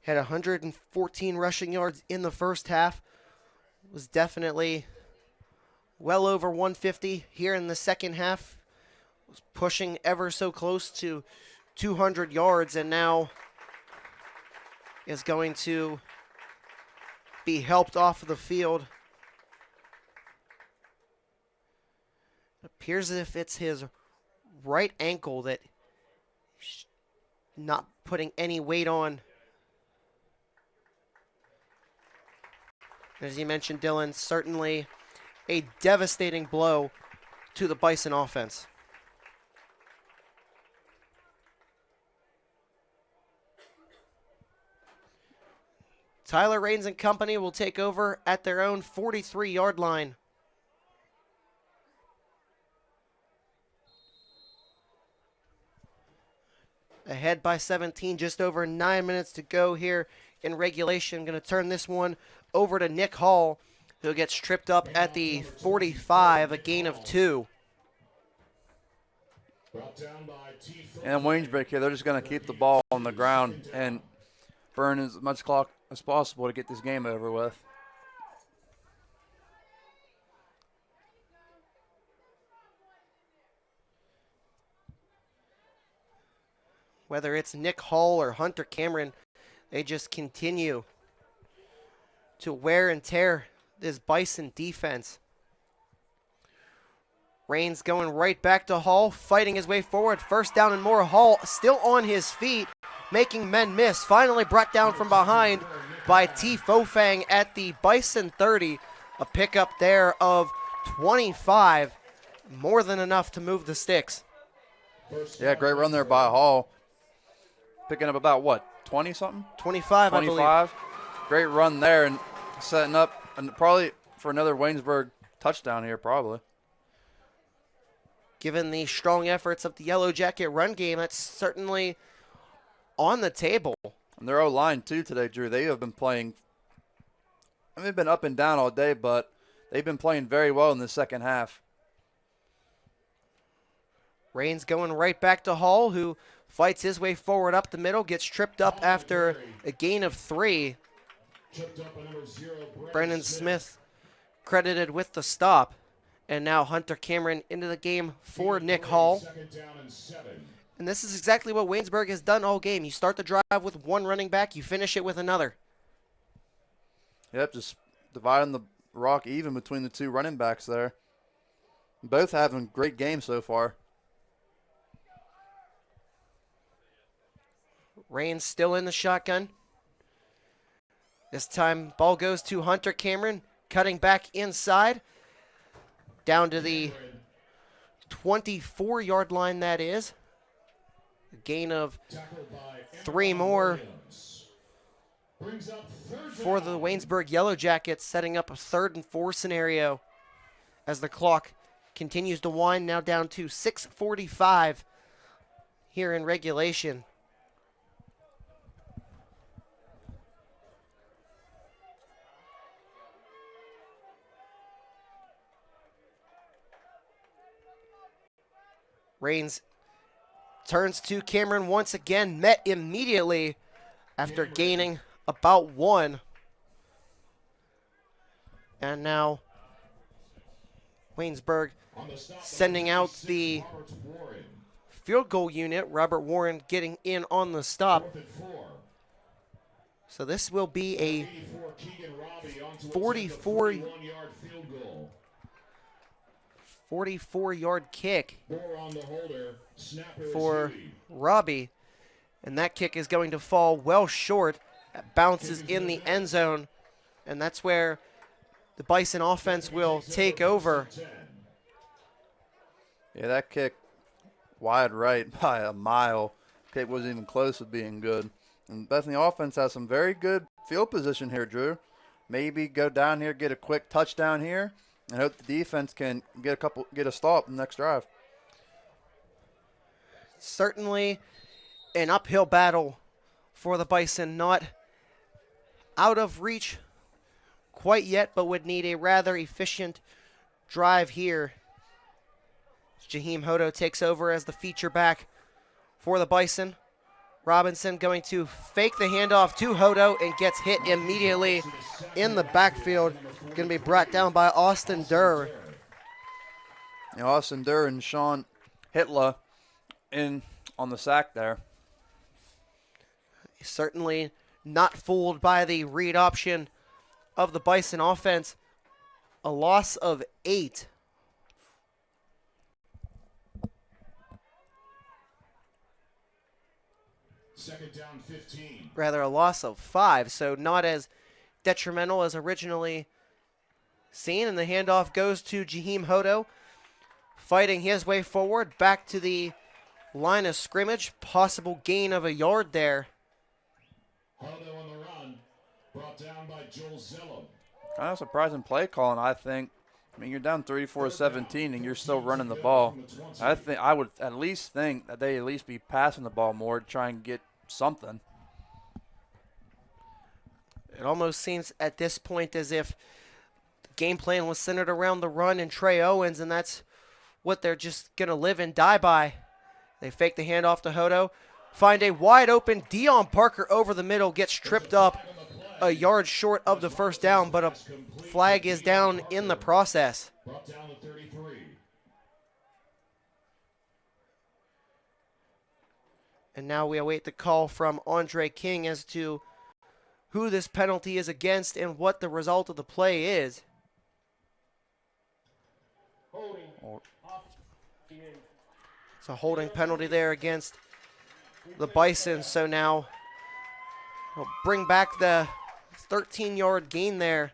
Had 114 rushing yards in the first half. Was definitely well over 150 here in the second half. Was pushing ever so close to 200 yards, and now is going to be helped off of the field. It appears as if it's his right ankle that not putting any weight on. As you mentioned, Dylan, certainly a devastating blow to the Bison offense. Tyler Raines and company will take over at their own 43-yard line. Ahead by 17, just over 9 minutes to go here in regulation. Going to turn this one over to Nick Hall, who gets tripped up at the 45, a gain of 2. And Waynesburg here, they're just going to keep the ball on the ground and burn as much clock as possible to get this game over with. Whether it's Nick Hall or Hunter Cameron, they just continue to wear and tear this Bison defense. Raines going right back to Hall, fighting his way forward. First down and more. Hall still on his feet, making men miss. Finally brought down from behind by T. Fofang at the Bison 30. A pickup there of 25. More than enough to move the sticks. Yeah, great run there by Hall. Picking up about, what, 20-something? 25, I believe. 25. Great run there and setting up and probably for another Waynesburg touchdown here, probably. Given the strong efforts of the Yellow Jacket run game, that's certainly on the table. And their O-line, too, today, Drew. They have been playing, I mean, they've been up and down all day, but they've been playing very well in the second half. Raines going right back to Hall, who fights his way forward up the middle, gets tripped up after a gain of 3. Brennan Smith credited with the stop. And now Hunter Cameron into the game for Nick Hall. And this is exactly what Waynesburg has done all game. You start the drive with one running back, you finish it with another. Yep, just dividing the rock even between the two running backs there. Both having great games so far. Raines still in the shotgun. This time, ball goes to Hunter Cameron, cutting back inside. Down to the 24-yard line, that is. A gain of 3 more for the Waynesburg Yellow Jackets, setting up a 3rd and 4 scenario as the clock continues to wind, now down to 6:45 here in regulation. Raines turns to Cameron once again, met immediately after gaining about 1. And now Waynesburg sending out the field goal unit. Robert Warren getting in on the stop. So this will be a 44-yard kick for Robbie. And that kick is going to fall well short. It bounces in the end zone. And that's where the Bison offense will take over. Yeah, that kick wide right by a mile. Kick wasn't even close to being good. And Bethany offense has some very good field position here, Drew. Maybe go down here, get a quick touchdown here, and hope the defense can get a stop in the next drive. Certainly an uphill battle for the Bison, not out of reach quite yet, but would need a rather efficient drive here. Jaheim Hodo takes over as the feature back for the Bison. Robinson going to fake the handoff to Hodo and gets hit immediately in the backfield. Going to be brought down by Austin Durr. Austin Durr and Sean Hitler in on the sack there. Certainly not fooled by the read option of the Bison offense. A loss of 8. Second down 15. Rather, a loss of 5, so not as detrimental as originally seen. And the handoff goes to Jaheim Hodo, fighting his way forward back to the line of scrimmage. Possible gain of a yard there. Hodo on the run, brought down by Joel Zellum. Kind of surprising play calling, I think. I mean, you're down 34-17 and you're still running the ball. I would at least think that they at least be passing the ball more to try and get something. It almost seems at this point as if the game plan was centered around the run and Trey Owens, and that's what they're just going to live and die by. They fake the handoff to Hodo, find a wide open Dion Parker over the middle, gets tripped up a yard short of the first down, but a flag is down in the process. Brought down to 33. And now we await the call from Andre King as to who this penalty is against and what the result of the play is. Holding. Off. It's a holding penalty there against the Bison, so now we'll bring back the 13-yard gain there.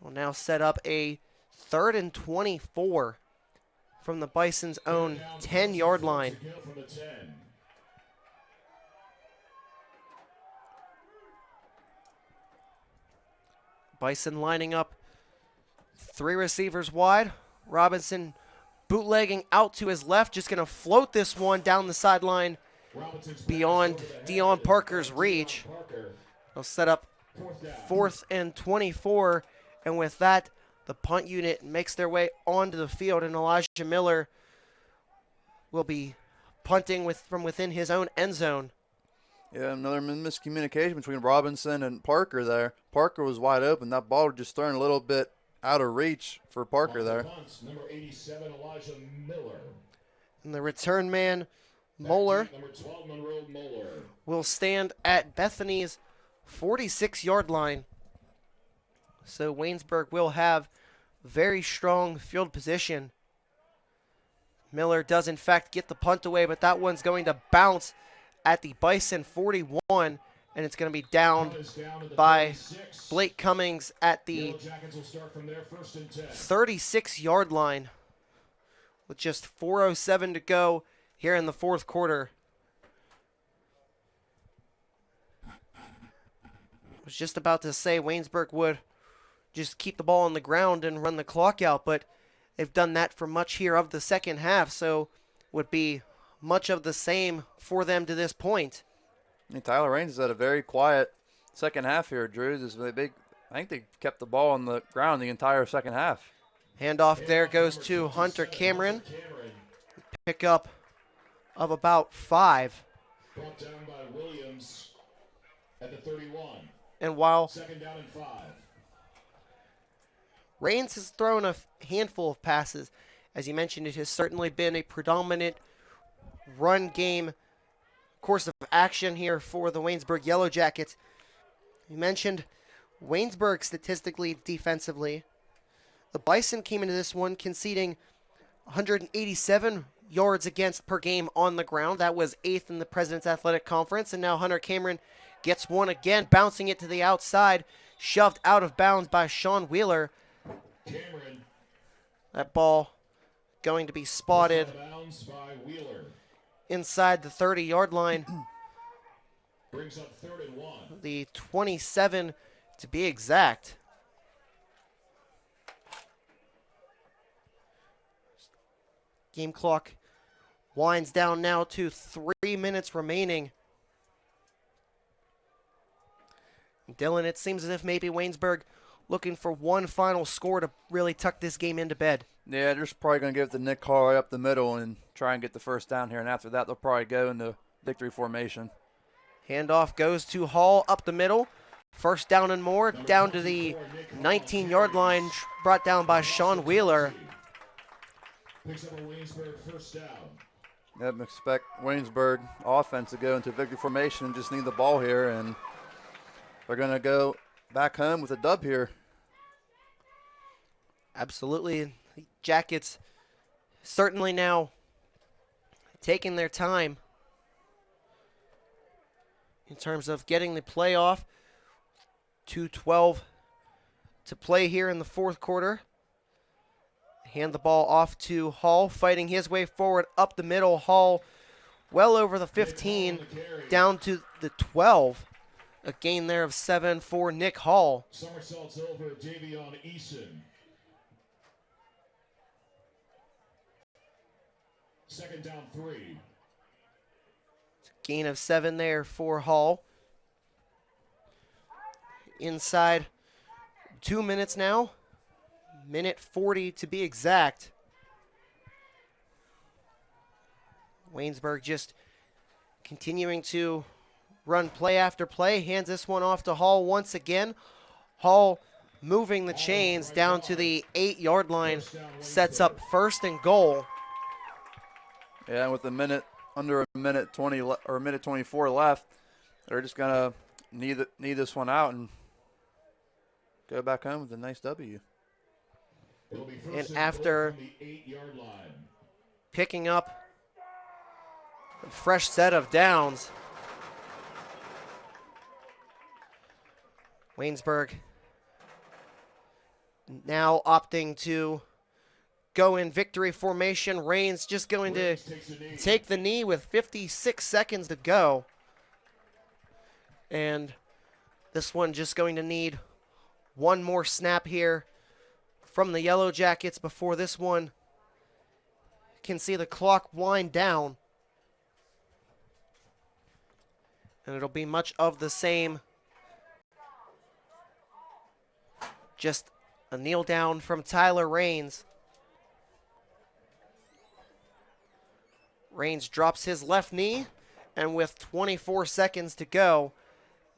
We'll now set up a 3rd and 24 from the Bison's own 10-yard line. Bison lining up 3 receivers wide. Robinson bootlegging out to his left, just going to float this one down the sideline beyond Dion Parker's reach. They'll set up 4th and 24, and with that, the punt unit makes their way onto the field, and Elijah Miller will be punting from within his own end zone. Yeah, another miscommunication between Robinson and Parker there. Parker was wide open. That ball was just thrown a little bit out of reach for Parker there. Number 87, Elijah Miller. And the return man, Moeller, Number 12, Monroe Moeller. will stand at Bethany's 46-yard line. So Waynesburg will have very strong field position. Miller does in fact get the punt away, but that one's going to bounce at the Bison 41, and it's going to be downed by Blake Cummings at the 36-yard line with just 4:07 to go here in the 4th quarter. I was just about to say Waynesburg would just keep the ball on the ground and run the clock out, but they've done that for much here of the second half, so would be much of the same for them to this point. I mean, Tyler Raines has had a very quiet second half here, Drew. I think they kept the ball on the ground the entire second half. Handoff there goes to Hunter Cameron. Pickup of about 5. Brought down by Williams at the 31. And while 2nd down and 5. Raines has thrown a handful of passes, as you mentioned, it has certainly been a predominant run game course of action here for the Waynesburg Yellow Jackets. You mentioned Waynesburg statistically, defensively, The Bison came into this one conceding 187 yards against per game on the ground. That was 8th in the President's Athletic Conference. And now Hunter Cameron gets one again, bouncing it to the outside, shoved out of bounds by Sean Wheeler. Cameron. That ball going to be spotted Out of bounds by Wheeler. inside the 30-yard line. Brings up 3rd and 1. The 27 to be exact. Game clock winds down now to 3 minutes remaining. Dylan, it seems as if maybe Waynesburg looking for one final score to really tuck this game into bed. Yeah, they're just probably going to give it to Nick Hall right up the middle and try and get the first down here. And after that, they'll probably go into victory formation. Handoff goes to Hall up the middle. First down and more, down to the 19-yard line, brought down by Sean Wheeler. Picks up a Waynesburg first down. Yep, expect Waynesburg offense to go into victory formation and just need the ball here. And they're going to go back home with a dub here. Absolutely. The Jackets certainly now taking their time in terms of getting the playoff. 2:12 to play here in the fourth quarter. Hand the ball off to Hall, fighting his way forward up the middle. Hall well over the 15, down to the 12. A gain there of 7 for Nick Hall. Somersaults over Davion Eason. Second down 3. Gain of 7 there for Hall. Inside 2 minutes now. Minute 40 to be exact. Waynesburg just continuing to run play after play. Hands this one off to Hall once again. Hall moving the chains down to the 8-yard line. Sets up 1st and goal. Yeah, and with under a minute 20 or a minute 24 left, they're just gonna need this one out and go back home with a nice W. And after the 8-yard line. picking up a fresh set of downs, Waynesburg now opting to go in victory formation. Raines just going to take the knee with 56 seconds to go. And this one just going to need one more snap here from the Yellow Jackets before this one can see the clock wind down. And it'll be much of the same. Just a kneel down from Tyler Raines. Raines drops his left knee, and with 24 seconds to go,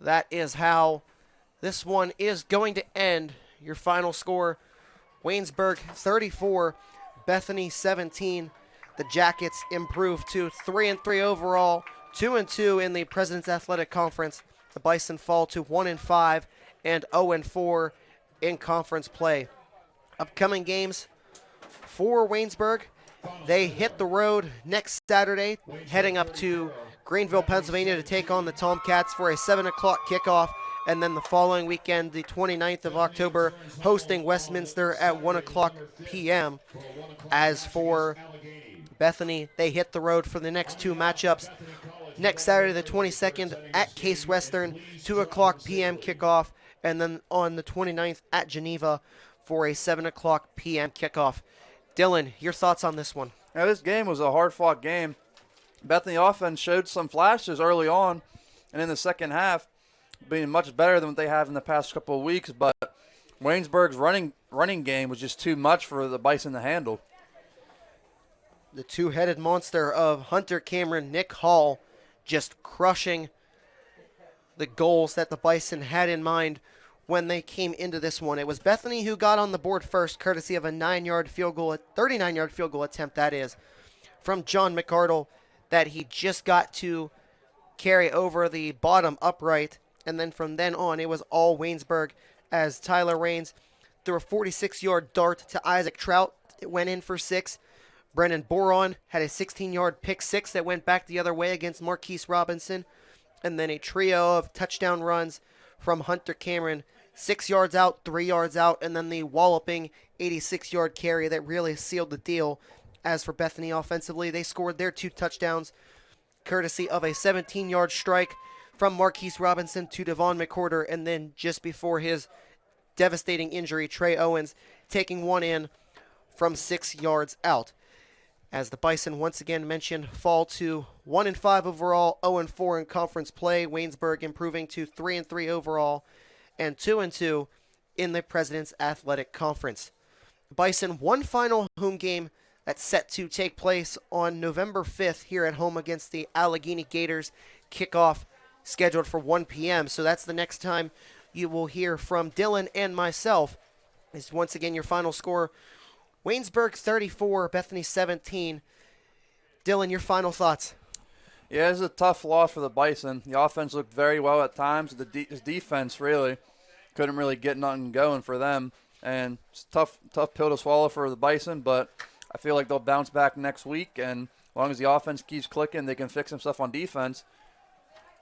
that is how this one is going to end. Your final score, Waynesburg 34, Bethany 17. The Jackets improve to 3-3 overall, 2-2 in the President's Athletic Conference. The Bison fall to 1-5 and 0-4 in conference play. Upcoming games for Waynesburg, they hit the road next Saturday, heading up to Greenville, Pennsylvania to take on the Tomcats for a 7 o'clock kickoff. And then the following weekend, the 29th of October, hosting Westminster at 1 o'clock p.m. As for Bethany, they hit the road for the next 2 matchups. Next Saturday, the 22nd, at Case Western, 2 o'clock p.m. kickoff. And then on the 29th at Geneva for a 7 o'clock p.m. kickoff. Dylan, your thoughts on this one? Now, this game was a hard-fought game. Bethany offense showed some flashes early on, and in the second half, being much better than what they have in the past couple of weeks. But Waynesburg's running game was just too much for the Bison to handle. The two-headed monster of Hunter Cameron, Nick Hall, just crushing the goals that the Bison had in mind when they came into this one. It was Bethany who got on the board first, courtesy of a 39-yard field goal attempt, that is, from John McArdle, that he just got to carry over the bottom upright. And then from then on, it was all Waynesburg as Tyler Raines threw a 46-yard dart to Isaac Trout. It went in for 6. Brennan Boron had a 16-yard pick 6 that went back the other way against Marquise Robinson. And then a trio of touchdown runs from Hunter Cameron, 6 yards out, 3 yards out, and then the walloping 86-yard carry that really sealed the deal. As for Bethany offensively, they scored their 2 touchdowns, courtesy of a 17-yard strike from Marquise Robinson to Devon McCorder, and then just before his devastating injury, Trey Owens taking one in from 6 yards out. As the Bison once again mentioned, fall to 1-5 overall, 0-4 in conference play. Waynesburg improving to 3-3 overall and 2-2 in the President's Athletic Conference. Bison one final home game that's set to take place on November 5th here at home against the Allegheny Gators. Kickoff scheduled for 1 p.m. So that's the next time you will hear from Dylan and myself. Is once again your final score: Waynesburg 34, Bethany 17. Dylan, your final thoughts? Yeah, this is a tough loss for the Bison. The offense looked very well at times. His defense really couldn't really get nothing going for them. And it's a tough pill to swallow for the Bison, but I feel like they'll bounce back next week. And as long as the offense keeps clicking, they can fix some stuff on defense.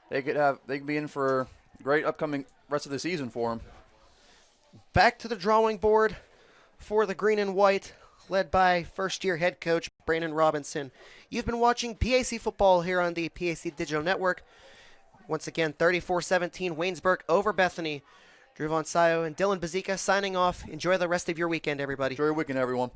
They could be in for a great upcoming rest of the season for them. Back to the drawing board for the green and white, led by first-year head coach Brandon Robinson. You've been watching PAC football here on the PAC Digital Network. Once again, 34-17, Waynesburg over Bethany. Drew Von Sayo and Dylan Bazika signing off. Enjoy the rest of your weekend, everybody. Enjoy your weekend, everyone.